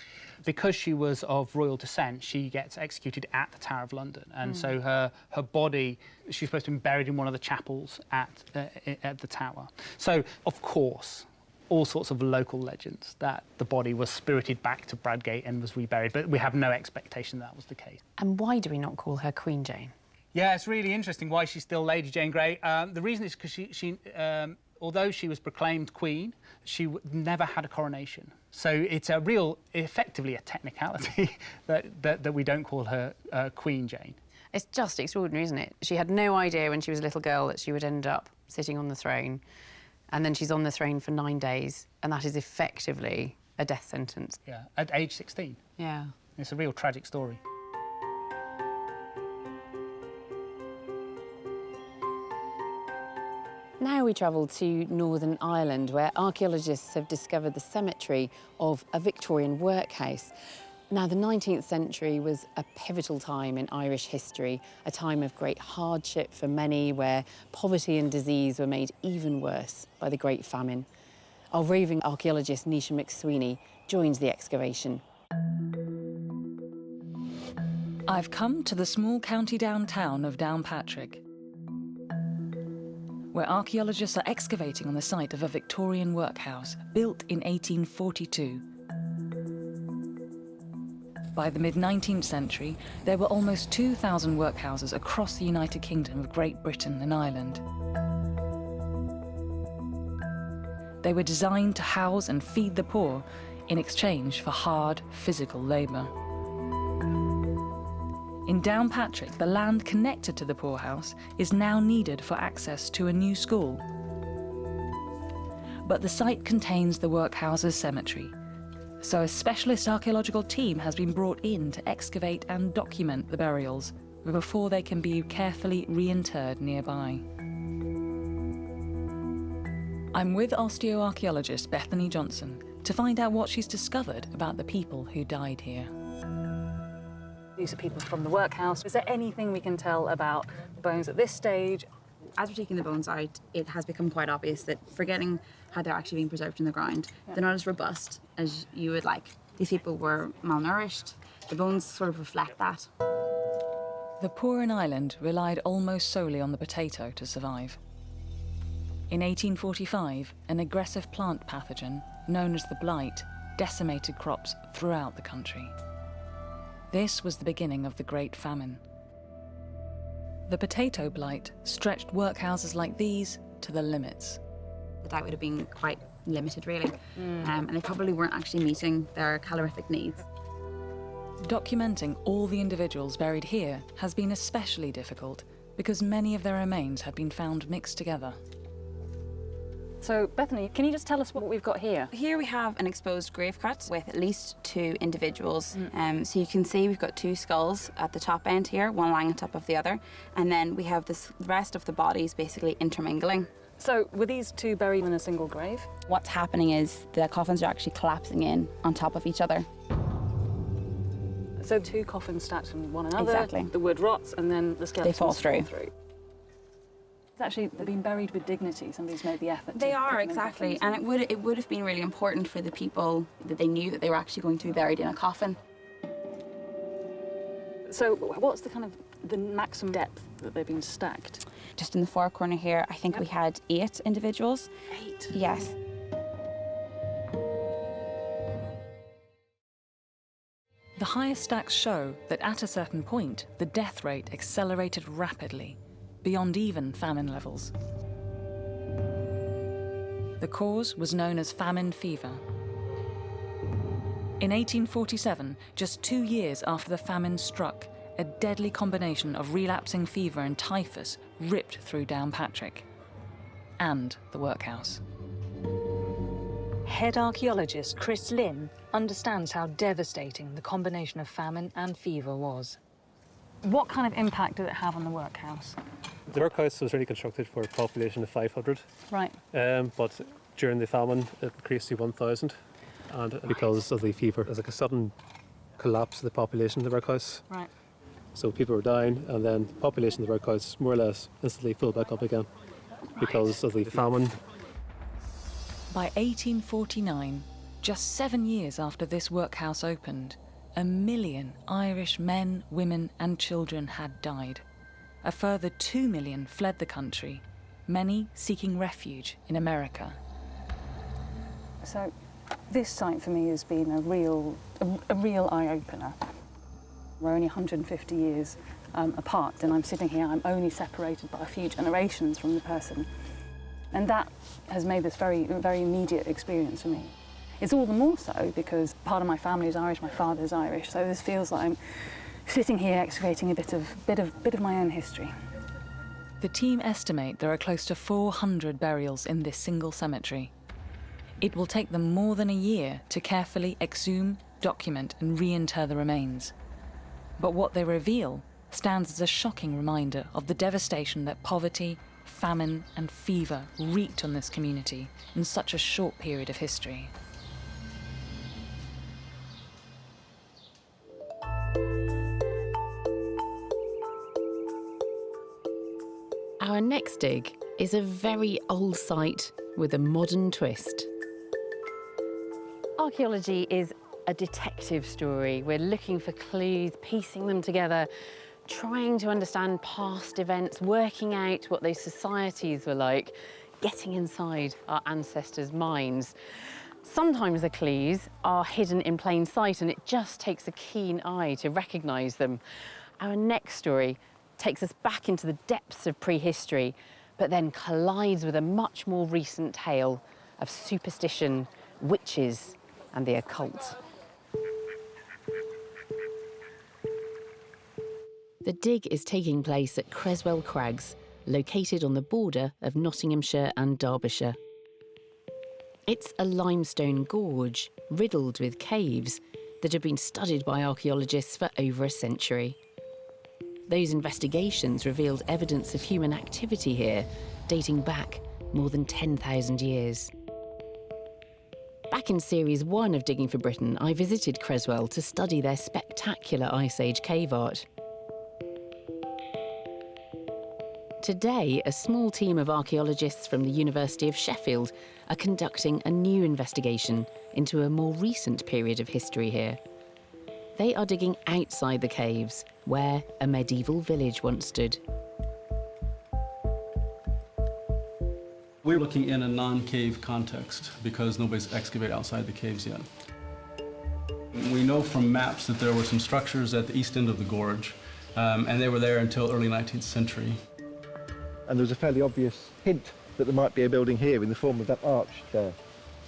Because she was of royal descent, she gets executed at the Tower of London. And so her body, she's supposed to be buried in one of the chapels at the Tower. So, of course, all sorts of local legends that the body was spirited back to Bradgate and was reburied, but we have no expectation that was the case. And why do we not call her Queen Jane? Yeah, it's really interesting why she's still Lady Jane Grey. The reason is because she although she was proclaimed Queen, she never had a coronation. So it's effectively a technicality that we don't call her Queen Jane. It's just extraordinary, isn't it? She had no idea when she was a little girl that she would end up sitting on the throne, and then she's on the throne for 9 days, and that is effectively a death sentence. Yeah, at age 16. Yeah. It's a real tragic story. Now we travel to Northern Ireland, where archaeologists have discovered the cemetery of a Victorian workhouse. Now, the 19th century was a pivotal time in Irish history, a time of great hardship for many, where poverty and disease were made even worse by the Great Famine. Our roving archaeologist Nisha McSweeney joins the excavation. I've come to the small county downtown of Downpatrick, where archaeologists are excavating on the site of a Victorian workhouse built in 1842. By the mid-19th century, there were almost 2,000 workhouses across the United Kingdom of Great Britain and Ireland. They were designed to house and feed the poor in exchange for hard, physical labour. In Downpatrick, the land connected to the poorhouse is now needed for access to a new school. But the site contains the workhouse's cemetery, so a specialist archaeological team has been brought in to excavate and document the burials before they can be carefully reinterred nearby. I'm with osteoarchaeologist Bethany Johnson to find out what she's discovered about the people who died here. These are people from the workhouse. Is there anything we can tell about the bones at this stage? As we're taking the bones out, it has become quite obvious that, forgetting how they're actually being preserved in the ground, they're not as robust as you would like. These people were malnourished. The bones sort of reflect that. The poor in Ireland relied almost solely on the potato to survive. In 1845, an aggressive plant pathogen known as the blight decimated crops throughout the country. This was the beginning of the Great Famine. The potato blight stretched workhouses like these to the limits. The diet would have been quite limited, really, and they probably weren't actually meeting their calorific needs. Documenting all the individuals buried here has been especially difficult because many of their remains have been found mixed together. So, Bethany, can you just tell us what we've got here? Here we have an exposed grave cut with at least 2 individuals. So you can see we've got 2 skulls at the top end here, one lying on top of the other, and then we have the rest of the bodies basically intermingling. So were these 2 buried in a single grave? What's happening is the coffins are actually collapsing in on top of each other. So 2 coffins stacked on one another, Exactly. the wood rots, and then the skeletons fall through. Actually, they've been buried with dignity. Somebody's made the effort. They to are, put them in exactly, coffins. and it would have been really important for the people that they knew that they were actually going to be buried in a coffin. So what's the kind of the maximum depth that they've been stacked? Just in the far corner here, I think we had 8 individuals. 8? Yes. The highest stacks show that at a certain point, the death rate accelerated rapidly, beyond even famine levels. The cause was known as famine fever. In 1847, just 2 years after the famine struck, a deadly combination of relapsing fever and typhus ripped through Downpatrick and the workhouse. Head archaeologist Chris Lynn understands how devastating the combination of famine and fever was. What kind of impact did it have on the workhouse? The workhouse was really constructed for a population of 500. Right. But during the famine, it increased to 1,000. And because of the fever, it was like a sudden collapse of the population of the workhouse. Right. So people were dying, and then the population of the workhouse more or less instantly filled back up again because of the famine. By 1849, just 7 years after this workhouse opened, 1 million Irish men, women and children had died. A further 2 million fled the country, many seeking refuge in America. So this site for me has been a real eye-opener. We're only 150 years apart, and I'm sitting here, I'm only separated by a few generations from the person. And that has made this very, very immediate experience for me. It's all the more so because part of my family is Irish, my father's Irish, so this feels like I'm sitting here excavating a bit of my own history. The team estimate there are close to 400 burials in this single cemetery. It will take them more than a year to carefully exhume, document and reinter the remains. But what they reveal stands as a shocking reminder of the devastation that poverty, famine and fever wreaked on this community in such a short period of history. Our next dig is a very old site with a modern twist. Archaeology is a detective story. We're looking for clues, piecing them together, trying to understand past events, working out what those societies were like, getting inside our ancestors' minds. Sometimes the clues are hidden in plain sight and it just takes a keen eye to recognise them. Our next story takes us back into the depths of prehistory, but then collides with a much more recent tale of superstition, witches, and the occult. The dig is taking place at Creswell Crags, located on the border of Nottinghamshire and Derbyshire. It's a limestone gorge riddled with caves that have been studied by archaeologists for over a century. Those investigations revealed evidence of human activity here, dating back more than 10,000 years. Back in Series 1 of Digging for Britain, I visited Creswell to study their spectacular Ice Age cave art. Today, a small team of archaeologists from the University of Sheffield are conducting a new investigation into a more recent period of history here. They are digging outside the caves, where a medieval village once stood. We're looking in a non-cave context because nobody's excavated outside the caves yet. We know from maps that there were some structures at the east end of the gorge, and they were there until early 19th century. And there was a fairly obvious hint that there might be a building here in the form of that arch there.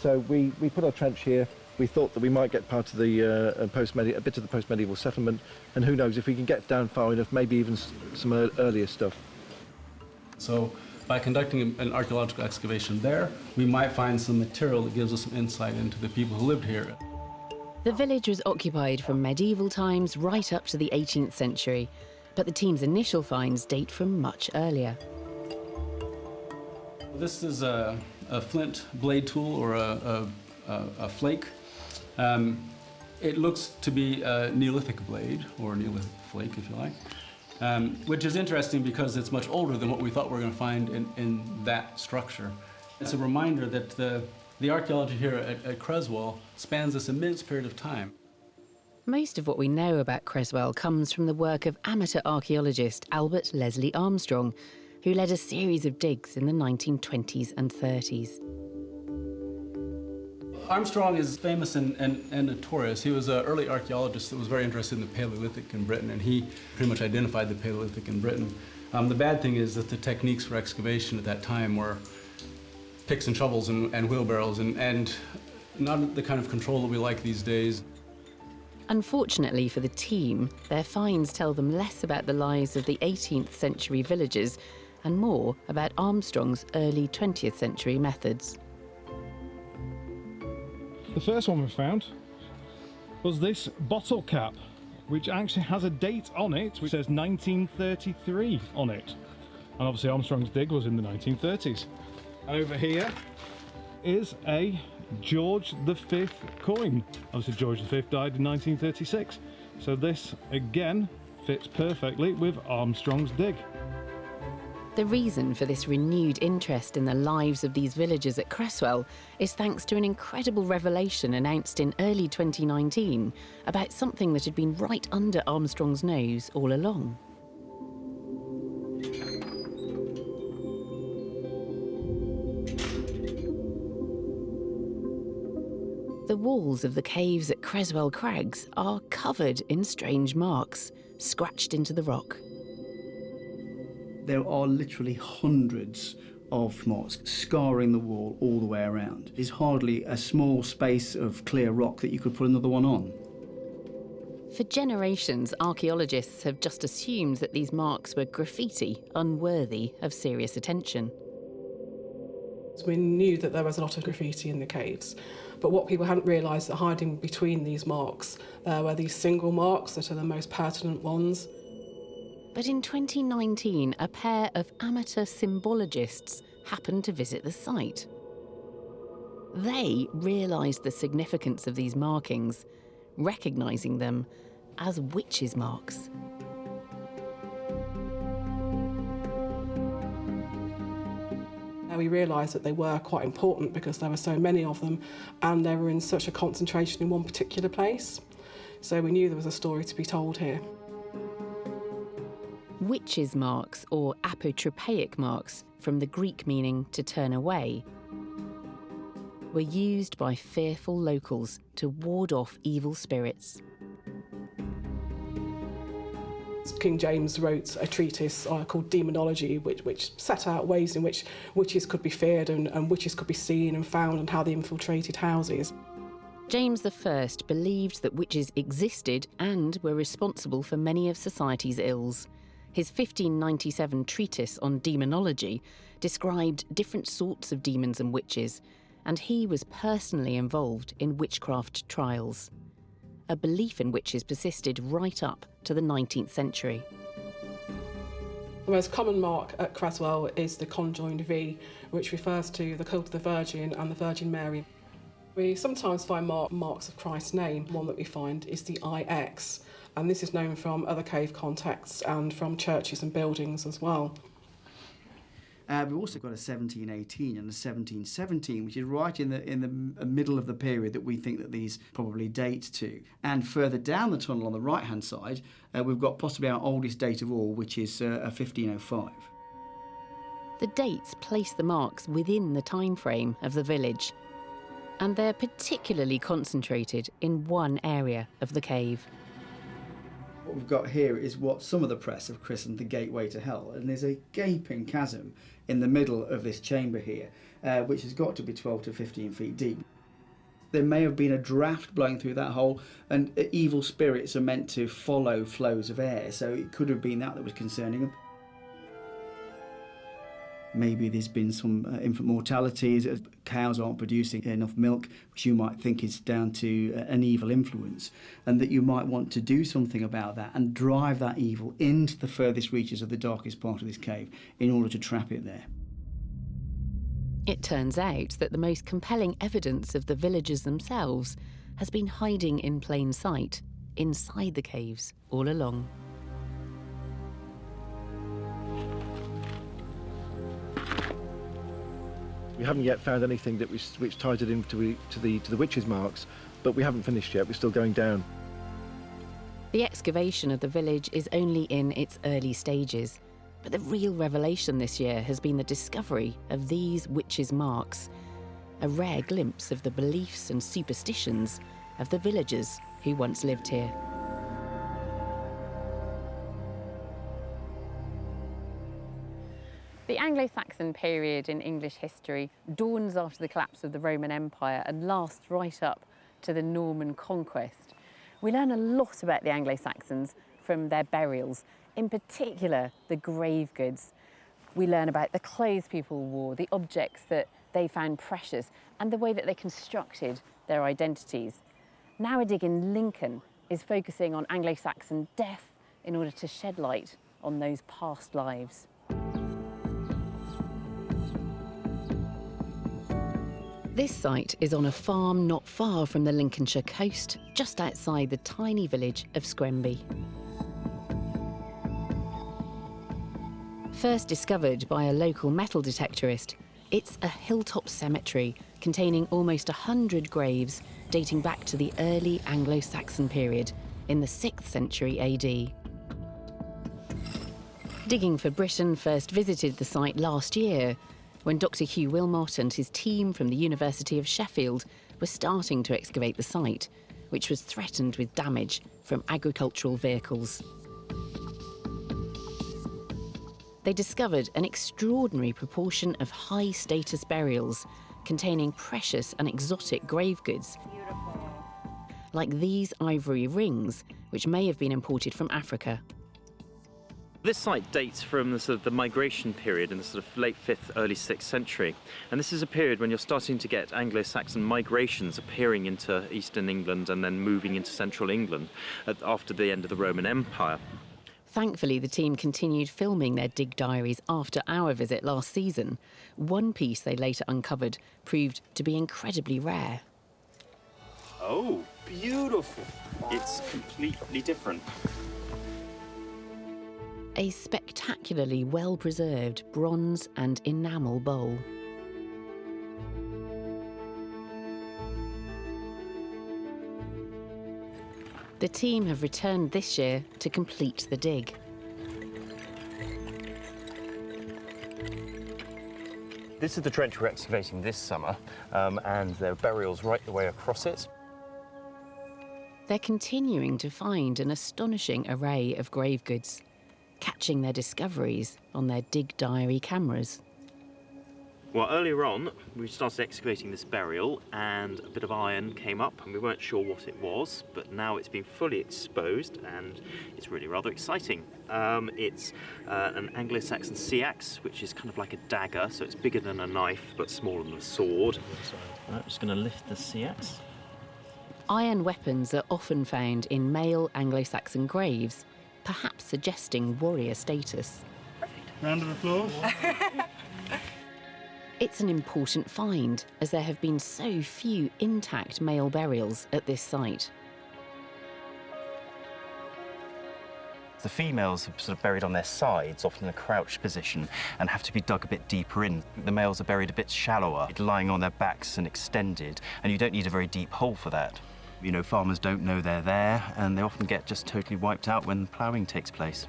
So we put our trench here. We thought that we might get part of the a bit of the post-medieval settlement, and who knows, if we can get down far enough, maybe even some earlier stuff. So by conducting an archaeological excavation there, we might find some material that gives us some insight into the people who lived here. The village was occupied from medieval times right up to the 18th century, but the team's initial finds date from much earlier. This is a flint blade tool, or a flake. It looks to be a Neolithic blade, or a Neolithic flake, if you like, which is interesting because it's much older than what we thought we were going to find in that structure. It's a reminder that the archaeology here at Creswell spans this immense period of time. Most of what we know about Creswell comes from the work of amateur archaeologist Albert Leslie Armstrong, who led a series of digs in the 1920s and 30s. Armstrong is famous and notorious. He was an early archaeologist that was very interested in the Paleolithic in Britain, and he pretty much identified the Paleolithic in Britain. The bad thing is that the techniques for excavation at that time were picks and shovels and wheelbarrows, and not the kind of control that we like these days. Unfortunately for the team, their finds tell them less about the lives of the 18th century villagers and more about Armstrong's early 20th century methods. The first one we found was this bottle cap, which actually has a date on it, which says 1933 on it. And obviously Armstrong's dig was in the 1930s. And over here is a George V coin. Obviously George V died in 1936. So this, again, fits perfectly with Armstrong's dig. The reason for this renewed interest in the lives of these villagers at Creswell is thanks to an incredible revelation announced in early 2019 about something that had been right under Armstrong's nose all along. The walls of the caves at Creswell Crags are covered in strange marks, scratched into the rock. There are literally hundreds of marks scarring the wall all the way around. There's hardly a small space of clear rock that you could put another one on. For generations, archaeologists have just assumed that these marks were graffiti, unworthy of serious attention. We knew that there was a lot of graffiti in the caves, but what people hadn't realised that hiding between these marks, there were these single marks that are the most pertinent ones. But in 2019, a pair of amateur symbologists happened to visit the site. They realised the significance of these markings, recognising them as witches' marks. We realised that they were quite important because there were so many of them and they were in such a concentration in one particular place. So we knew there was a story to be told here. Witches' marks, or apotropaic marks, from the Greek meaning to turn away, were used by fearful locals to ward off evil spirits. King James wrote a treatise called Demonology, which set out ways in which witches could be feared and witches could be seen and found and how they infiltrated houses. James I believed that witches existed and were responsible for many of society's ills. His 1597 treatise on demonology described different sorts of demons and witches, and he was personally involved in witchcraft trials. A belief in witches persisted right up to the 19th century. The most common mark at Creswell is the conjoined V, which refers to the cult of the Virgin and the Virgin Mary. We sometimes find marks of Christ's name. One that we find is the IX, and this is known from other cave contexts and from churches and buildings as well. We've also got a 1718 and a 1717, which is right in the middle of the period that we think that these probably date to. And further down the tunnel on the right-hand side, we've got possibly our oldest date of all, which is 1505. The dates place the marks within the time frame of the village, and they're particularly concentrated in one area of the cave. What we've got here is what some of the press have christened the gateway to hell, and there's a gaping chasm in the middle of this chamber here, which has got to be 12 to 15 feet deep. There may have been a draft blowing through that hole, and evil spirits are meant to follow flows of air, so it could have been that was concerning them. Maybe there's been some infant mortalities, cows aren't producing enough milk, which you might think is down to an evil influence, and that you might want to do something about that and drive that evil into the furthest reaches of the darkest part of this cave in order to trap it there. It turns out that the most compelling evidence of the villagers themselves has been hiding in plain sight, inside the caves, all along. We haven't yet found anything that which ties it into the witches' marks, but we haven't finished yet. We're still going down. The excavation of the village is only in its early stages, but the real revelation this year has been the discovery of these witches' marks, a rare glimpse of the beliefs and superstitions of the villagers who once lived here. The Anglo-Saxon period in English history dawns after the collapse of the Roman Empire and lasts right up to the Norman conquest. We learn a lot about the Anglo-Saxons from their burials, in particular the grave goods. We learn about the clothes people wore, the objects that they found precious, and the way that they constructed their identities. Now a dig in Lincoln is focusing on Anglo-Saxon death in order to shed light on those past lives. This site is on a farm not far from the Lincolnshire coast, just outside the tiny village of Scremby. First discovered by a local metal detectorist, it's a hilltop cemetery containing almost 100 graves dating back to the early Anglo-Saxon period in the 6th century AD. Digging for Britain first visited the site last year, when Dr. Hugh Wilmot and his team from the University of Sheffield were starting to excavate the site, which was threatened with damage from agricultural vehicles. They discovered an extraordinary proportion of high-status burials containing precious and exotic grave goods, like these ivory rings, which may have been imported from Africa. This site dates from the migration period in the sort of late 5th, early 6th century. And this is a period when you're starting to get Anglo-Saxon migrations appearing into eastern England and then moving into central England after the end of the Roman Empire. Thankfully, the team continued filming their dig diaries after our visit last season. One piece they later uncovered proved to be incredibly rare. Oh, beautiful. It's completely different. A spectacularly well-preserved bronze and enamel bowl. The team have returned this year to complete the dig. This is the trench we're excavating this summer, and there are burials right the way across it. They're continuing to find an astonishing array of grave goods, catching their discoveries on their dig diary cameras. Well, earlier on, we started excavating this burial and a bit of iron came up and we weren't sure what it was, but now it's been fully exposed and it's really rather exciting. It's an Anglo-Saxon sea axe, which is kind of like a dagger, so it's bigger than a knife but smaller than a sword. I'm just going to lift the sea axe. Iron weapons are often found in male Anglo-Saxon graves, perhaps suggesting warrior status. Round of applause. It's an important find, as there have been so few intact male burials at this site. The females are sort of buried on their sides, often in a crouched position, and have to be dug a bit deeper in. The males are buried a bit shallower, lying on their backs and extended, and you don't need a very deep hole for that. You know, farmers don't know they're there, and they often get just totally wiped out when ploughing takes place.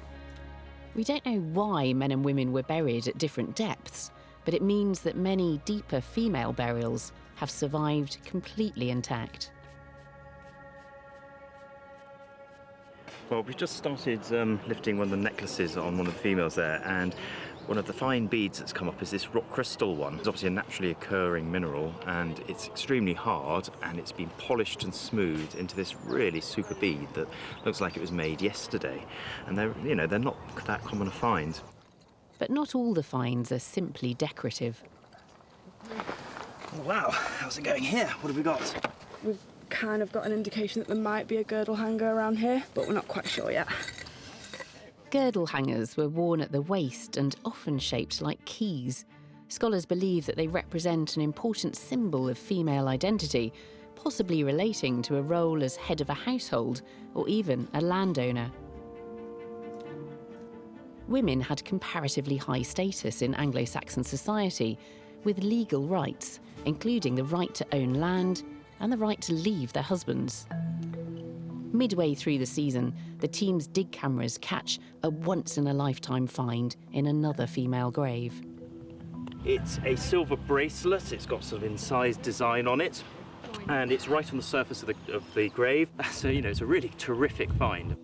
We don't know why men and women were buried at different depths, but it means that many deeper female burials have survived completely intact. Well, we've just started lifting one of the necklaces on one of the females there, and one of the fine beads that's come up is this rock crystal one. It's obviously a naturally occurring mineral, and it's extremely hard, and it's been polished and smoothed into this really super bead that looks like it was made yesterday. And they're not that common a find. But not all the finds are simply decorative. Oh, wow, how's it going here? What have we got? We've kind of got an indication that there might be a girdle hanger around here, but we're not quite sure yet. Girdle hangers were worn at the waist and often shaped like keys. Scholars believe that they represent an important symbol of female identity, possibly relating to a role as head of a household or even a landowner. Women had comparatively high status in Anglo-Saxon society, with legal rights, including the right to own land and the right to leave their husbands. Midway through the season, the team's dig cameras catch a once-in-a-lifetime find in another female grave. It's a silver bracelet. It's got sort of incised design on it, and it's right on the surface of the grave. So, you know, it's a really terrific find.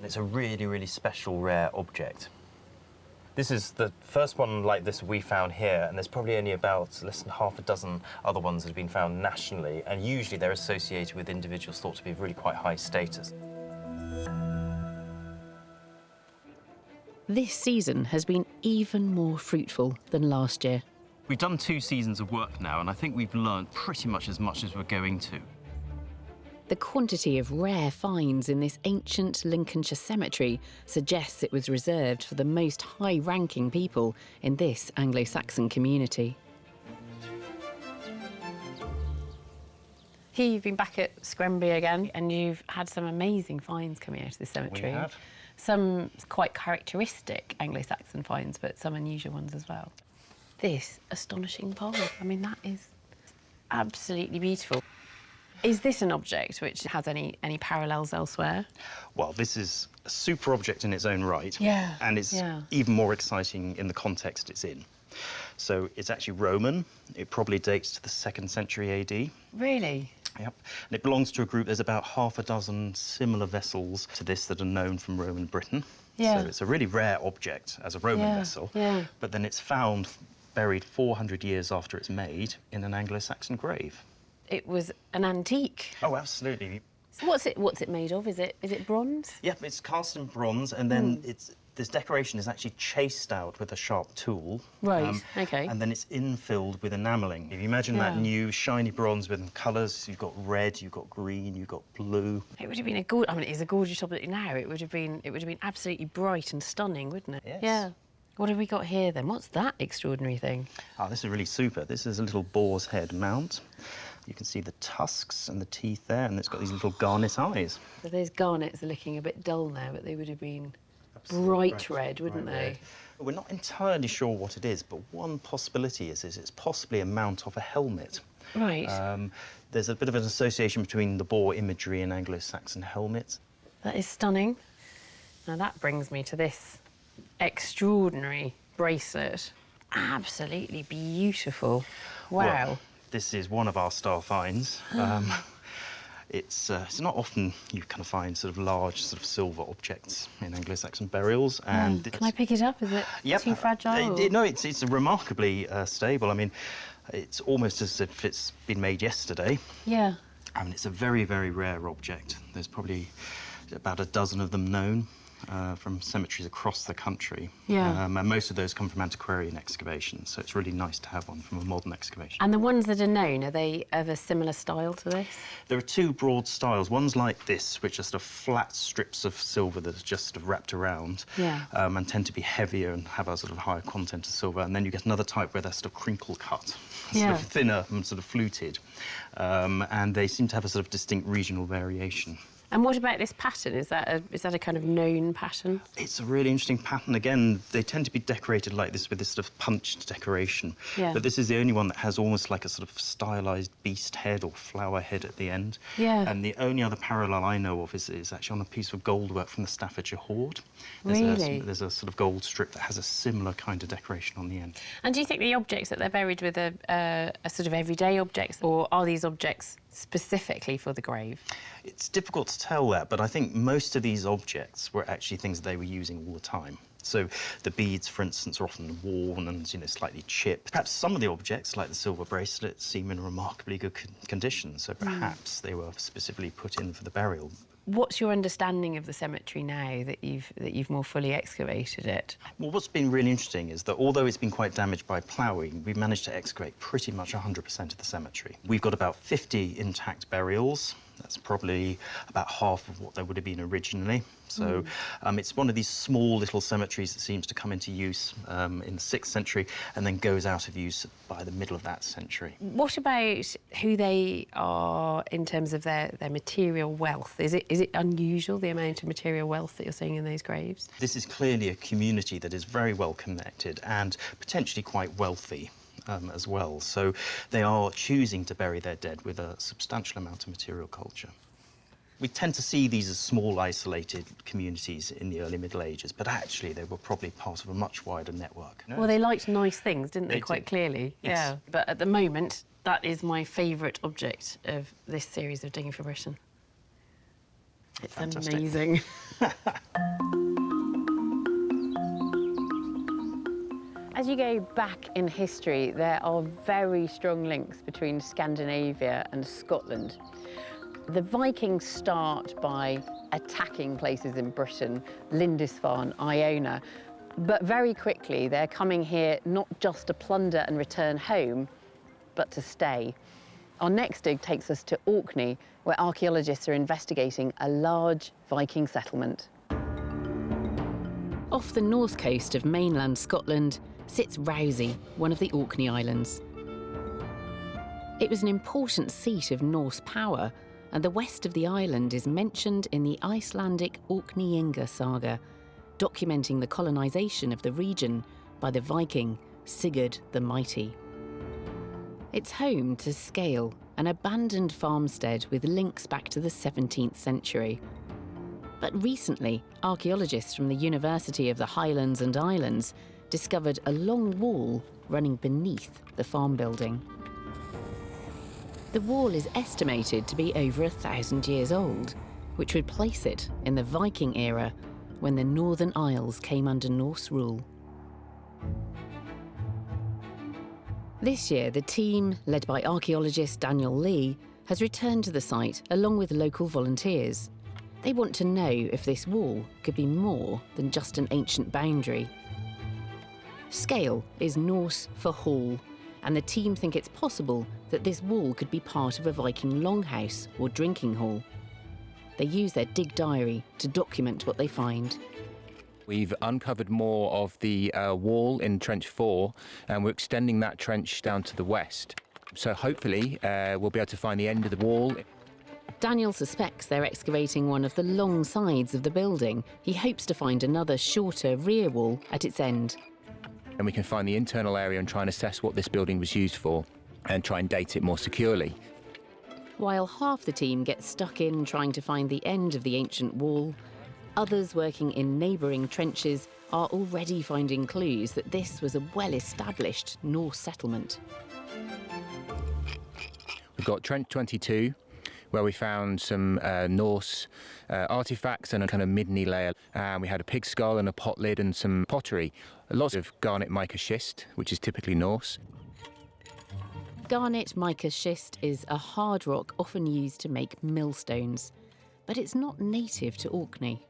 It's a really, really special, rare object. This is the first one like this we found here, and there's probably only about less than half a dozen other ones that have been found nationally, and usually they're associated with individuals thought to be of really quite high status. This season has been even more fruitful than last year. We've done 2 seasons of work now, and I think we've learned pretty much as we're going to. The quantity of rare finds in this ancient Lincolnshire cemetery suggests it was reserved for the most high-ranking people in this Anglo-Saxon community. Here you've been back at Scremby again, and you've had some amazing finds coming out of the cemetery. We have. Some quite characteristic Anglo-Saxon finds, but some unusual ones as well. This astonishing pole, I mean, that is absolutely beautiful. Is this an object which has any parallels elsewhere? Well, this is a super object in its own right. Yeah. And it's even more exciting in the context it's in. So it's actually Roman. It probably dates to the 2nd century AD. Really? Yep. And it belongs to a group, there's about half a dozen similar vessels to this that are known from Roman Britain. Yeah. So it's a really rare object as a Roman vessel. Yeah. But then it's found buried 400 years after it's made in an Anglo-Saxon grave. It was an antique. Oh, absolutely. So what's it made of? Is it bronze? Yep, it's cast in bronze, and then this decoration is actually chased out with a sharp tool. Right, OK. And then it's infilled with enamelling. If you imagine that new shiny bronze with colours, you've got red, you've got green, you've got blue. It would have been it's a gorgeous object now. It would have been absolutely bright and stunning, wouldn't it? Yes. Yeah. What have we got here then? What's that extraordinary thing? Oh, this is really super. This is a little boar's head mount. You can see the tusks and the teeth there, and it's got these little garnet eyes. So those garnets are looking a bit dull now, but they would have been bright red, wouldn't they? Red. We're not entirely sure what it is, but one possibility is it's possibly a mount of a helmet. Right. There's a bit of an association between the boar imagery and Anglo-Saxon helmets. That is stunning. Now that brings me to this extraordinary bracelet. Absolutely beautiful. Wow. Well, this is one of our star finds. It's not often you kind of find sort of large sort of silver objects in Anglo-Saxon burials, and Can I pick it up? Is it too fragile? No, it's remarkably stable. I mean, it's almost as if it's been made yesterday. Yeah. I mean, it's a very, very rare object. There's probably about a dozen of them known from cemeteries across the country. Yeah. And most of those come from antiquarian excavations, so it's really nice to have one from a modern excavation. And the ones that are known, are they of a similar style to this? There are two broad styles. One's like this, which are sort of flat strips of silver that are just sort of wrapped around, Yeah. and tend to be heavier and have a sort of higher content of silver. And then you get another type where they're sort of crinkle cut, sort of thinner and sort of fluted. And they seem to have a sort of distinct regional variation. And what about this pattern? Is that a kind of known pattern? It's a really interesting pattern. Again, they tend to be decorated like this with this sort of punched decoration. Yeah. But this is the only one that has almost like a sort of stylized beast head or flower head at the end. Yeah. And the only other parallel I know of is actually on a piece of gold work from the Staffordshire Hoard. Really? There's a sort of gold strip that has a similar kind of decoration on the end. And do you think the objects that they're buried with are sort of everyday objects, or are these objects specifically for the grave? It's difficult to tell that, but I think most of these objects were actually things they were using all the time. So the beads, for instance, are often worn and, slightly chipped. Perhaps some of the objects, like the silver bracelet, seem in remarkably good condition, so perhaps they were specifically put in for the burial. What's your understanding of the cemetery now that you've more fully excavated it? Well, what's been really interesting is that although it's been quite damaged by ploughing, we've managed to excavate pretty much 100% of the cemetery. We've got about 50 intact burials. That's probably about half of what there would have been originally. So it's one of these small little cemeteries that seems to come into use in the 6th century and then goes out of use by the middle of that century. What about who they are in terms of their material wealth? Is it unusual, the amount of material wealth that you're seeing in those graves? This is clearly a community that is very well connected and potentially quite wealthy. As well. So they are choosing to bury their dead with a substantial amount of material culture. We tend to see these as small, isolated communities in the early Middle Ages, but actually they were probably part of a much wider network. Well, they liked nice things, didn't they, quite clearly? Yes. Yeah. But at the moment, that is my favourite object of this series of Digging for Britain. It's Fantastic. Amazing. As you go back in history, there are very strong links between Scandinavia and Scotland. The Vikings start by attacking places in Britain, Lindisfarne, Iona, but very quickly they're coming here not just to plunder and return home, but to stay. Our next dig takes us to Orkney, where archaeologists are investigating a large Viking settlement. Off the north coast of mainland Scotland sits Rousey, one of the Orkney Islands. It was an important seat of Norse power, and the west of the island is mentioned in the Icelandic Orkneyinga saga, documenting the colonisation of the region by the Viking Sigurd the Mighty. It's home to Scale, an abandoned farmstead with links back to the 17th century. But recently, archaeologists from the University of the Highlands and Islands discovered a long wall running beneath the farm building. The wall is estimated to be over 1,000 years old, which would place it in the Viking era when the Northern Isles came under Norse rule. This year, the team, led by archaeologist Daniel Lee, has returned to the site along with local volunteers. They want to know if this wall could be more than just an ancient boundary. Scale is Norse for hall, and the team think it's possible that this wall could be part of a Viking longhouse or drinking hall. They use their dig diary to document what they find. We've uncovered more of the wall in Trench 4, and we're extending that trench down to the west. So hopefully we'll be able to find the end of the wall. Daniel suspects they're excavating one of the long sides of the building. He hopes to find another shorter rear wall at its end. And we can find the internal area and try and assess what this building was used for and try and date it more securely. While half the team gets stuck in trying to find the end of the ancient wall, others working in neighbouring trenches are already finding clues that this was a well-established Norse settlement. We've got Trench 22, where we found some Norse artefacts and a kind of midney layer. And we had a pig skull and a pot lid and some pottery. Lots of garnet mica schist, which is typically Norse. Garnet mica schist is a hard rock often used to make millstones, but it's not native to Orkney.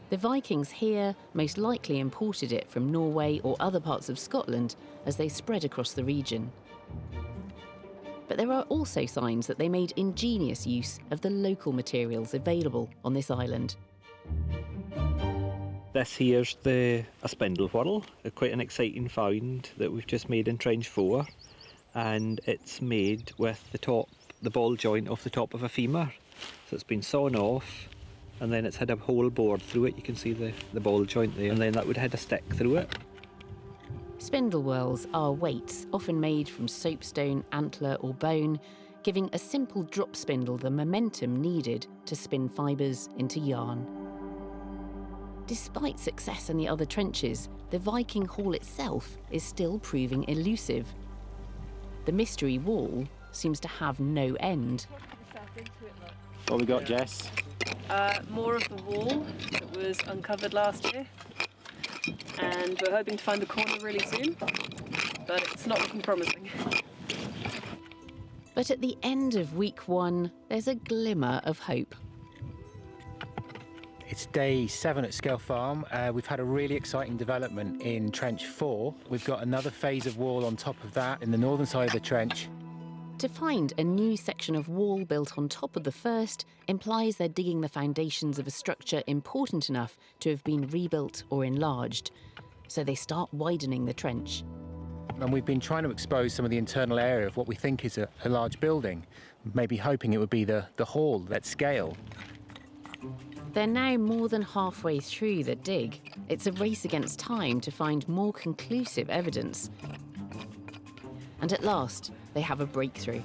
The Vikings here most likely imported it from Norway or other parts of Scotland as they spread across the region. But there are also signs that they made ingenious use of the local materials available on this island. This here's a spindle whorl, quite an exciting find that we've just made in Trench 4, and it's made with the ball joint off the top of a femur. So it's been sawn off, and then it's had a hole bored through it. You can see the ball joint there, and then that would have had a stick through it. Spindle whorls are weights, often made from soapstone, antler or bone, giving a simple drop spindle the momentum needed to spin fibres into yarn. Despite success in the other trenches, the Viking hall itself is still proving elusive. The mystery wall seems to have no end. What we got, Jess? More of the wall that was uncovered last year, and we're hoping to find the corner really soon, but it's not looking promising. But at the end of week 1, there's a glimmer of hope. It's day 7 at Scale Farm. We've had a really exciting development in Trench 4. We've got another phase of wall on top of that in the northern side of the trench. To find a new section of wall built on top of the first implies they're digging the foundations of a structure important enough to have been rebuilt or enlarged. So they start widening the trench. And we've been trying to expose some of the internal area of what we think is a large building, maybe hoping it would be the hall at scale. They're now more than halfway through the dig. It's a race against time to find more conclusive evidence. And at last, they have a breakthrough.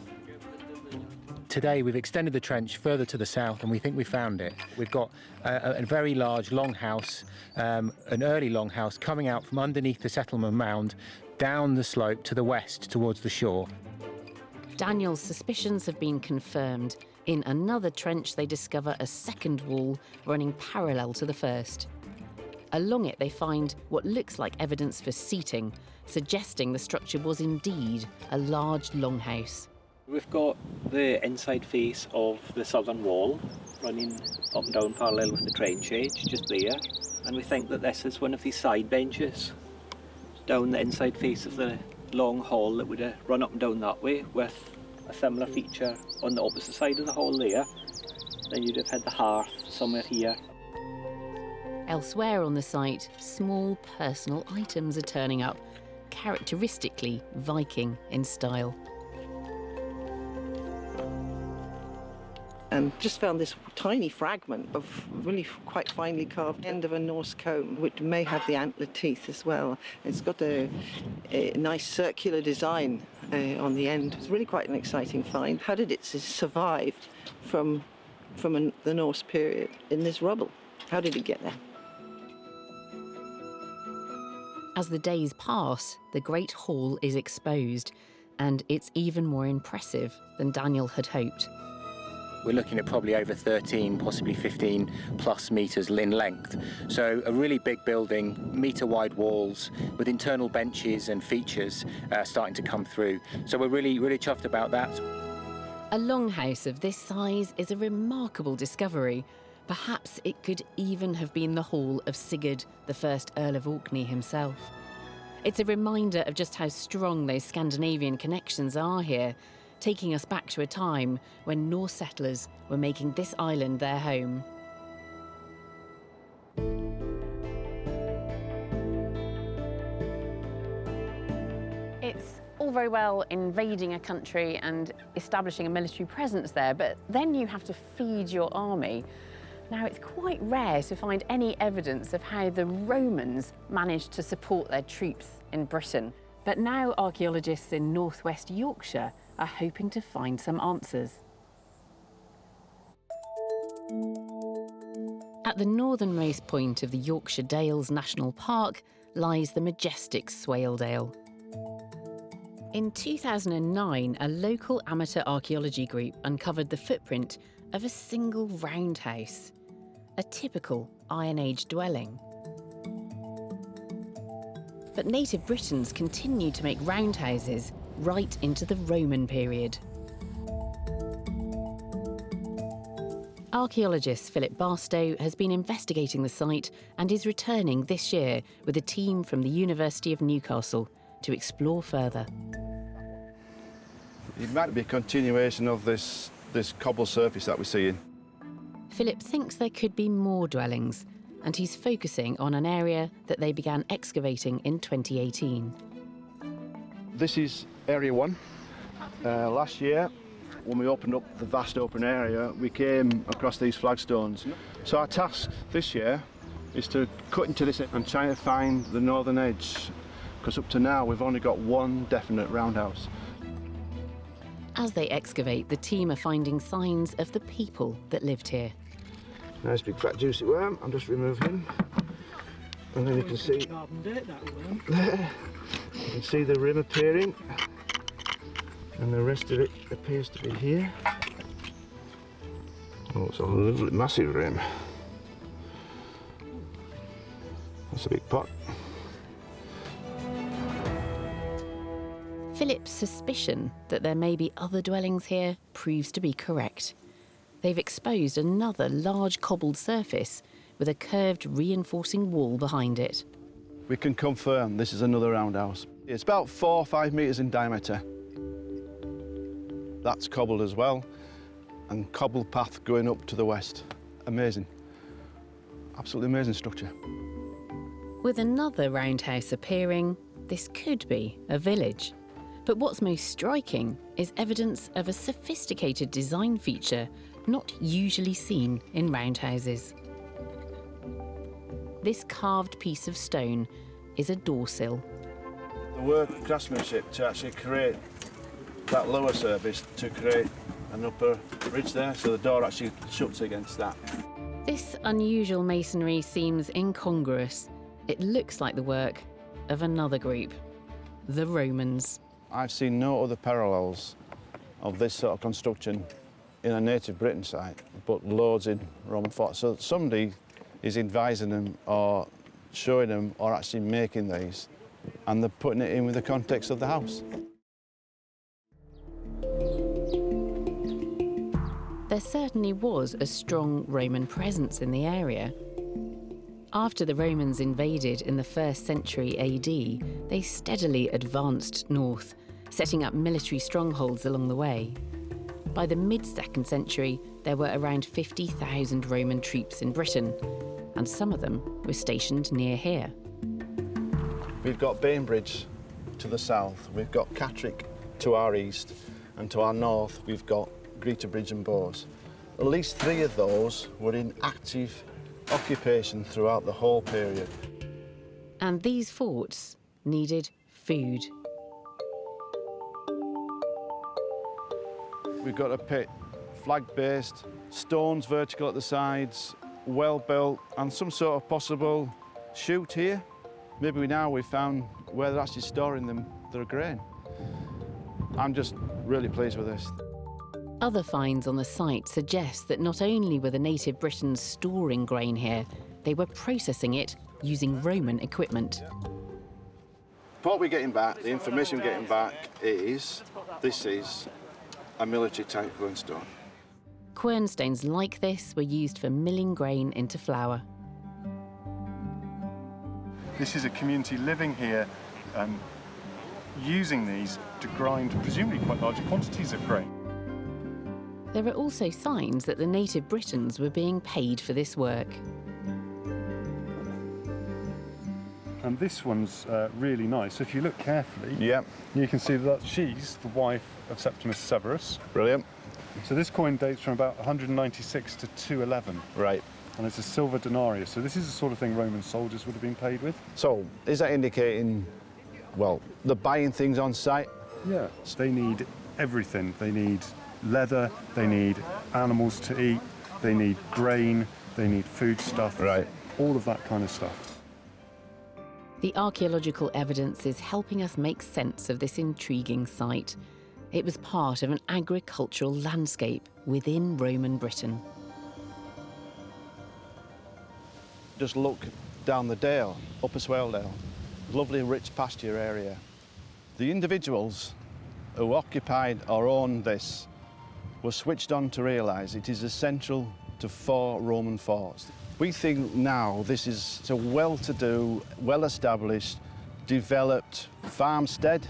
Today we've extended the trench further to the south and we think we found it. We've got a very large longhouse, an early longhouse coming out from underneath the settlement mound down the slope to the west towards the shore. Daniel's suspicions have been confirmed. In another trench they discover a second wall running parallel to the first. Along it they find what looks like evidence for seating, suggesting the structure was indeed a large longhouse. We've got the inside face of the southern wall running up and down parallel with the trench edge, just there. And we think that this is one of these side benches down the inside face of the long hall that would have run up and down that way, with a similar feature on the opposite side of the hall there. Then you'd have had the hearth somewhere here. Elsewhere on the site, small personal items are turning up, characteristically Viking in style. And just found this tiny fragment of really quite finely carved end of a Norse comb, which may have the antler teeth as well. It's got a nice circular design on the end. It's really quite an exciting find. How did it survive from the Norse period in this rubble? How did it get there? As the days pass, the Great Hall is exposed, and it's even more impressive than Daniel had hoped. We're looking at probably over 13, possibly 15 plus metres in length. So a really big building, metre-wide walls with internal benches and features starting to come through. So we're really chuffed about that. A longhouse of this size is a remarkable discovery. Perhaps it could even have been the hall of Sigurd, the first Earl of Orkney himself. It's a reminder of just how strong those Scandinavian connections are here, taking us back to a time when Norse settlers were making this island their home. It's very well invading a country and establishing a military presence there, but then you have to feed your army. Now, it's quite rare to find any evidence of how the Romans managed to support their troops in Britain. But now archaeologists in northwest Yorkshire are hoping to find some answers. At the northernmost point of the Yorkshire Dales National Park lies the majestic Swaledale. In 2009, a local amateur archaeology group uncovered the footprint of a single roundhouse, a typical Iron Age dwelling. But native Britons continued to make roundhouses right into the Roman period. Archaeologist Philip Barstow has been investigating the site and is returning this year with a team from the University of Newcastle to explore further. It might be a continuation of this cobble surface that we're seeing. Philip thinks there could be more dwellings, and he's focusing on an area that they began excavating in 2018. This is Area 1. Last year, when we opened up the vast open area, we came across these flagstones. So our task this year is to cut into this and try to find the northern edge, because up to now we've only got one definite roundhouse. As they excavate, the team are finding signs of the people that lived here. Nice big fat juicy worm, I'm just removing him. And then you can see there, you can see the rim appearing, and the rest of it appears to be here. Oh, it's a lovely massive rim. That's a big pot. Philip's suspicion that there may be other dwellings here proves to be correct. They've exposed another large cobbled surface with a curved reinforcing wall behind it. We can confirm this is another roundhouse. It's about 4 or 5 metres in diameter. That's cobbled as well, and cobbled path going up to the west. Amazing. Absolutely amazing structure. With another roundhouse appearing, this could be a village. But what's most striking is evidence of a sophisticated design feature not usually seen in roundhouses. This carved piece of stone is a door sill. The work craftsmanship to actually create that lower surface to create an upper ridge there, so the door actually shuts against that. This unusual masonry seems incongruous. It looks like the work of another group, the Romans. I've seen no other parallels of this sort of construction in a native Britain site, but loads in Roman forts. So somebody is advising them or showing them or actually making these, and they're putting it in with the context of the house. There certainly was a strong Roman presence in the area. After the Romans invaded in the 1st century AD, they steadily advanced north, setting up military strongholds along the way. By the mid-2nd century, there were around 50,000 Roman troops in Britain, and some of them were stationed near here. We've got Bainbridge to the south, we've got Catterick to our east, and to our north we've got Greta Bridge and Bowes. At least 3 of those were in active occupation throughout the whole period. And these forts needed food. We've got a pit, flag-based, stones vertical at the sides, well-built, and some sort of possible chute here. Maybe now we've found where they're actually storing their grain. I'm just really pleased with this. Other finds on the site suggest that not only were the native Britons storing grain here, they were processing it using Roman equipment. What we're getting back, the information we're getting back is, this is a military type quernstone. Quernstones like this were used for milling grain into flour. This is a community living here, using these to grind presumably quite large quantities of grain. There are also signs that the native Britons were being paid for this work. And this one's really nice. If you look carefully, you can see that she's the wife of Septimus Severus. Brilliant. So this coin dates from about 196 to 211. Right. And it's a silver denarius. So this is the sort of thing Roman soldiers would have been paid with. So is that indicating, well, they're buying things on site? Yeah. So they need everything. They need leather, they need animals to eat, they need grain, they need food stuff. Right. All of that kind of stuff. The archaeological evidence is helping us make sense of this intriguing site. It was part of an agricultural landscape within Roman Britain. Just look down the dale, Upper Swaledale, lovely rich pasture area. The individuals who occupied or owned this were switched on to realise it is essential to 4 Roman forts. We think now this is a well-to-do, well-established, developed farmstead,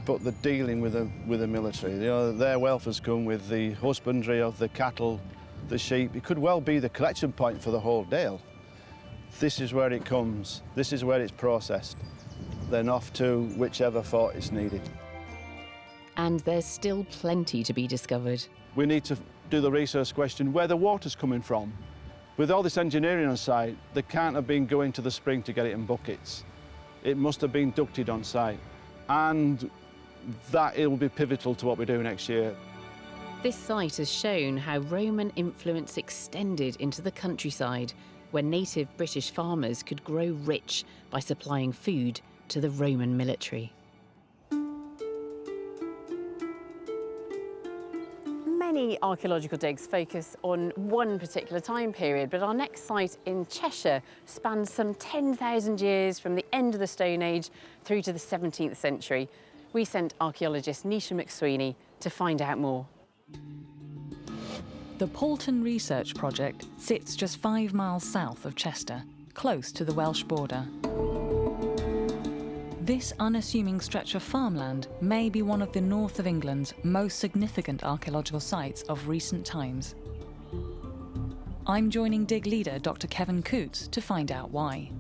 but they're dealing with the military. You know, their wealth has come with the husbandry of the cattle, the sheep. It could well be the collection point for the whole dale. This is where it comes, this is where it's processed, then off to whichever fort is needed. And there's still plenty to be discovered. We need to do the research question, where the water's coming from. With all this engineering on site, they can't have been going to the spring to get it in buckets. It must have been ducted on site. And that will be pivotal to what we do next year. This site has shown how Roman influence extended into the countryside, where native British farmers could grow rich by supplying food to the Roman military. Many archaeological digs focus on one particular time period, but our next site in Cheshire spans some 10,000 years from the end of the Stone Age through to the 17th century. We sent archaeologist Nisha McSweeney to find out more. The Poulton Research Project sits just 5 miles south of Chester, close to the Welsh border. This unassuming stretch of farmland may be one of the north of England's most significant archaeological sites of recent times. I'm joining dig leader Dr. Kevin Coots to find out why.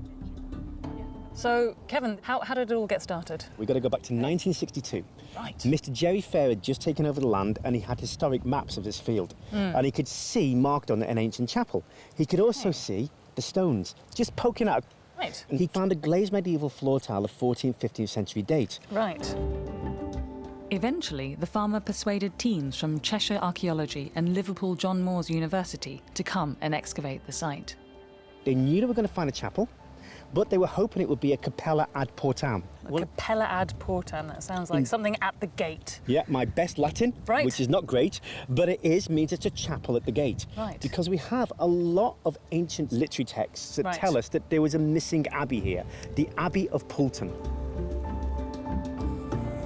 So, Kevin, how did it all get started? We've got to go back to 1962. Right. Mr. Jerry Fair had just taken over the land and he had historic maps of this field. And he could see marked on it an ancient chapel. He could also see the stones just poking out. Right. And he found a glazed medieval floor tile of 14th, 15th century date. Right. Eventually, the farmer persuaded teams from Cheshire Archaeology and Liverpool John Moores University to come and excavate the site. They knew they were going to find a chapel, but they were hoping it would be a capella ad portam. Capella ad portam, that sounds like something at the gate. Yeah, my best Latin, which is not great, but it means it's a chapel at the gate. Right. Because we have a lot of ancient literary texts that tell us that there was a missing abbey here, the Abbey of Poulton.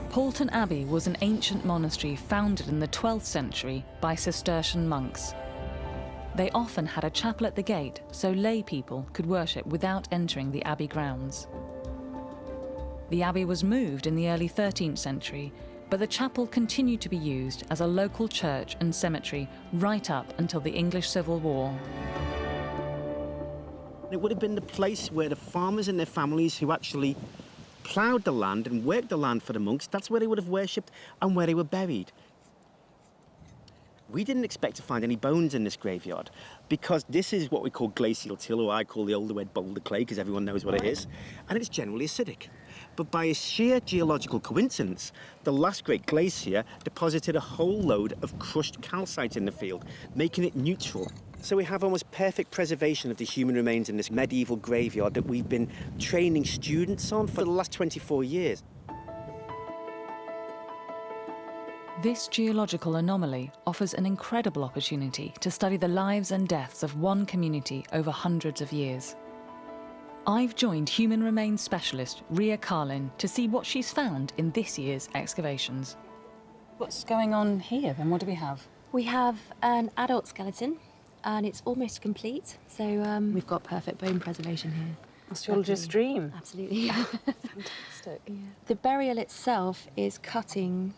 Poulton Abbey was an ancient monastery founded in the 12th century by Cistercian monks. They often had a chapel at the gate so lay people could worship without entering the abbey grounds. The abbey was moved in the early 13th century, but the chapel continued to be used as a local church and cemetery right up until the English Civil War. It would have been the place where the farmers and their families who actually ploughed the land and worked the land for the monks, that's where they would have worshipped and where they were buried. We didn't expect to find any bones in this graveyard because this is what we call glacial till, or I call the older red boulder clay because everyone knows what it is, and it's generally acidic. But by a sheer geological coincidence, the last great glacier deposited a whole load of crushed calcite in the field, making it neutral. So we have almost perfect preservation of the human remains in this medieval graveyard that we've been training students on for the last 24 years. This geological anomaly offers an incredible opportunity to study the lives and deaths of one community over hundreds of years. I've joined human remains specialist Ria Carlin to see what she's found in this year's excavations. What's going on here then? What do we have? We have an adult skeleton and it's almost complete. So we've got perfect bone preservation here. Archaeologist's dream. Absolutely. Fantastic. Yeah. The burial itself is cutting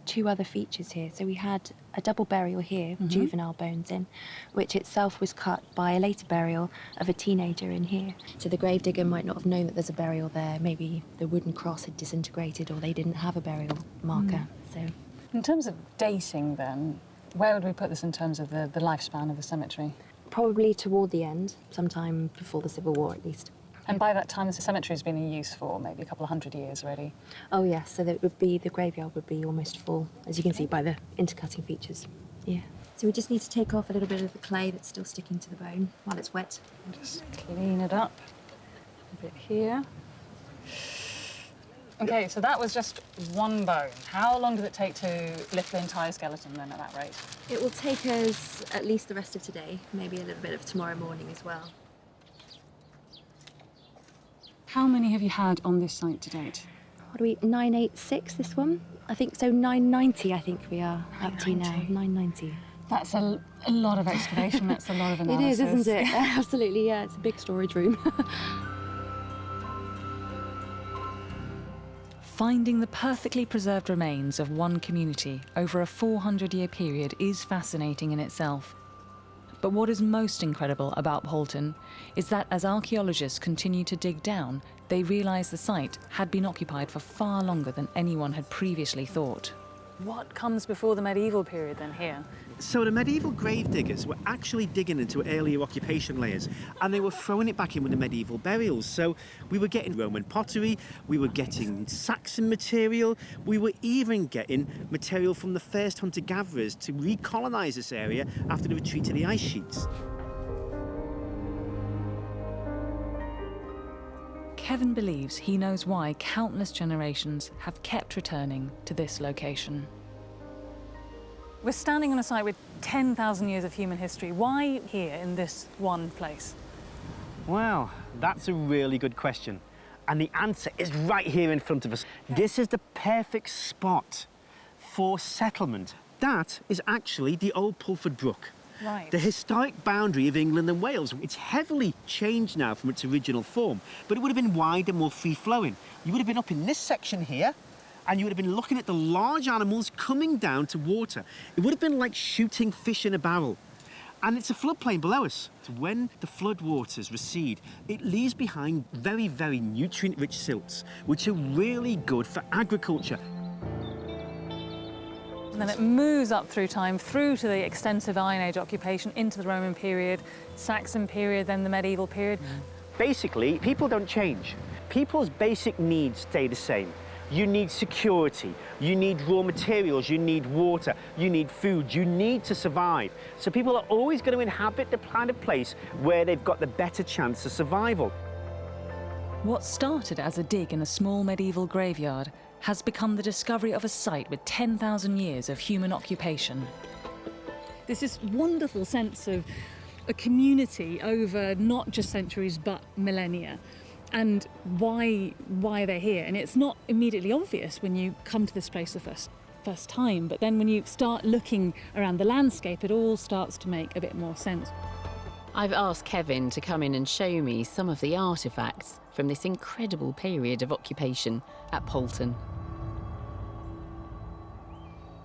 two other features here. So we had a double burial here, juvenile bones in, which itself was cut by a later burial of a teenager in here. So the gravedigger might not have known that there's a burial there. Maybe the wooden cross had disintegrated or they didn't have a burial marker. So, in terms of dating then, where would we put this in terms of the lifespan of the cemetery? probably toward the end, sometime before the Civil War at least. And by that time, the cemetery has been in use for maybe a couple of 100 years already. Oh yes, so that would be, the graveyard would be almost full, as you can see by the intercutting features. Yeah. So we just need to take off a little bit of the clay that's still sticking to the bone while it's wet. Just clean it up a bit here. Okay, so that was just one bone. How long does it take to lift the entire skeleton then at that rate? It will take us at least the rest of today, maybe a little bit of tomorrow morning as well. How many have you had on this site to date? What are we, 986 this one? I think so, 990 I think we are up to now, 990. That's a lot of excavation, that's a lot of analysis. It is, isn't it? Absolutely, yeah, it's a big storage room. Finding the perfectly preserved remains of one community over a 400-year period is fascinating in itself. But what is most incredible about Poulton is that as archaeologists continue to dig down, they realise the site had been occupied for far longer than anyone had previously thought. What comes before the medieval period then here? So the medieval grave diggers were actually digging into earlier occupation layers and they were throwing it back in with the medieval burials. So we were getting Roman pottery, we were getting Saxon material, we were even getting material from the first hunter-gatherers to recolonise this area after the retreat of the ice sheets. Kevin believes he knows why countless generations have kept returning to this location. We're standing on a site with 10,000 years of human history. Why here in this one place? Well, that's a really good question. And the answer is right here in front of us. This is the perfect spot for settlement. That is actually the old Pulford Brook. Right. The historic boundary of England and Wales. It's heavily changed now from its original form, but it would have been wider, more free-flowing. You would have been up in this section here, and you would have been looking at the large animals coming down to water. It would have been like shooting fish in a barrel. And it's a floodplain below us. When the floodwaters recede, it leaves behind very, very nutrient-rich silts, which are really good for agriculture. And then it moves up through time, through to the extensive Iron Age occupation, into the Roman period, Saxon period, then the medieval period. Basically, people don't change. People's basic needs stay the same. You need security, you need raw materials, you need water, you need food, you need to survive. So people are always going to inhabit the kind of place where they've got the better chance of survival. What started as a dig in a small medieval graveyard has become the discovery of a site with 10,000 years of human occupation. There's this wonderful sense of a community over not just centuries but millennia, and why they're here. And it's not immediately obvious when you come to this place the first time, but then when you start looking around the landscape, it all starts to make a bit more sense. I've asked Kevin to come in and show me some of the artefacts from this incredible period of occupation at Poulton.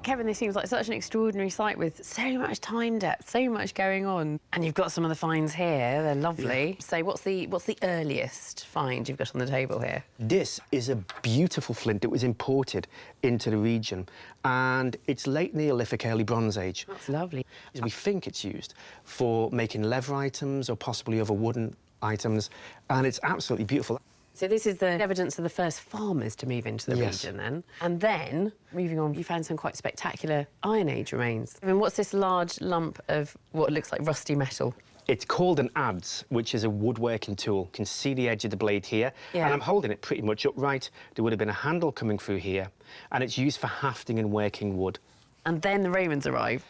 Kevin, this seems like such an extraordinary site with so much time depth, so much going on. And you've got some of the finds here, they're lovely. Yeah. So what's the earliest find you've got on the table here? This is a beautiful flint that was imported into the region, and it's late Neolithic, early Bronze Age. That's lovely. We think it's used for making leather items or possibly other wooden items, and it's absolutely beautiful. So this is the evidence of the first farmers to move into the region then. And then, moving on, you found some quite spectacular Iron Age remains. I mean, what's this large lump of what looks like rusty metal? It's called an adze, which is a woodworking tool. You can see the edge of the blade here, yeah. And I'm holding it pretty much upright. There would have been a handle coming through here, and it's used for hafting and working wood. And then the Romans arrive.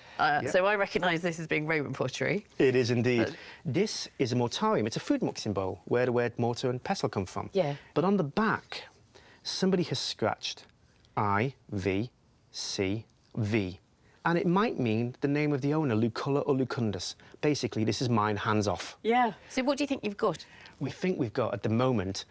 So I recognise this as being Roman pottery. It is indeed. This is a mortarium. It's a food mixing bowl, where the word mortar and pestle come from. Yeah. But on the back, somebody has scratched I-V-C-V. And it might mean the name of the owner, Luculla or Lucundus. Basically, this is mine, hands off. Yeah. So what do you think you've got? We think we've got, at the moment,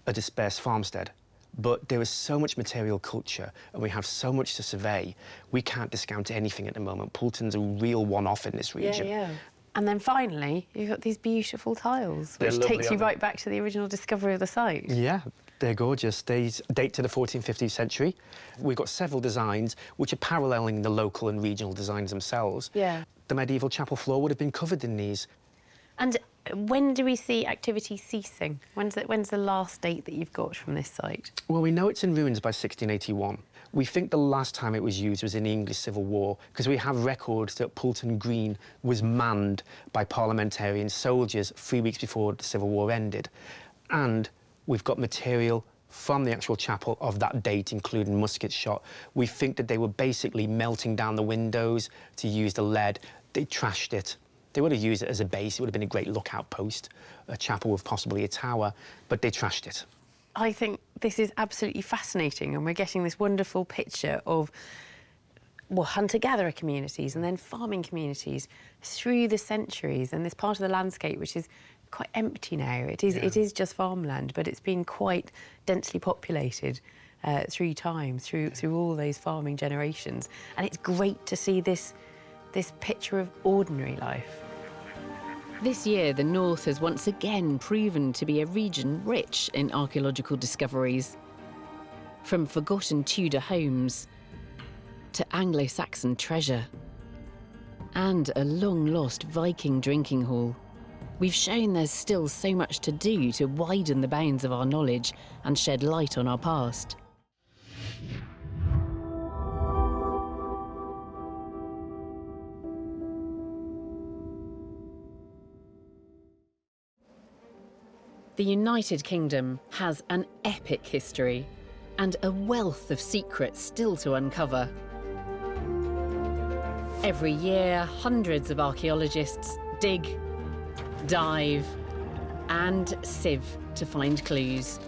a dispersed farmstead. but there is so much material culture and we have so much to survey, we can't discount anything at the moment. Poulton's a real one-off in this region. Yeah, yeah. And then finally, you've got these beautiful tiles, They're which lovely, takes you aren't they? right back to the original discovery of the site. Yeah, they're gorgeous. They date to the 14th, 15th century. We've got several designs which are paralleling the local and regional designs themselves. Yeah. The medieval chapel floor would have been covered in these. And when do we see activity ceasing? When's the last date that you've got from this site? Well, we know it's in ruins by 1681. We think the last time it was used was in the English Civil War, because we have records that Poulton Green was manned by parliamentarian soldiers 3 weeks before the Civil War ended. And we've got material from the actual chapel of that date, including muskets shot. We think that they were basically melting down the windows to use the lead. They trashed it. They would have used it as a base. It would have been a great lookout post, a chapel with possibly a tower, but they trashed it. I think this is absolutely fascinating, and we're getting this wonderful picture of, well, hunter-gatherer communities and then farming communities through the centuries, and this part of the landscape which is quite empty now. It is just farmland, but it's been quite densely populated through time, through all those farming generations, and it's great to see this picture of ordinary life. This year, the North has once again proven to be a region rich in archaeological discoveries. From forgotten Tudor homes to Anglo-Saxon treasure and a long-lost Viking drinking hall, we've shown there's still so much to do to widen the bounds of our knowledge and shed light on our past. The United Kingdom has an epic history and a wealth of secrets still to uncover. Every year, hundreds of archaeologists dig, dive, and sieve to find clues,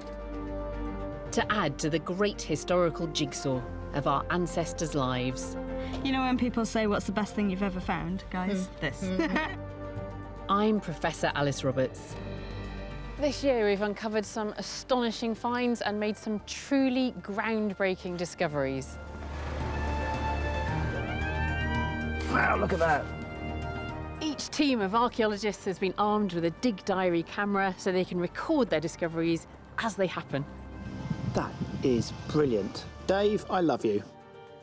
to add to the great historical jigsaw of our ancestors' lives. You know when people say, what's the best thing you've ever found, guys? This. I'm Professor Alice Roberts. This year we've uncovered some astonishing finds and made some truly groundbreaking discoveries. Wow, look at that. Each team of archaeologists has been armed with a dig diary camera so they can record their discoveries as they happen. That is brilliant. Dave, I love you.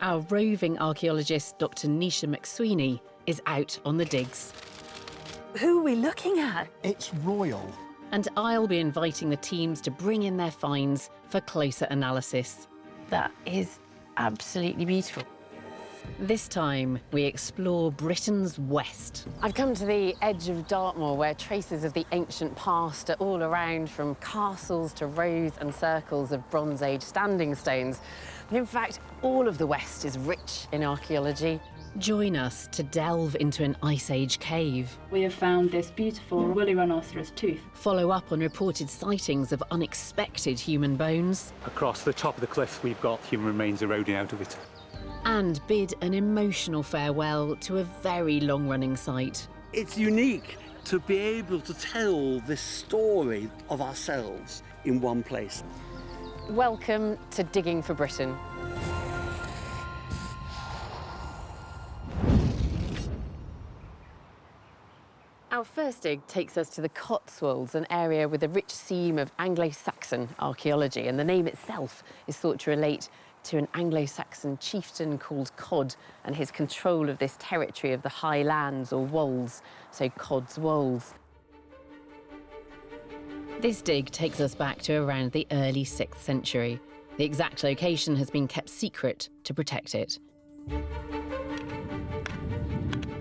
Our roving archaeologist, Dr. Nisha McSweeney, is out on the digs. Who are we looking at? It's royal. And I'll be inviting the teams to bring in their finds for closer analysis. That is absolutely beautiful. This time, we explore Britain's west. I've come to the edge of Dartmoor, where traces of the ancient past are all around, from castles to rows and circles of Bronze Age standing stones. And in fact, all of the west is rich in archaeology. Join us to delve into an Ice Age cave. We have found this beautiful woolly rhinoceros tooth. Follow up on reported sightings of unexpected human bones. Across the top of the cliff, we've got human remains eroding out of it. And bid an emotional farewell to a very long-running site. It's unique to be able to tell this story of ourselves in one place. Welcome to Digging for Britain. Our first dig takes us to the Cotswolds, an area with a rich seam of Anglo-Saxon archaeology, and the name itself is thought to relate to an Anglo-Saxon chieftain called Cod and his control of this territory of the High Lands, or Wolds, so Cod's Wolds. This dig takes us back to around the early 6th century. The exact location has been kept secret to protect it.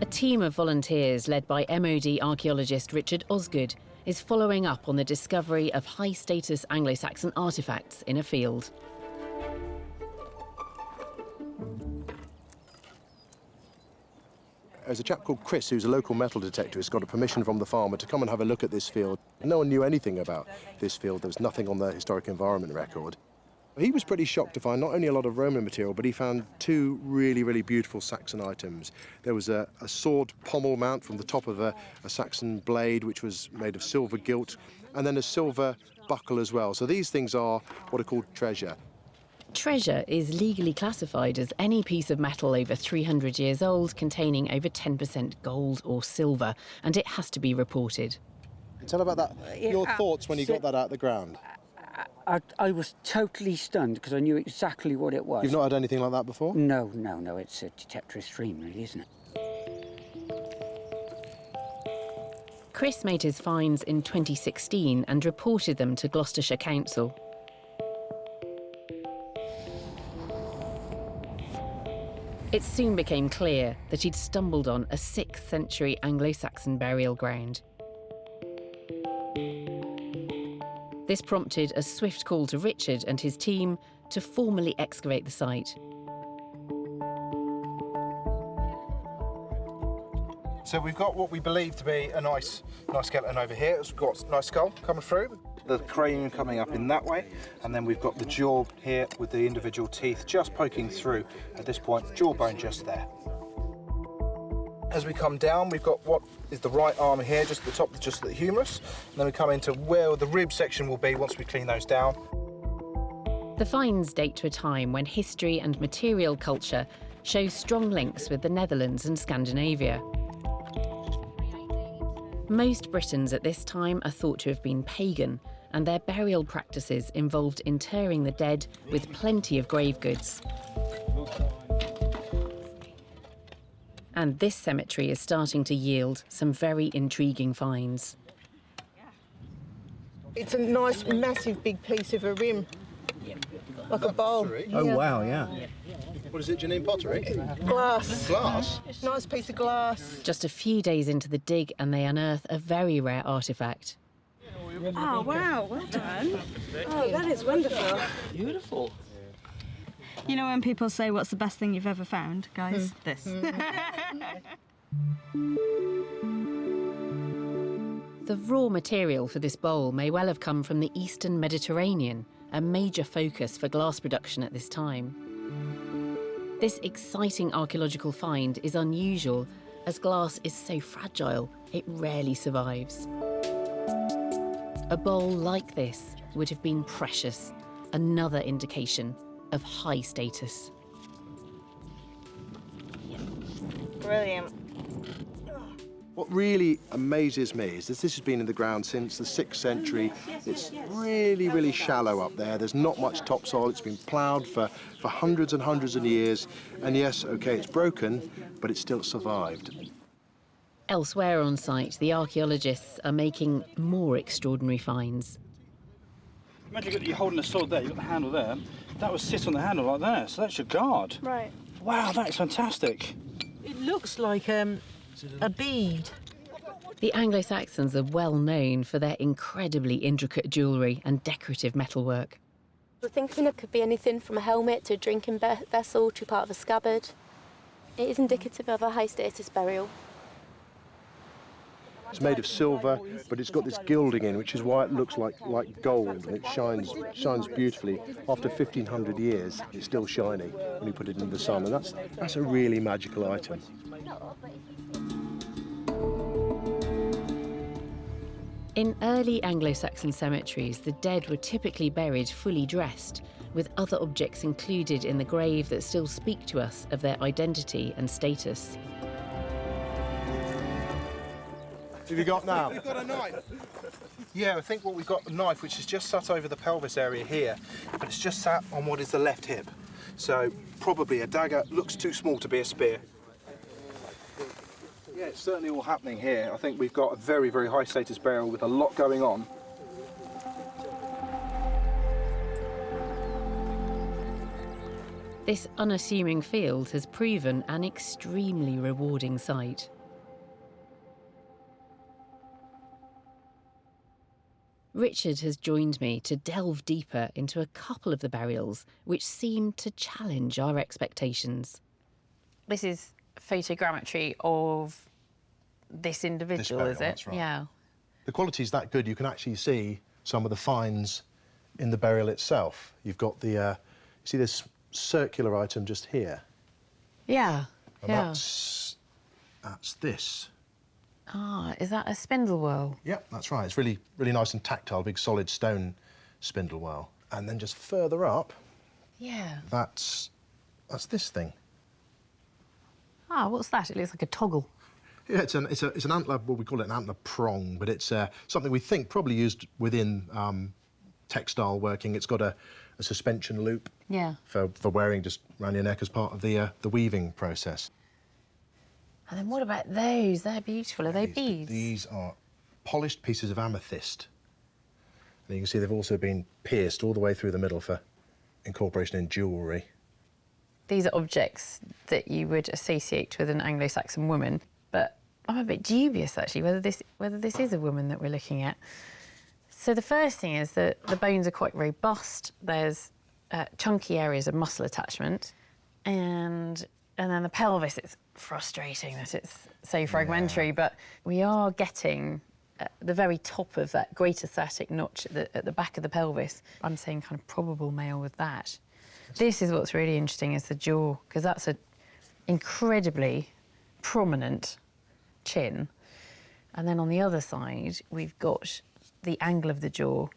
A team of volunteers led by MOD archaeologist Richard Osgood is following up on the discovery of high-status Anglo-Saxon artefacts in a field. There's a chap called Chris who's a local metal detector who's got a permission from the farmer to come and have a look at this field. No one knew anything about this field. There was nothing on the historic environment record. He was pretty shocked to find not only a lot of Roman material, but he found two really, really beautiful Saxon items. There was a sword pommel mount from the top of a Saxon blade, which was made of silver gilt, and then a silver buckle as well. So these things are what are called treasure. Treasure is legally classified as any piece of metal over 300 years old containing over 10% gold or silver, and it has to be reported. Tell about that. Your thoughts when you got that out of the ground. I was totally stunned because I knew exactly what it was. You've not had anything like that before? No. It's a detectorist stream, really, isn't it? Chris made his finds in 2016 and reported them to Gloucestershire Council. It soon became clear that he'd stumbled on a 6th century Anglo-Saxon burial ground. This prompted a swift call to Richard and his team to formally excavate the site. So we've got what we believe to be a nice skeleton over here. We've got a nice skull coming through, the cranium coming up in that way, and then we've got the jaw here with the individual teeth just poking through at this point, jawbone just there. As we come down, we've got what is the right arm here, just at the top, just the humerus, and then we come into where the rib section will be once we clean those down. The finds date to a time when history and material culture show strong links with the Netherlands and Scandinavia. Most Britons at this time are thought to have been pagan, and their burial practices involved interring the dead with plenty of grave goods. And this cemetery is starting to yield some very intriguing finds. It's a nice, massive, big piece of a rim, like a bowl. Oh, wow, yeah. What is it, Janine? Pottery? Glass. Glass? Nice piece of glass. Just a few days into the dig and they unearth a very rare artefact. Oh, wow, well done. Oh, that is wonderful. Beautiful. You know when people say, what's the best thing you've ever found, guys? This. The raw material for this bowl may well have come from the Eastern Mediterranean, a major focus for glass production at this time. This exciting archaeological find is unusual, as glass is so fragile, it rarely survives. A bowl like this would have been precious, another indication of high status. Brilliant. What really amazes me is that this has been in the ground since the 6th century. It's really, really shallow up there. There's not much topsoil. It's been ploughed for hundreds and hundreds of years. And yes, OK, it's broken, but it's still survived. Elsewhere on site, the archaeologists are making more extraordinary finds. Imagine you're holding a sword there, you've got the handle there. That would sit on the handle like there, so that's your guard. Right. Wow, that is fantastic. It looks like a bead. The Anglo-Saxons are well known for their incredibly intricate jewellery and decorative metalwork. We're thinking it could be anything from a helmet to a drinking vessel to part of a scabbard. It is indicative of a high-status burial. It's made of silver, but it's got this gilding in, which is why it looks like gold, and it shines beautifully. After 1,500 years, it's still shining when you put it in the sun, and that's a really magical item. In early Anglo-Saxon cemeteries, the dead were typically buried fully dressed, with other objects included in the grave that still speak to us of their identity and status. What have you got now? We've got a knife. Yeah, I think we've got a knife which is just sat over the pelvis area here, but it's just sat on what is the left hip. So probably a dagger. Looks too small to be a spear. Yeah, it's certainly all happening here. I think we've got a very, very high status burial with a lot going on. This unassuming field has proven an extremely rewarding site. Richard has joined me to delve deeper into a couple of the burials which seem to challenge our expectations. This is photogrammetry of this individual, burial, is it? that's right. Yeah. The quality's that good, you can actually see some of the finds in the burial itself. You've got the, you see this circular item just here? Yeah, And yeah. that's this. Ah, is that a spindle whorl? Yep, that's right. It's really, really nice and tactile, big solid stone spindle whorl. And then just further up, Yeah. that's this thing. Ah, what's that? It looks like a toggle. Yeah, it's an antler, well, we call it an antler prong, but it's something we think probably used within textile working. It's got a suspension loop Yeah. for wearing just around your neck as part of the weaving process. And then what about those? They're beautiful. Are they beads? These are polished pieces of amethyst. And you can see they've also been pierced all the way through the middle for incorporation in jewellery. These are objects that you would associate with an Anglo-Saxon woman, but I'm a bit dubious, actually, whether this is a woman that we're looking at. So the first thing is that the bones are quite robust. There's chunky areas of muscle attachment, and then the pelvis, it's frustrating that it's so fragmentary, but we are getting the very top of that greater sciatic notch at the back of the pelvis. I'm saying kind of probable male with that. This is what's really interesting, is the jaw, because that's an incredibly prominent chin. And then on the other side, we've got the angle of the jaw,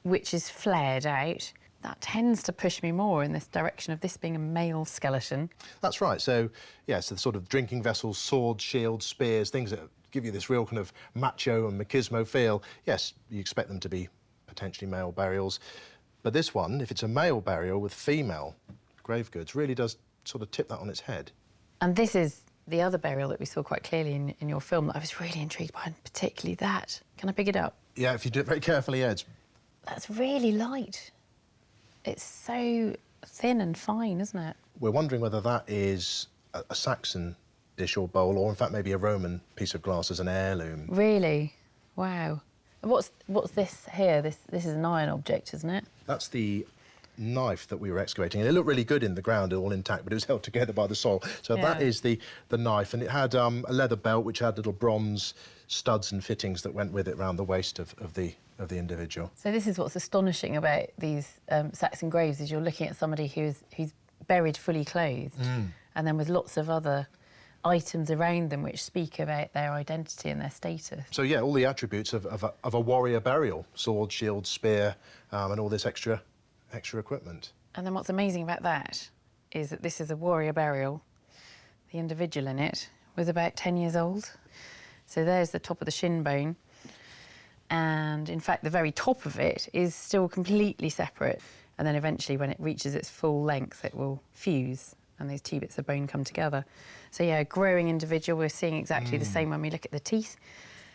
which is flared out. That tends to push me more in this direction of this being a male skeleton. That's right. So, yeah, so the sort of drinking vessels, swords, shields, spears, things that give you this real kind of macho and machismo feel. Yes, you expect them to be potentially male burials. But this one, if it's a male burial with female grave goods, really does sort of tip that on its head. And this is the other burial that we saw quite clearly in your film that I was really intrigued by, and particularly that. Can I pick it up? Yeah, if you do it very carefully, yeah, That's really light. It's so thin and fine, isn't it? we're wondering whether that is a Saxon dish or bowl, or in fact maybe a Roman piece of glass as an heirloom. Really? Wow. What's this here? This is an iron object, isn't it? That's the knife that we were excavating, and it looked really good in the ground, all intact, but it was held together by the soil. So that is the knife, and it had a leather belt which had little bronze studs and fittings that went with it around the waist of the individual. So this is what's astonishing about these Saxon graves, is you're looking at somebody who's buried fully clothed, and then with lots of other items around them which speak about their identity and their status. So yeah, all the attributes of a warrior burial: sword, shield, spear, and all this extra equipment. And then what's amazing about that is that this is a warrior burial. The individual in it was about 10 years old. So there's the top of the shin bone. And in fact, the very top of it is still completely separate. And then eventually, when it reaches its full length, it will fuse and these two bits of bone come together. So yeah, a growing individual. We're seeing exactly the same when we look at the teeth.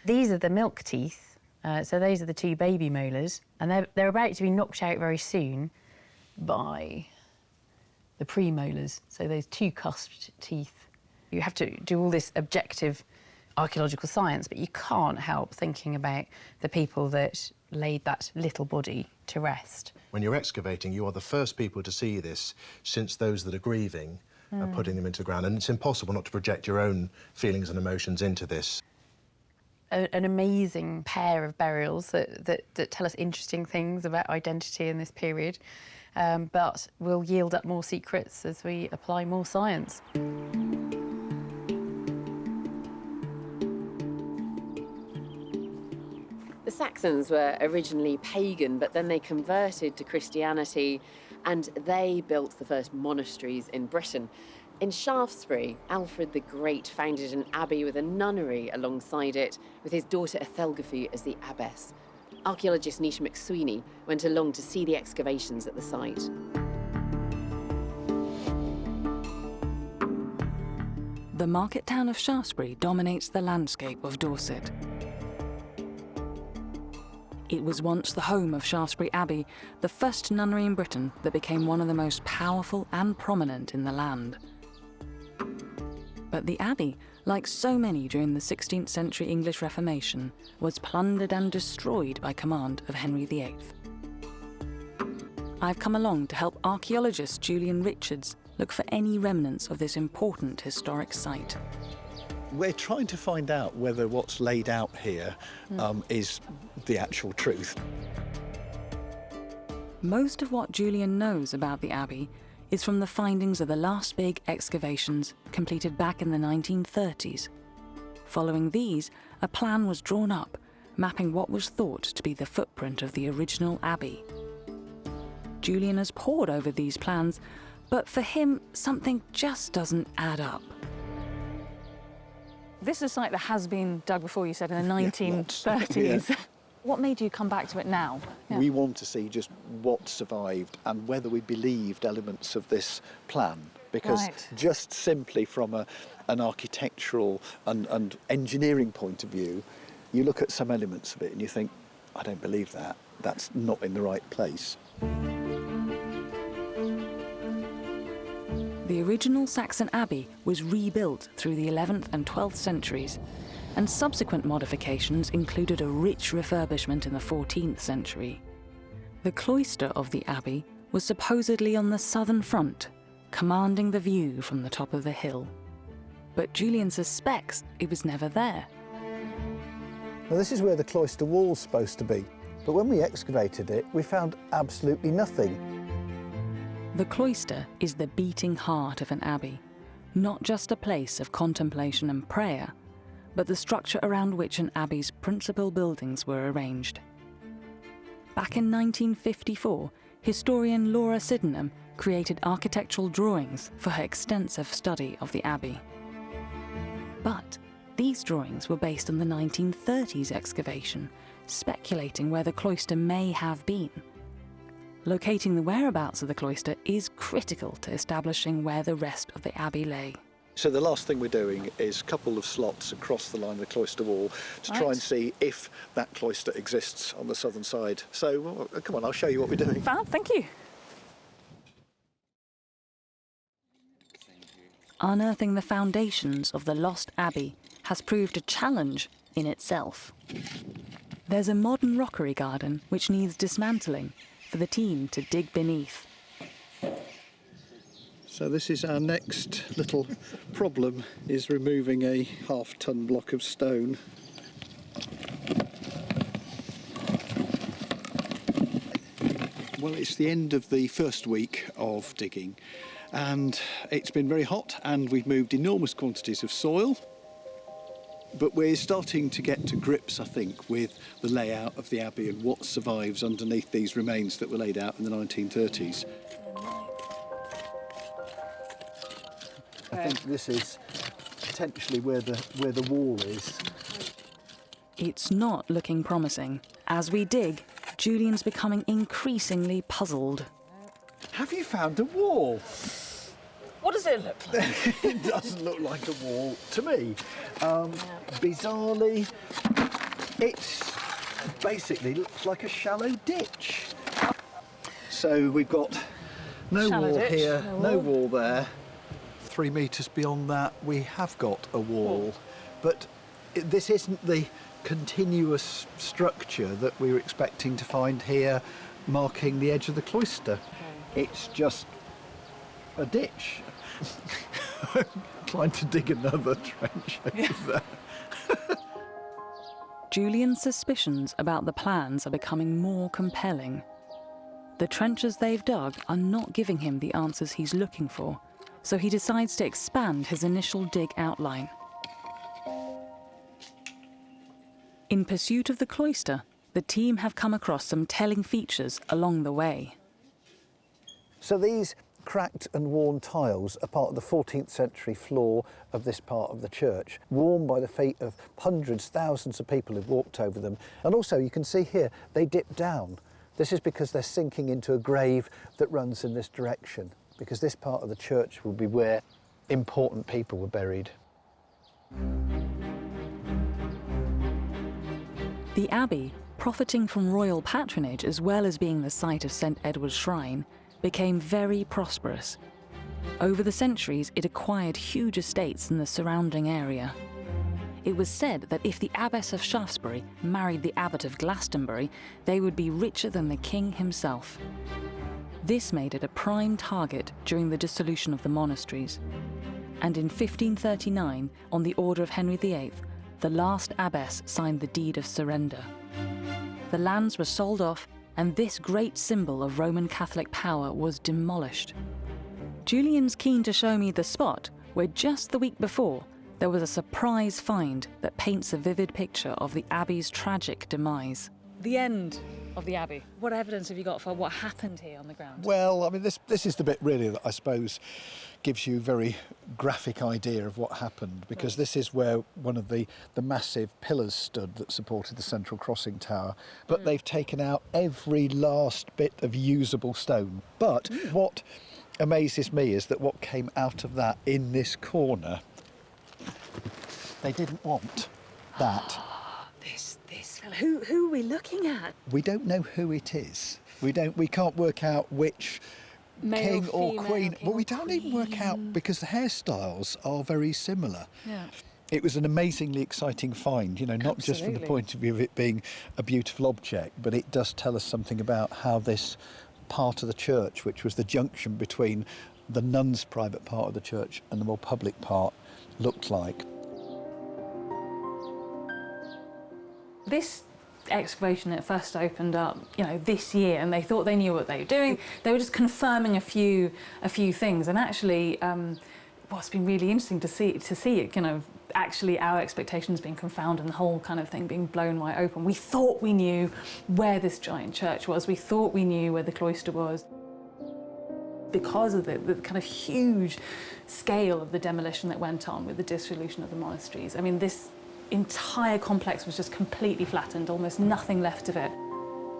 These are the milk teeth. So those are the two baby molars, and they're about to be knocked out very soon by the premolars, so those two cusped teeth. You have to do all this objective archaeological science, but you can't help thinking about the people that laid that little body to rest. When you're excavating, you are the first people to see this, since those that are grieving are putting them into the ground, and it's impossible not to project your own feelings and emotions into this. An amazing pair of burials that tell us interesting things about identity in this period, but will yield up more secrets as we apply more science. The Saxons were originally pagan, but then they converted to Christianity, and they built the first monasteries in Britain. In Shaftesbury, Alfred the Great founded an abbey with a nunnery alongside it, with his daughter Ethelgafu as the abbess. Archaeologist Nisha McSweeney went along to see the excavations at the site. The market town of Shaftesbury dominates the landscape of Dorset. It was once the home of Shaftesbury Abbey, the first nunnery in Britain that became one of the most powerful and prominent in the land. But the abbey, like so many during the 16th century English Reformation, was plundered and destroyed by command of Henry VIII. I've come along to help archaeologist Julian Richards look for any remnants of this important historic site. We're trying to find out whether what's laid out here is the actual truth. Most of what Julian knows about the abbey is from the findings of the last big excavations completed back in the 1930s. Following these, a plan was drawn up, mapping what was thought to be the footprint of the original abbey. Julian has pored over these plans, but for him, something just doesn't add up. This is a site that has been dug before, you said, in the 1930s. Yeah. What made you come back to it now? We want to see just what survived and whether we believed elements of this plan. Because just simply from an architectural and engineering point of view, you look at some elements of it and you think, I don't believe that. That's not in the right place. The original Saxon abbey was rebuilt through the 11th and 12th centuries, and subsequent modifications included a rich refurbishment in the 14th century. The cloister of the abbey was supposedly on the southern front, commanding the view from the top of the hill. But Julian suspects it was never there. Now, this is where the cloister wall's supposed to be, but when we excavated it, we found absolutely nothing. The cloister is the beating heart of an abbey, not just a place of contemplation and prayer, but the structure around which an abbey's principal buildings were arranged. Back in 1954, historian Laura Sydenham created architectural drawings for her extensive study of the abbey. But these drawings were based on the 1930s excavation, speculating where the cloister may have been. Locating the whereabouts of the cloister is critical to establishing where the rest of the abbey lay. So the last thing we're doing is a couple of slots across the line of the cloister wall to try and see if that cloister exists on the southern side. So, well, come on, I'll show you what we're doing. Fab, thank you. Unearthing the foundations of the lost abbey has proved a challenge in itself. There's a modern rockery garden which needs dismantling for the team to dig beneath. So this is our next little problem, is removing a half-ton block of stone. Well, it's the end of the first week of digging, and it's been very hot, and we've moved enormous quantities of soil. But we're starting to get to grips, I think, with the layout of the abbey and what survives underneath these remains that were laid out in the 1930s. I think this is potentially where the wall is. It's not looking promising. As we dig, Julian's becoming increasingly puzzled. Have you found a wall? What does it look like? It doesn't look like a wall to me. Bizarrely, it basically looks like a shallow ditch. So we've got no Shallow wall ditch, here, no no wall. wall there. 3 metres beyond that, we have got a wall. But this isn't the continuous structure that we were expecting to find here, marking the edge of the cloister. Okay. It's just a ditch. I'm trying to dig another trench over there. Julian's suspicions about the plans are becoming more compelling. The trenches they've dug are not giving him the answers he's looking for, so he decides to expand his initial dig outline. In pursuit of the cloister, the team have come across some telling features along the way. So these cracked and worn tiles are part of the 14th century floor of this part of the church, worn by the feet of hundreds, thousands of people who've walked over them. And also you can see here, they dip down. This is because they're sinking into a grave that runs in this direction, because this part of the church will be where important people were buried. The abbey, profiting from royal patronage as well as being the site of St. Edward's Shrine, became very prosperous. Over the centuries, it acquired huge estates in the surrounding area. It was said that if the Abbess of Shaftesbury married the Abbot of Glastonbury, they would be richer than the king himself. This made it a prime target during the dissolution of the monasteries. And in 1539, on the order of Henry VIII, the last abbess signed the deed of surrender. The lands were sold off, and this great symbol of Roman Catholic power was demolished. Julian's keen to show me the spot where just the week before, there was a surprise find that paints a vivid picture of the Abbey's tragic demise. The end of the Abbey. What evidence have you got for what happened here on the ground? Well, I mean, this is the bit really that I suppose gives you a very graphic idea of what happened, because this is where one of the massive pillars stood that supported the central crossing tower. But they've taken out every last bit of usable stone. But what amazes me is that what came out of that in this corner, they didn't want that. This fella. Who are we looking at? We don't know who it is. We can't work out which Male, king or female, queen. king Well, we or don't even work out because the hairstyles are very similar. Yeah. It was an amazingly exciting find, you know, not just from the Absolutely. point of view of it being a beautiful object, but it does tell us something about how this part of the church, which was the junction between the nuns' private part of the church and the more public part, looked like. This excavation at first opened up, you know, this year, and they thought they knew what they were doing. They were just confirming a few things, and actually, what's been really interesting to see it kind of actually our expectations being confounded and the whole kind of thing being blown wide open. We thought we knew where this giant church was. We thought we knew where the cloister was. Because of the kind of huge scale of the demolition that went on with the dissolution of the monasteries. I mean, this entire complex was just completely flattened, almost nothing left of it.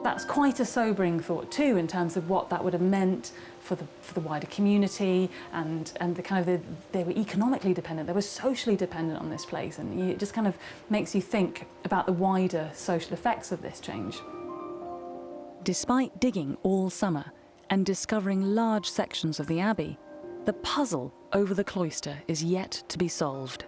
That's quite a sobering thought too, in terms of what that would have meant for the wider community, and the kind of they were economically dependent, they were socially dependent on this place, and it just kind of makes you think about the wider social effects of this change. Despite digging all summer and discovering large sections of the Abbey, the puzzle over the cloister is yet to be solved.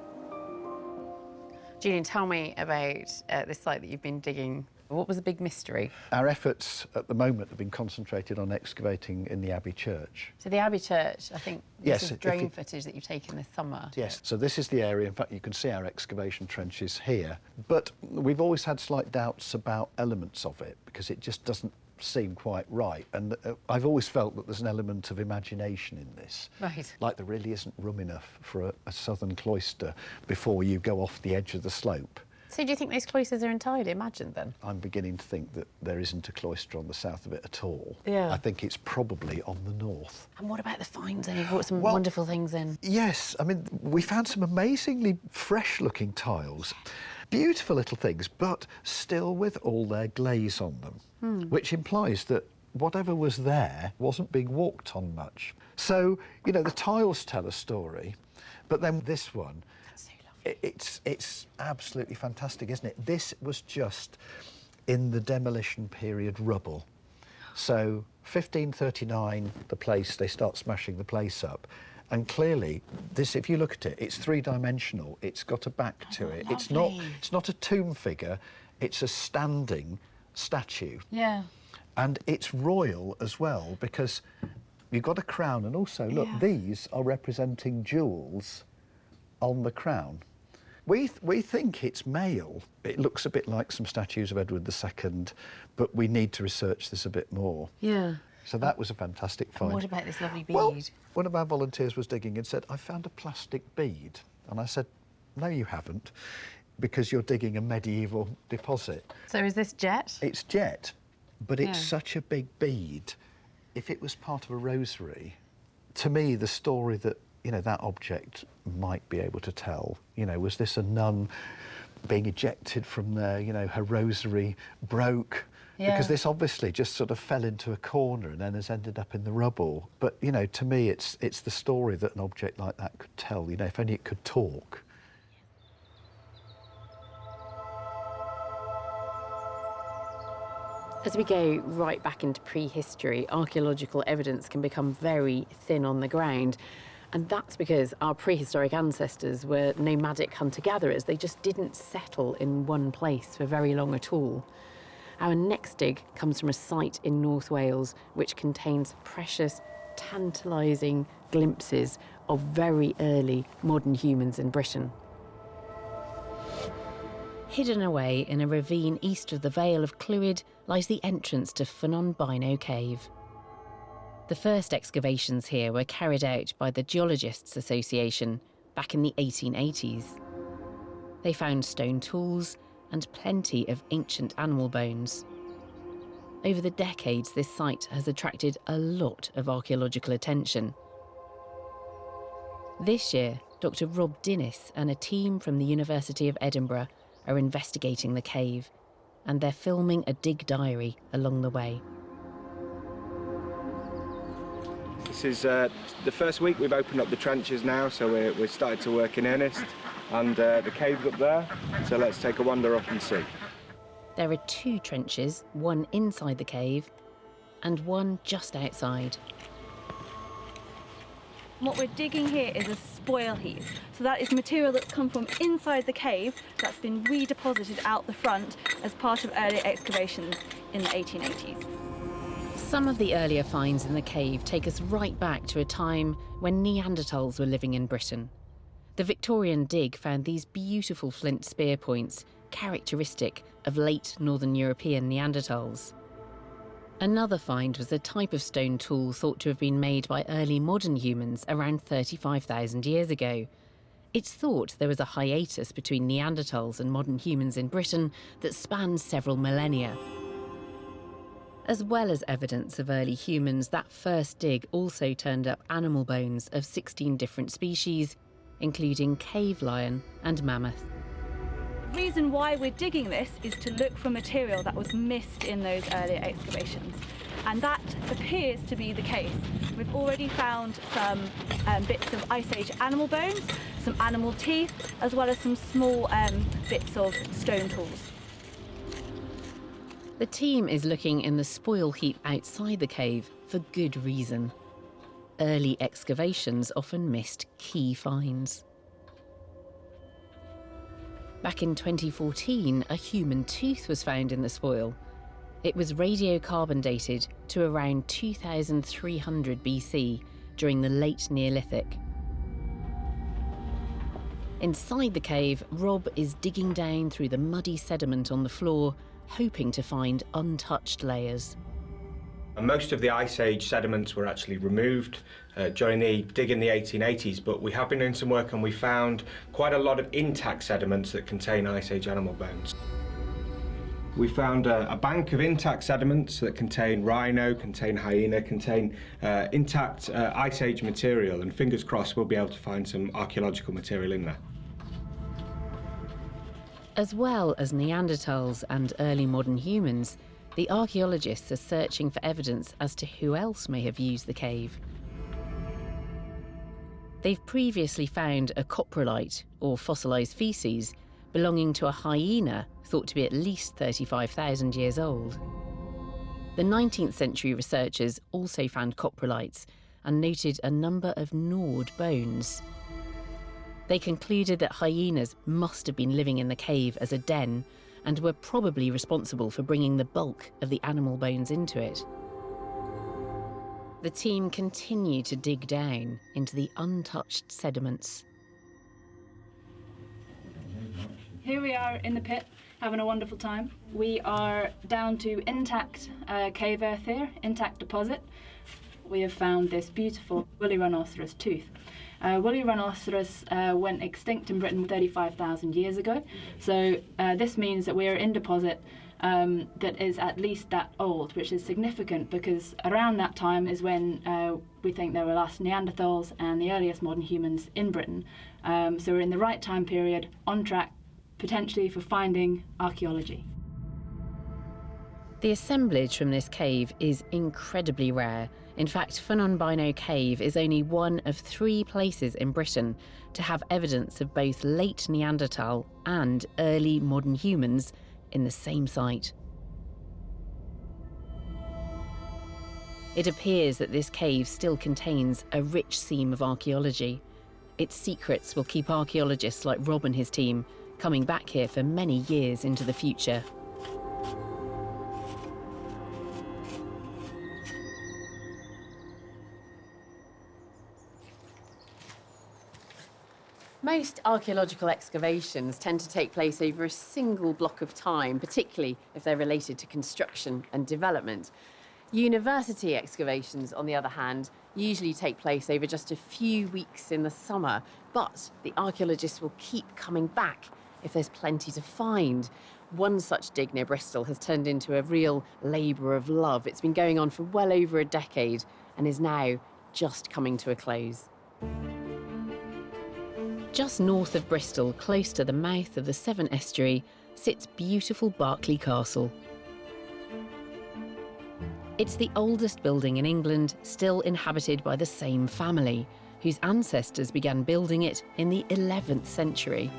Julian, tell me about this site that you've been digging. What was the big mystery? Our efforts at the moment have been concentrated on excavating in the Abbey Church. So the Abbey Church, I think Yes, this is drone footage that you've taken this summer. Yes, so this is the area, in fact you can see our excavation trenches here, but we've always had slight doubts about elements of it because it just doesn't seem quite right, and I've always felt that there's an element of imagination in this. Right. Like there really isn't room enough for a southern cloister before you go off the edge of the slope. So do you think those cloisters are entirely imagined then? I'm beginning to think that there isn't a cloister on the south of it at all. Yeah. I think it's probably on the north. And what about the finds then? You've brought some wonderful things in. Yes, I mean, we found some amazingly fresh-looking tiles. Beautiful little things, but still with all their glaze on them, which implies that whatever was there wasn't being walked on much. So, you know, the tiles tell a story, but then this one, it's absolutely fantastic, isn't it? This was just in the demolition period rubble. So 1539, they start smashing the place up. And clearly, this, if you look at it, it's three-dimensional. It's got a back to it. It's not a tomb figure. It's a standing statue. Yeah. And it's royal as well, because you've got a crown, and also, look, these are representing jewels on the crown. We think it's male. It looks a bit like some statues of Edward II, but we need to research this a bit more. Yeah. So that was a fantastic find. And what about this lovely bead? Well, one of our volunteers was digging and said, I found a plastic bead. And I said, no, you haven't, because you're digging a medieval deposit. So is this jet? It's jet, but it's such a big bead. If it was part of a rosary, to me, the story that, you know, that object might be able to tell, you know, was this a nun being ejected from there, you know, her rosary broke? Because this obviously just sort of fell into a corner and then has ended up in the rubble. But, you know, to me, it's the story that an object like that could tell, you know, if only it could talk. As we go right back into prehistory, archaeological evidence can become very thin on the ground. And that's because our prehistoric ancestors were nomadic hunter-gatherers. They just didn't settle in one place for very long at all. Our next dig comes from a site in North Wales which contains precious, tantalising glimpses of very early modern humans in Britain. Hidden away in a ravine east of the Vale of Clwyd lies the entrance to Ffynnon Bino Cave. The first excavations here were carried out by the Geologists Association, back in the 1880s. They found stone tools and plenty of ancient animal bones. Over the decades, this site has attracted a lot of archaeological attention. This year, Dr. Rob Dinnis and a team from the University of Edinburgh are investigating the cave, and they're filming a dig diary along the way. This is the first week we've opened up the trenches now, so we're starting to work in earnest, and the cave's up there, so let's take a wander up and see. There are 2 trenches, one inside the cave and one just outside. What we're digging here is a spoil heap. So that is material that's come from inside the cave that's been redeposited out the front as part of earlier excavations in the 1880s. Some of the earlier finds in the cave take us right back to a time when Neanderthals were living in Britain. The Victorian dig found these beautiful flint spear points, characteristic of late Northern European Neanderthals. Another find was a type of stone tool thought to have been made by early modern humans around 35,000 years ago. It's thought there was a hiatus between Neanderthals and modern humans in Britain that spanned several millennia. As well as evidence of early humans, that first dig also turned up animal bones of 16 different species, including cave lion and mammoth. The reason why we're digging this is to look for material that was missed in those earlier excavations, and that appears to be the case. We've already found some bits of Ice Age animal bones, some animal teeth, as well as some small bits of stone tools. The team is looking in the spoil heap outside the cave for good reason. Early excavations often missed key finds. Back in 2014, a human tooth was found in the spoil. It was radiocarbon dated to around 2300 BC during the late Neolithic. Inside the cave, Rob is digging down through the muddy sediment on the floor, hoping to find untouched layers. Most of the Ice Age sediments were actually removed during the dig in the 1880s, but we have been doing some work and we found quite a lot of intact sediments that contain Ice Age animal bones. We found a bank of intact sediments that contain rhino, contain hyena, contain intact Ice Age material, and fingers crossed we'll be able to find some archaeological material in there. As well as Neanderthals and early modern humans, the archaeologists are searching for evidence as to who else may have used the cave. They've previously found a coprolite, or fossilised faeces, belonging to a hyena thought to be at least 35,000 years old. The 19th century researchers also found coprolites and noted a number of gnawed bones. They concluded that hyenas must have been living in the cave as a den and were probably responsible for bringing the bulk of the animal bones into it. The team continue to dig down into the untouched sediments. Here we are in the pit, having a wonderful time. We are down to intact cave earth here, intact deposit. We have found this beautiful woolly rhinoceros tooth. Woolly rhinoceros went extinct in Britain 35,000 years ago, so this means that we are in deposit that is at least that old, which is significant because around that time is when we think there were last Neanderthals and the earliest modern humans in Britain. So we're in the right time period, on track, potentially for finding archaeology. The assemblage from this cave is incredibly rare. In fact, Funanbino Cave is only one of 3 places in Britain to have evidence of both late Neanderthal and early modern humans in the same site. It appears that this cave still contains a rich seam of archaeology. Its secrets will keep archaeologists like Rob and his team coming back here for many years into the future. Most archaeological excavations tend to take place over a single block of time, particularly if they're related to construction and development. University excavations, on the other hand, usually take place over just a few weeks in the summer, but the archaeologists will keep coming back if there's plenty to find. One such dig near Bristol has turned into a real labour of love. It's been going on for well over a decade and is now just coming to a close. Just north of Bristol, close to the mouth of the Severn Estuary, sits beautiful Berkeley Castle. It's the oldest building in England, still inhabited by the same family, whose ancestors began building it in the 11th century.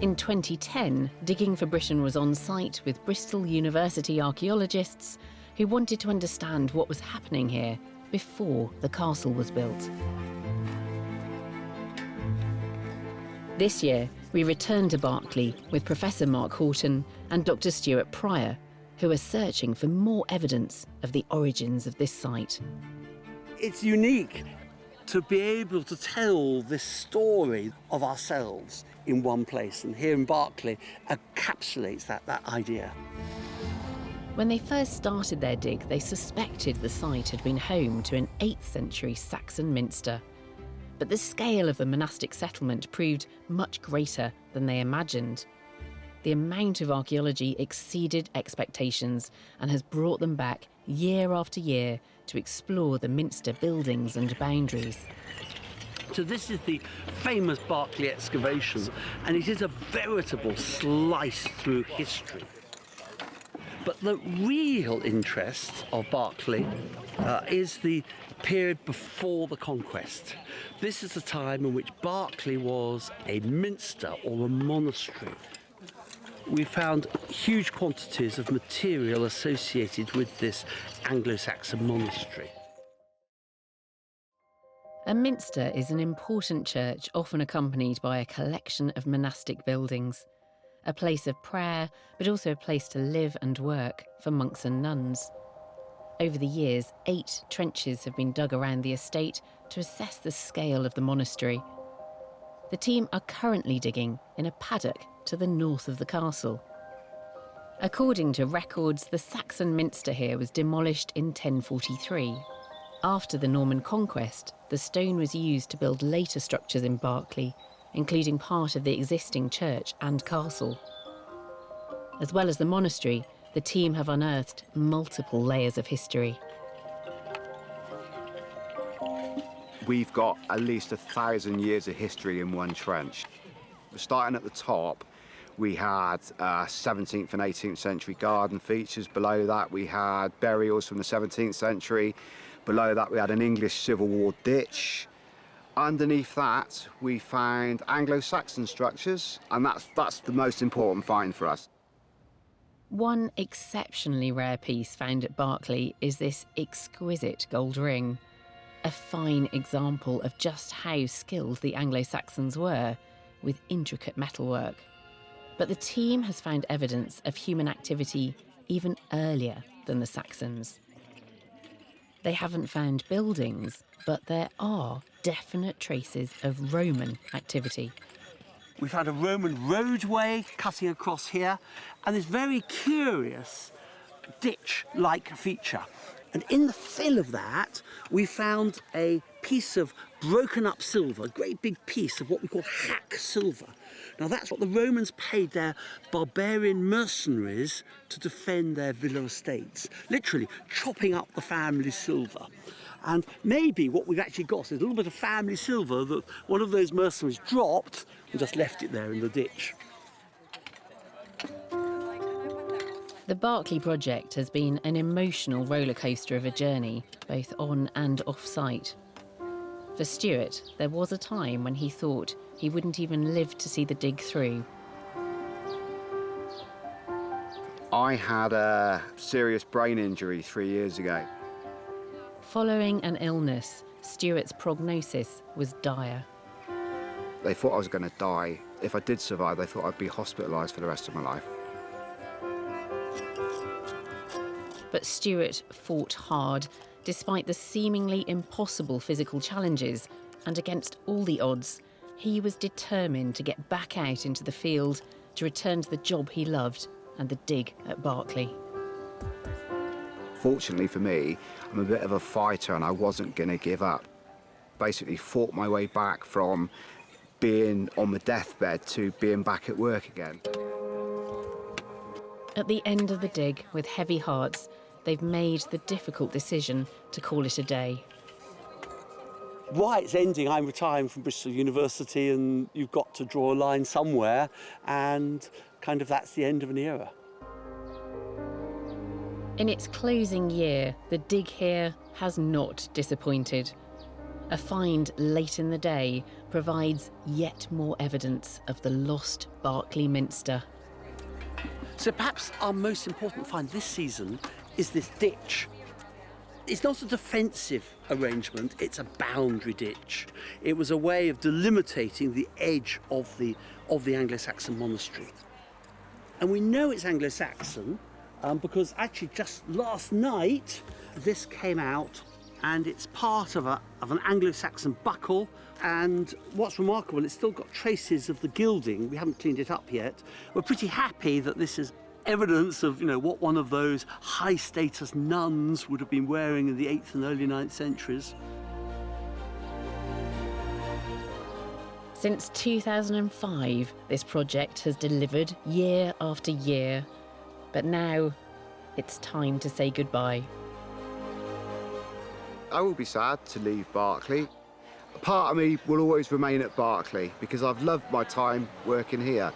In 2010, Digging for Britain was on site with Bristol University archaeologists who wanted to understand what was happening here before the castle was built. This year, we return to Berkeley with Professor Mark Horton and Dr. Stuart Pryor, who are searching for more evidence of the origins of this site. It's unique to be able to tell this story of ourselves in one place, and here in Berkeley encapsulates that idea. When they first started their dig, they suspected the site had been home to an 8th century Saxon minster. But the scale of the monastic settlement proved much greater than they imagined. The amount of archaeology exceeded expectations and has brought them back year after year to explore the minster buildings and boundaries. So this is the famous Berkeley excavation, and it is a veritable slice through history. But the real interest of Berkeley is the period before the conquest. This is the time in which Berkeley was a minster or a monastery. We found huge quantities of material associated with this Anglo-Saxon monastery. A minster is an important church, often accompanied by a collection of monastic buildings. A place of prayer, but also a place to live and work for monks and nuns. Over the years, 8 trenches have been dug around the estate to assess the scale of the monastery. The team are currently digging in a paddock to the north of the castle. According to records, the Saxon minster here was demolished in 1043. After the Norman conquest, the stone was used to build later structures in Berkeley, including part of the existing church and castle. As well as the monastery, the team have unearthed multiple layers of history. We've got at least 1,000 years of history in one trench. Starting at the top, we had 17th and 18th century garden features. Below that, we had burials from the 17th century. Below that, we had an English Civil War ditch. Underneath that, we found Anglo-Saxon structures, and that's the most important find for us. One exceptionally rare piece found at Berkeley is this exquisite gold ring, a fine example of just how skilled the Anglo-Saxons were with intricate metalwork. But the team has found evidence of human activity even earlier than the Saxons. They haven't found buildings, but there are definite traces of Roman activity. We found a Roman roadway cutting across here, and this very curious ditch-like feature. And in the fill of that, we found a piece of broken up silver, a great big piece of what we call hack silver. Now that's what the Romans paid their barbarian mercenaries to defend their villa estates, literally chopping up the family silver. And maybe what we've actually got is a little bit of family silver that one of those mercenaries dropped and just left it there in the ditch. The Berkeley project has been an emotional rollercoaster of a journey, both on and off-site. For Stuart, there was a time when he thought he wouldn't even live to see the dig through. I had a serious brain injury 3 years ago. Following an illness, Stuart's prognosis was dire. They thought I was going to die. If I did survive, they thought I'd be hospitalised for the rest of my life. But Stuart fought hard, despite the seemingly impossible physical challenges, and against all the odds, he was determined to get back out into the field, to return to the job he loved and the dig at Berkeley. Fortunately for me, I'm a bit of a fighter and I wasn't going to give up. Basically fought my way back from being on the deathbed to being back at work again. At the end of the dig, with heavy hearts, they've made the difficult decision to call it a day. Right, it's ending. I'm retiring from Bristol University, and you've got to draw a line somewhere, and kind of that's the end of an era. In its closing year, the dig here has not disappointed. A find late in the day provides yet more evidence of the lost Berkeley Minster. So perhaps our most important find this season is this ditch. It's not a defensive arrangement, it's a boundary ditch. It was a way of delimiting the edge of the Anglo-Saxon monastery. And we know it's Anglo-Saxon because actually just last night this came out, and it's part of an Anglo-Saxon buckle. And what's remarkable, it's still got traces of the gilding. We haven't cleaned it up yet. We're pretty happy that this is evidence of, what one of those high-status nuns would have been wearing in the 8th and early 9th centuries. Since 2005, this project has delivered year after year. But now, it's time to say goodbye. I will be sad to leave Berkeley. A part of me will always remain at Berkeley because I've loved my time working here.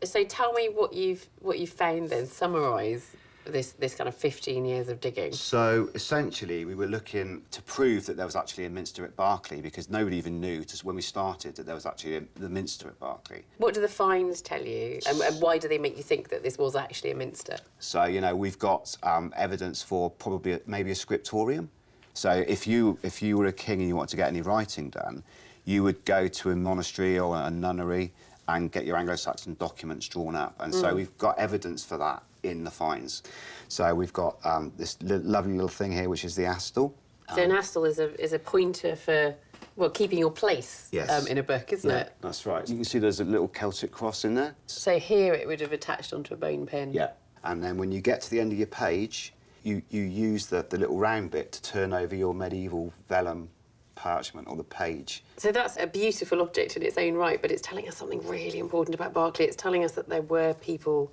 So tell me what you've found then. Summarise this kind of 15 years of digging. So essentially, we were looking to prove that there was actually a minster at Berkeley because nobody even knew just when we started that there was actually the minster at Berkeley. What do the finds tell you, and why do they make you think that this was actually a minster? So we've got evidence for probably maybe a scriptorium. So if you were a king and you wanted to get any writing done, you would go to a monastery or a nunnery and get your Anglo-Saxon documents drawn up. And so we've got evidence for that in the finds. So we've got this lovely little thing here, which is the astle. So an astle is a pointer for, well, keeping your place in a book, isn't it? That's right. You can see there's a little Celtic cross in there. So here it would have attached onto a bone pin. Yeah. And then when you get to the end of your page, you use the little round bit to turn over your medieval vellum parchment or the page. So that's a beautiful object in its own right, but it's telling us something really important about Berkeley. It's telling us that there were people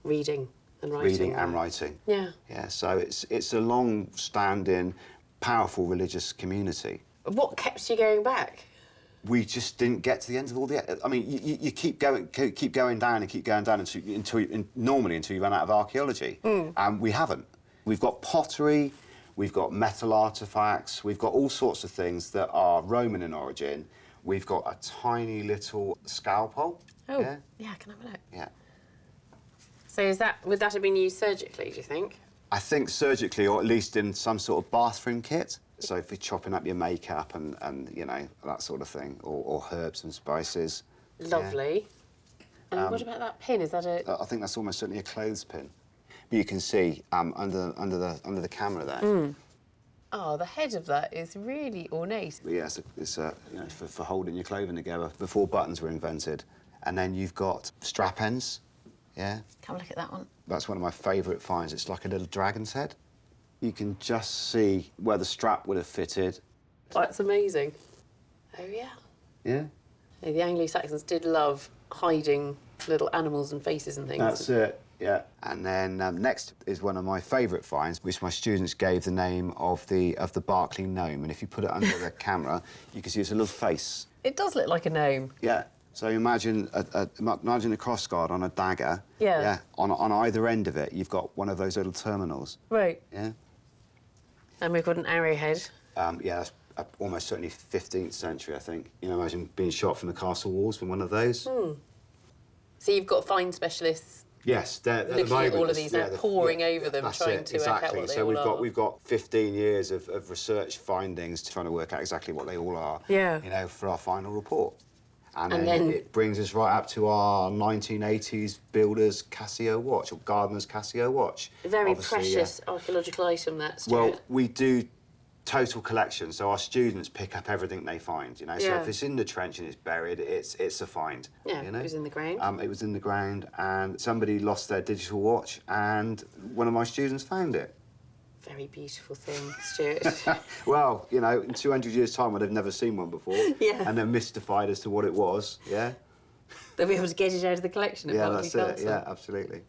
reading and writing. Reading and writing. Yeah. Yeah, so it's a long-standing, powerful religious community. What kept you going back? We just didn't get to the end of all the... I mean, you keep going down and keep going down normally until you run out of archaeology. And we haven't. We've got pottery, we've got metal artefacts, we've got all sorts of things that are Roman in origin. We've got a tiny little scalpel. Oh, yeah, can I have a look? Yeah. So would that have been used surgically, do you think? I think surgically, or at least in some sort of bathroom kit. So if you're chopping up your makeup and that sort of thing, or herbs and spices. Lovely. Yeah. And what about that pin? Is that I think that's almost certainly a clothes pin. But you can see under the camera there. Oh, the head of that is really ornate. But yeah, it's for holding your clothing together before buttons were invented. And then you've got strap ends. Yeah. Come look at that one. That's one of my favourite finds. It's like a little dragon's head. You can just see where the strap would have fitted. That's amazing. Oh, yeah. Yeah. The Anglo-Saxons did love hiding little animals and faces and things. That's it, yeah. And then next is one of my favourite finds, which my students gave the name of the Berkeley gnome. And if you put it under the camera, you can see it's a little face. It does look like a gnome. Yeah. So imagine a crossguard on a dagger. Yeah. Yeah. On either end of it, you've got one of those little terminals. Right. Yeah. And we've got an arrowhead. Yeah, that's almost certainly 15th century, I think. Imagine being shot from the castle walls from one of those. So you've got find specialists. Yes, they're looking at all of these now, poring over them, trying to work out what they all are. So we've got 15 years of research findings trying to work out exactly what they all are. Yeah. For our final report. And then it brings us right up to our 1980s builder's Casio watch, or gardener's Casio watch. A very precious archaeological item, that, Stuart. Well, we do total collection, so our students pick up everything they find, you know. So Yeah. if it's in the trench and it's buried, it's a find. Yeah, you know? it was in the ground. It was in the ground, and somebody lost their digital watch, and one of my students found it. Very beautiful thing, Stuart. Well, you know, in 200 years' time, I'd have never seen one before. Yeah. And they're mystified as to what it was, yeah? They'll be able to get it out of the collection at Yeah, Barracuda that's it, Castle. yeah, absolutely.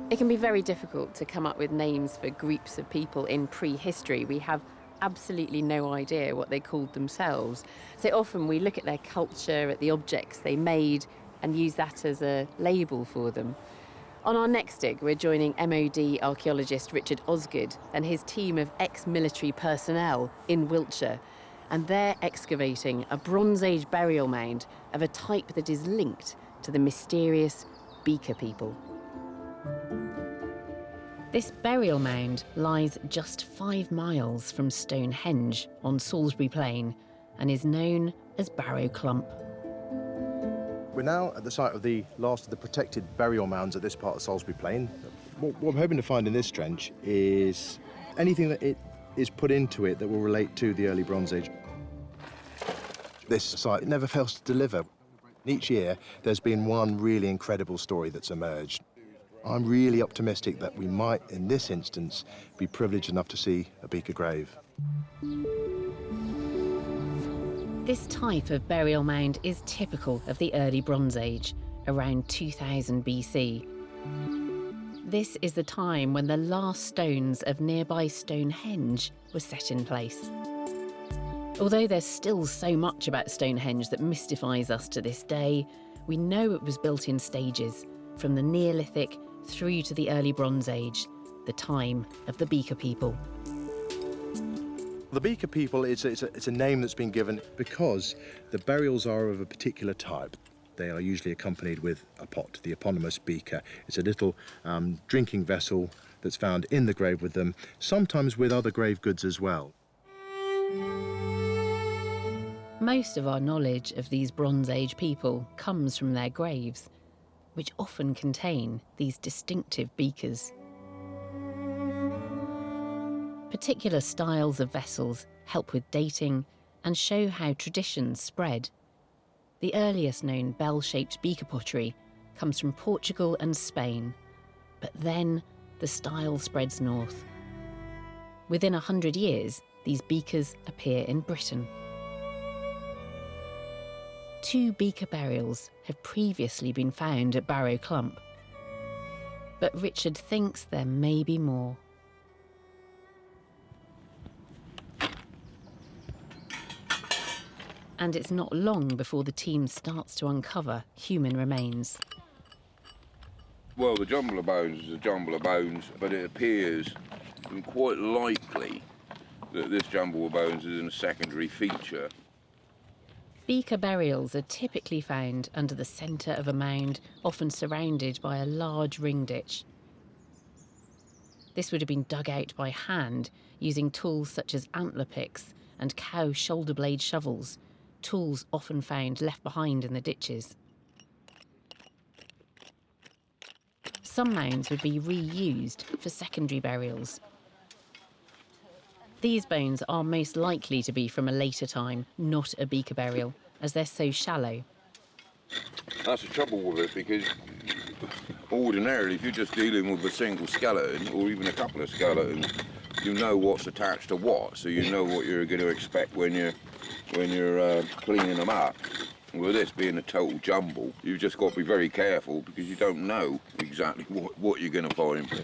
It can be very difficult to come up with names for groups of people in prehistory. We have absolutely no idea what they called themselves. So often we look at their culture, at the objects they made, and use that as a label for them. On our next dig, we're joining MOD archaeologist Richard Osgood and his team of ex-military personnel in Wiltshire, and they're excavating a Bronze Age burial mound of a type that is linked to the mysterious Beaker people. This burial mound lies just 5 miles from Stonehenge on Salisbury Plain and is known as Barrow Clump. We're now at the site of the last of the protected burial mounds at this part of Salisbury Plain. What I'm hoping to find in this trench is anything that it is put into it that will relate to the early Bronze Age. This site never fails to deliver. Each year, there's been one really incredible story that's emerged. I'm really optimistic that we might, in this instance, be privileged enough to see a Beaker grave. This type of burial mound is typical of the early Bronze Age, around 2000 BC. This is the time when the last stones of nearby Stonehenge were set in place. Although there's still so much about Stonehenge that mystifies us to this day, we know it was built in stages, from the Neolithic through to the early Bronze Age, the time of the Beaker people. The Beaker people, it's a name that's been given because the burials are of a particular type. They are usually accompanied with a pot, the eponymous beaker. It's a little drinking vessel that's found in the grave with them, sometimes with other grave goods as well. Most of our knowledge of these Bronze Age people comes from their graves, which often contain these distinctive beakers. Particular styles of vessels help with dating and show how traditions spread. The earliest known bell-shaped beaker pottery comes from Portugal and Spain, but then the style spreads north. Within 100 years, these beakers appear in Britain. 2 beaker burials have previously been found at Barrow Clump, but Richard thinks there may be more. And it's not long before the team starts to uncover human remains. Well, the jumble of bones is a jumble of bones, but it appears quite likely that this jumble of bones is a secondary feature. Beaker burials are typically found under the centre of a mound, often surrounded by a large ring ditch. This would have been dug out by hand using tools such as antler picks and cow shoulder blade shovels, tools often found left behind in the ditches. Some mounds would be reused for secondary burials. These bones are most likely to be from a later time, not a beaker burial, as they're so shallow. That's the trouble with it, because ordinarily, if you're just dealing with a single skeleton, or even a couple of skeletons, you know what's attached to what, so you know what you're going to expect when you're cleaning them up. With this being a total jumble, you've just got to be very careful, because you don't know exactly what you're going to find.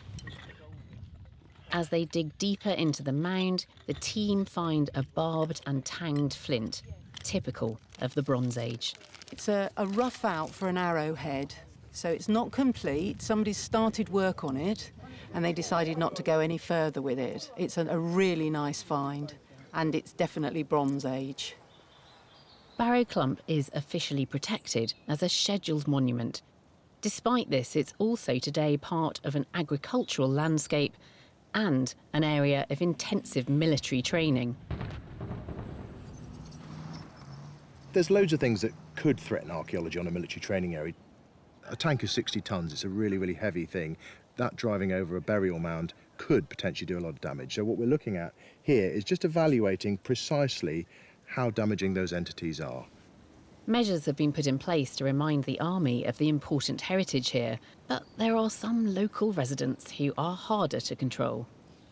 As they dig deeper into the mound, the team find a barbed and tanged flint, typical of the Bronze Age. It's a rough out for an arrowhead, so it's not complete. Somebody's started work on it, and they decided not to go any further with it. It's a really nice find, and it's definitely Bronze Age. Barrow Clump is officially protected as a scheduled monument. Despite this, it's also today part of an agricultural landscape and an area of intensive military training. There's loads of things that could threaten archaeology on a military training area. A tank is 60 tons, it's a really, really heavy thing. that driving over a burial mound could potentially do a lot of damage. So what we're looking at here is just evaluating precisely how damaging those entities are. Measures have been put in place to remind the army of the important heritage here, but there are some local residents who are harder to control.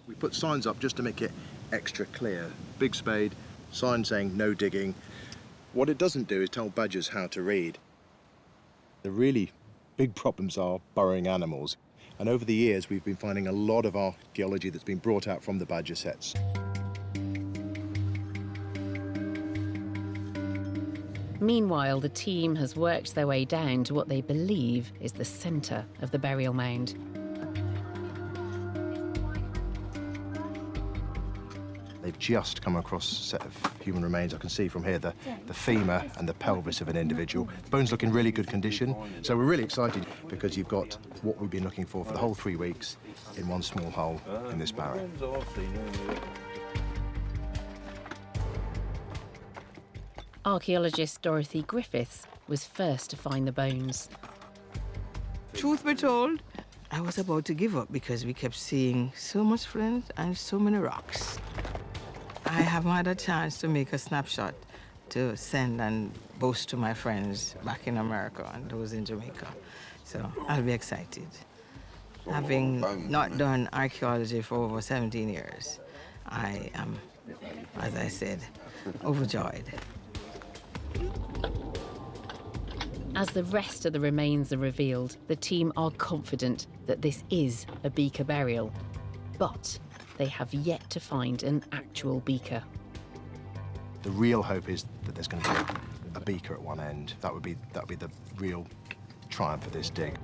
We put signs up just to make it extra clear. Big spade, sign saying no digging. What it doesn't do is tell badgers how to read. The really big problems are burrowing animals. And over the years, we've been finding a lot of archaeology that's been brought out from the badger sets. Meanwhile, the team has worked their way down to what they believe is the centre of the burial mound. They've just come across a set of human remains. I can see from here the femur and the pelvis of an individual. The bones look in really good condition. So we're really excited because you've got what we've been looking for the whole 3 weeks in one small hole in this barrow. Archaeologist Dorothy Griffiths was first to find the bones. Truth be told, I was about to give up because we kept seeing so much flint and so many rocks. I haven't had a chance to make a snapshot to send and boast to my friends back in America and those in Jamaica. So I'll be excited. Having not done archaeology for over 17 years, I am, as I said, overjoyed. As the rest of the remains are revealed, the team are confident that this is a beaker burial. But they have yet to find an actual beaker. The real hope is that there's going to be a beaker at one end. That would be the real triumph of this dig.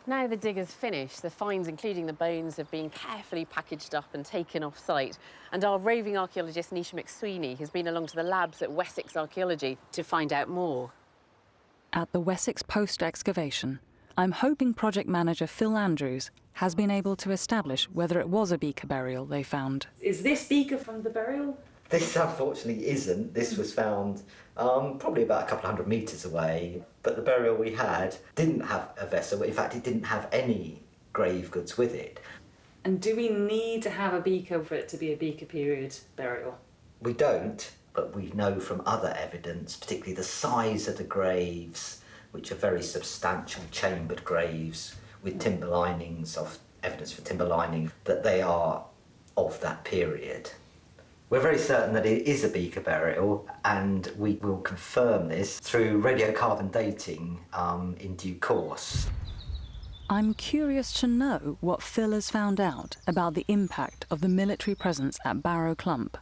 Now the dig is finished, the finds, including the bones, have been carefully packaged up and taken off-site. And our roving archaeologist, Nisha McSweeney, has been along to the labs at Wessex Archaeology to find out more. At the Wessex post-excavation, I'm hoping project manager Phil Andrews has been able to establish whether it was a beaker burial they found. Is this beaker from the burial? This unfortunately isn't. This was found probably about a couple of 100 metres away, but the burial we had didn't have a vessel. In fact, it didn't have any grave goods with it. And do we need to have a beaker for it to be a beaker period burial? We don't, but we know from other evidence, particularly the size of the graves, which are very substantial chambered graves with timber linings, of evidence for timber lining, that they are of that period. We're very certain that it is a beaker burial, and we will confirm this through radiocarbon dating in due course. I'm curious to know what Phil has found out about the impact of the military presence at Barrow Clump.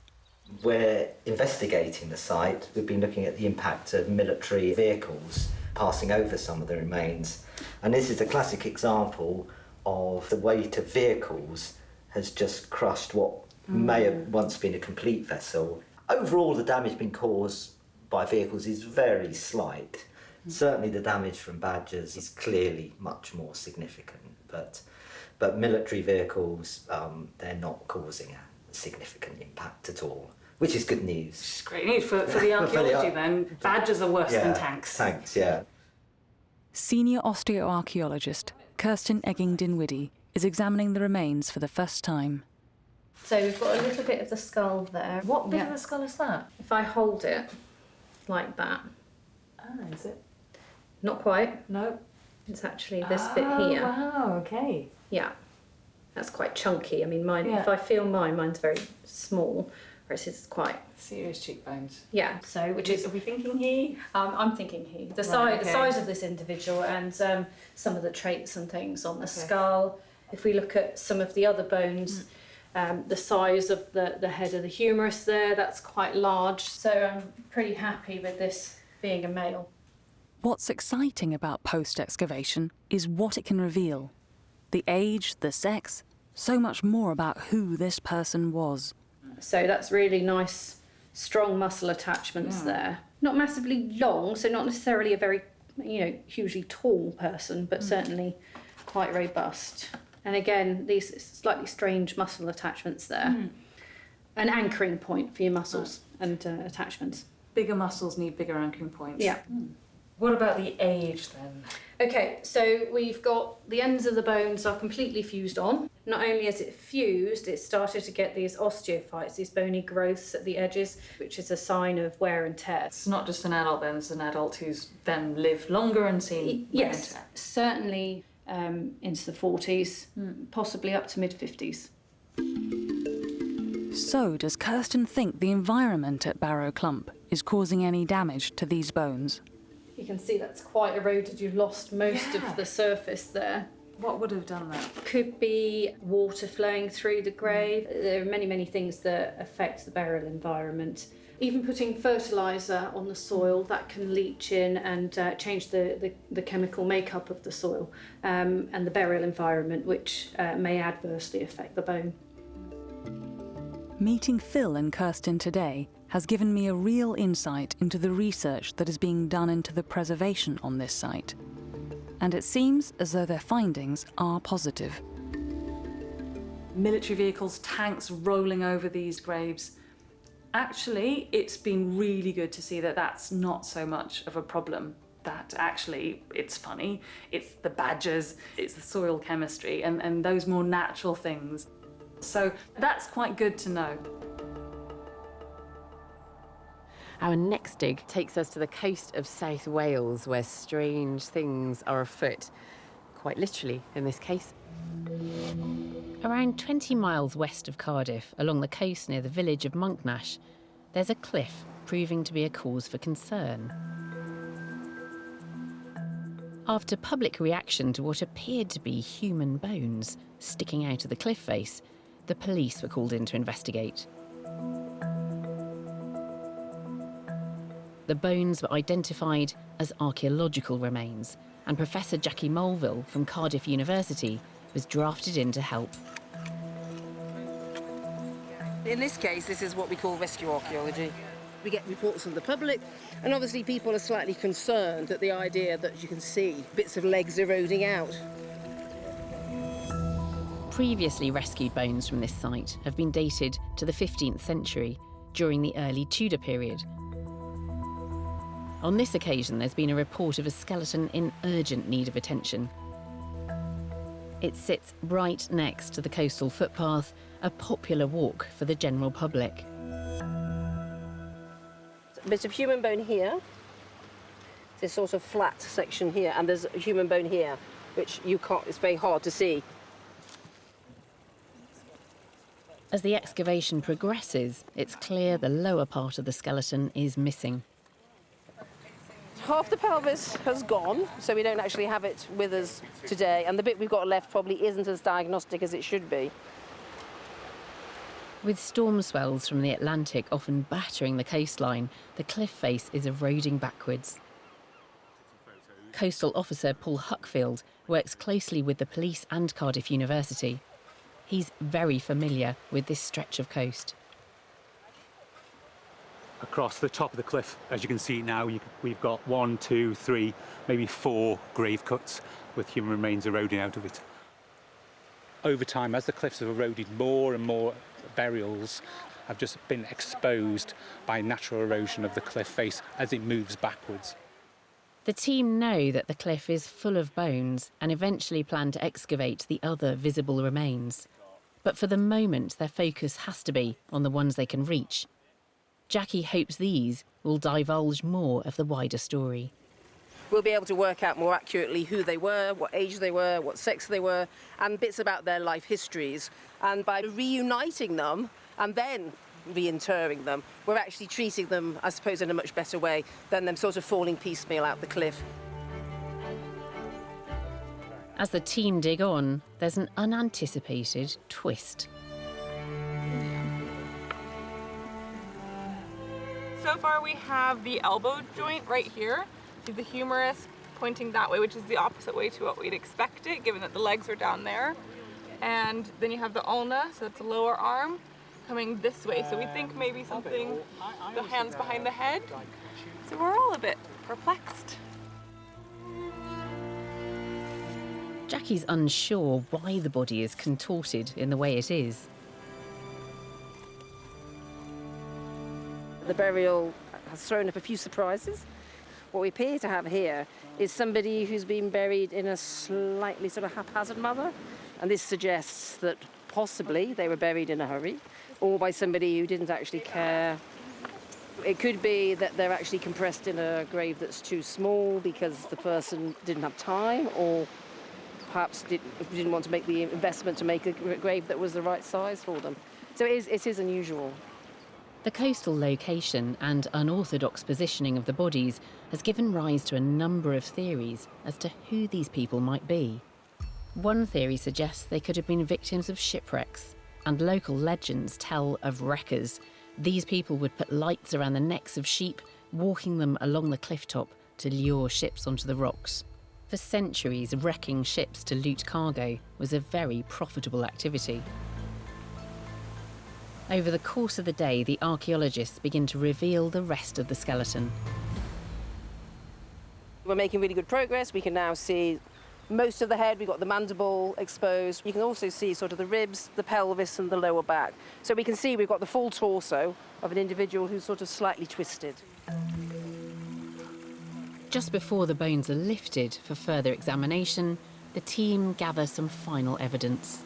We're investigating the site. We've been looking at the impact of military vehicles passing over some of the remains. And this is a classic example of the weight of vehicles has just crushed what may have once been a complete vessel. Overall, the damage being caused by vehicles is very slight. Certainly the damage from badgers is clearly much more significant, but military vehicles, they're not causing a significant impact at all, which is good news. It's great news for the archaeology then. Badgers are worse than tanks. Tanks, yeah. Senior osteoarchaeologist Kirsten Egging-Dinwiddie is examining the remains for the first time. So we've got a little bit of the skull there. What bit of the skull is that? If I hold it like that. Is it? Not quite. No. It's actually this bit here. Wow, okay. Yeah. That's quite chunky. I mean, mine. If I feel mine's very small, whereas it's quite serious cheekbones. Yeah. So, Are we thinking he? I'm thinking he. The size of this individual and some of the traits and things on the skull. If we look at some of the other bones. The size of the head of the humerus there, that's quite large. So I'm pretty happy with this being a male. What's exciting about post-excavation is what it can reveal. The age, the sex, so much more about who this person was. So that's really nice, strong muscle attachments there. Not massively long, so not necessarily a very, hugely tall person, but certainly quite robust. And again, these slightly strange muscle attachments there. An anchoring point for your muscles and attachments. Bigger muscles need bigger anchoring points. Yeah. What about the age then? Okay, so we've got the ends of the bones are completely fused on. Not only is it fused, it started to get these osteophytes, these bony growths at the edges, which is a sign of wear and tear. It's not just an adult then, it's an adult who's then lived longer and seen wear and Yes, tear. certainly into the 40s, possibly up to mid-50s. So, does Kirsten think the environment at Barrow Clump is causing any damage to these bones? You can see that's quite eroded. You've lost most of the surface there. What would have done that? Could be water flowing through the grave. There are many, many things that affect the burial environment. Even putting fertiliser on the soil, that can leach in and change the chemical makeup of the soil and the burial environment, which may adversely affect the bone. Meeting Phil and Kirsten today has given me a real insight into the research that is being done into the preservation on this site. And it seems as though their findings are positive. Military vehicles, tanks rolling over these graves. Actually, it's been really good to see that that's not so much of a problem. That actually, it's funny, it's the badgers, it's the soil chemistry and those more natural things. So that's quite good to know. Our next dig takes us to the coast of South Wales, where strange things are afoot, quite literally in this case. Around 20 miles west of Cardiff, along the coast near the village of Monknash, there's a cliff proving to be a cause for concern. After public reaction to what appeared to be human bones sticking out of the cliff face, the police were called in to investigate. The bones were identified as archaeological remains, and Professor Jackie Mulville from Cardiff University was drafted in to help. In this case, this is what we call rescue archaeology. We get reports from the public, and obviously people are slightly concerned at the idea that you can see bits of legs eroding out. Previously rescued bones from this site have been dated to the 15th century, during the early Tudor period. On this occasion, there's been a report of a skeleton in urgent need of attention. It sits right next to the coastal footpath, a popular walk for the general public. A bit of human bone here, this sort of flat section here, and there's a human bone here, which you can't, it's very hard to see. As the excavation progresses, it's clear the lower part of the skeleton is missing. Half the pelvis has gone, so we don't actually have it with us today, and the bit we've got left probably isn't as diagnostic as it should be. With storm swells from the Atlantic often battering the coastline, the cliff face is eroding backwards. Coastal officer Paul Huckfield works closely with the police and Cardiff University. He's very familiar with this stretch of coast. Across the top of the cliff, as you can see now, we've got 1, 2, 3, maybe 4 grave cuts with human remains eroding out of it. Over time, as the cliffs have eroded, more and more burials have just been exposed by natural erosion of the cliff face as it moves backwards. The team know that the cliff is full of bones and eventually plan to excavate the other visible remains. But for the moment, their focus has to be on the ones they can reach. Jackie hopes these will divulge more of the wider story. We'll be able to work out more accurately who they were, what age they were, what sex they were, and bits about their life histories. And by reuniting them and then reinterring them, we're actually treating them, I suppose, in a much better way than them sort of falling piecemeal out the cliff. As the team dig on, there's an unanticipated twist. So far we have the elbow joint right here, the humerus pointing that way, which is the opposite way to what we'd expect it, given that the legs are down there. And then you have the ulna, so that's the lower arm, coming this way. So we think maybe something, the hands behind the head. So we're all a bit perplexed. Jackie's unsure why the body is contorted in the way it is. The burial has thrown up a few surprises. What we appear to have here is somebody who's been buried in a slightly sort of haphazard manner, and this suggests that possibly they were buried in a hurry, or by somebody who didn't actually care. It could be that they're actually compressed in a grave that's too small because the person didn't have time, or perhaps didn't want to make the investment to make a grave that was the right size for them. So it is unusual. The coastal location and unorthodox positioning of the bodies has given rise to a number of theories as to who these people might be. One theory suggests they could have been victims of shipwrecks, and local legends tell of wreckers. These people would put lights around the necks of sheep, walking them along the cliff top to lure ships onto the rocks. For centuries, wrecking ships to loot cargo was a very profitable activity. Over the course of the day, the archaeologists begin to reveal the rest of the skeleton. We're making really good progress. We can now see most of the head. We've got the mandible exposed. You can also see sort of the ribs, the pelvis and the lower back. So we can see we've got the full torso of an individual who's sort of slightly twisted. Just before the bones are lifted for further examination, the team gather some final evidence.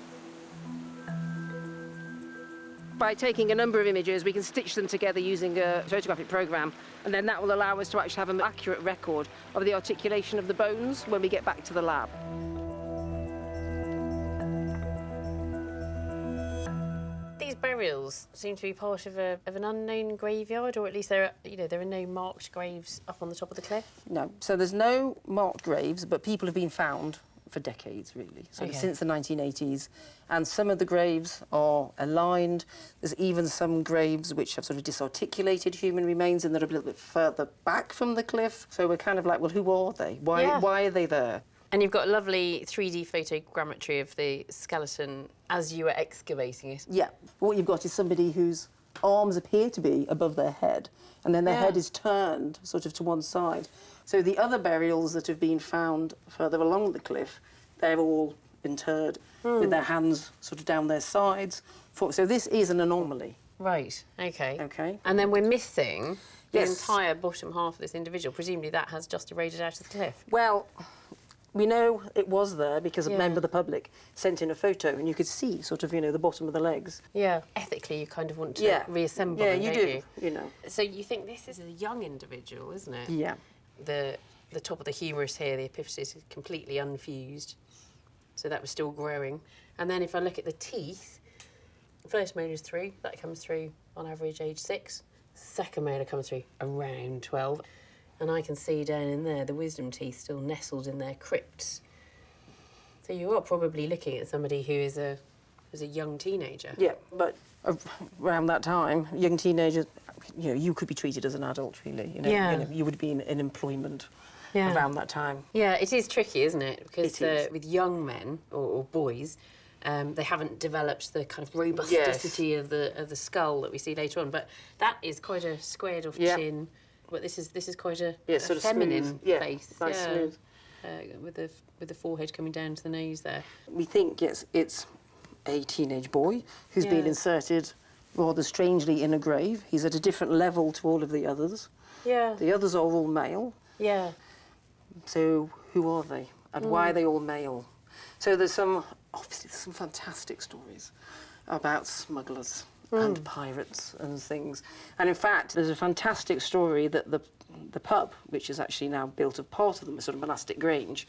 By taking a number of images, we can stitch them together using a photographic program, and then that will allow us to actually have an accurate record of the articulation of the bones when we get back to the lab. These burials seem to be part of an unknown graveyard, or at least there are no marked graves up on the top of the cliff. No, so there's no marked graves, but people have been found for decades, really, so since the 1980s. And some of the graves are aligned. There's even some graves which have sort of disarticulated human remains and that are a little bit further back from the cliff. So we're kind of like, well, who are they? Why are they there? And you've got a lovely 3D photogrammetry of the skeleton as you were excavating it. Yeah. What you've got is somebody whose arms appear to be above their head, and then their head is turned sort of to one side. So the other burials that have been found further along the cliff, they're all interred with their hands sort of down their sides. So this is an anomaly. Right, OK. OK. And then we're missing the entire bottom half of this individual. Presumably that has just eroded out of the cliff. Well, we know it was there because a member of the public sent in a photo, and you could see sort of, the bottom of the legs. Yeah. Ethically, you kind of want to reassemble them, you don't do, you know. So you think this is a young individual, isn't it? Yeah. The top of the humerus here, the epiphysis is completely unfused. So that was still growing. And then if I look at the teeth, the first molar is through. That comes through on average age 6. Second molar comes through around 12. And I can see down in there the wisdom teeth still nestled in their crypts. So you are probably looking at somebody who is a young teenager. Yeah, but around that time, young teenagers, you could be treated as an adult, really. You would be in employment around that time. Yeah, it is tricky, isn't it? Because with young men or boys, they haven't developed the kind of robusticity of the skull that we see later on. But that is quite a squared-off chin. But this is quite a sort of feminine smooth. face. Nice smooth. With the forehead coming down to the nose there. We think it's a teenage boy who's been inserted rather strangely in a grave. He's at a different level to all of the others. Yeah. The others are all male. Yeah. So who are they? And why are they all male? So obviously there's some fantastic stories about smugglers and pirates and things. And in fact, there's a fantastic story that the pub, which is actually now built as part of the sort of monastic grange,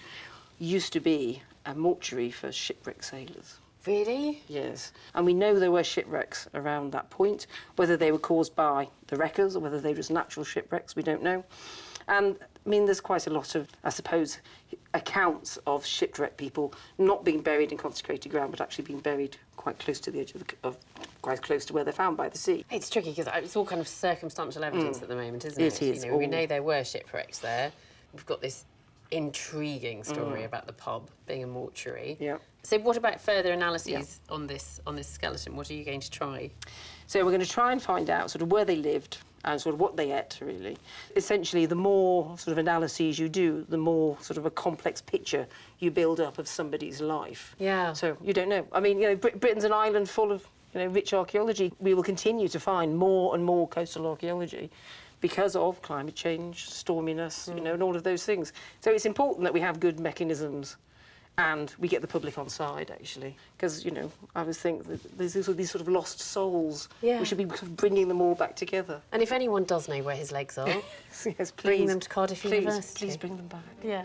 used to be a mortuary for shipwrecked sailors. Really? Yes. And we know there were shipwrecks around that point. Whether they were caused by the wreckers or whether they were just natural shipwrecks, we don't know. And, I mean, there's quite a lot of, I suppose, accounts of shipwrecked people not being buried in consecrated ground, but actually being buried quite close to the edge quite close to where they're found by the sea. It's tricky because it's all kind of circumstantial evidence at the moment, isn't it? It is. We know there were shipwrecks there. We've got this intriguing story about the pub being a mortuary. Yeah. So what about further analyses on this skeleton? What are you going to try? So we're going to try and find out sort of where they lived and sort of what they ate, really. Essentially, the more sort of analyses you do, the more sort of a complex picture you build up of somebody's life. Yeah. So you don't know. I mean, Britain's an island full of you know, rich archaeology. We will continue to find more and more coastal archaeology because of climate change, storminess, you know, and all of those things. So it's important that we have good mechanisms and we get the public on side, actually, because, you know, I always think that there's these sort of lost souls. Yeah. We should be sort of bringing them all back together. And if anyone does know where his legs are, yes, please. bring them to Cardiff University. Please bring them back. Yeah.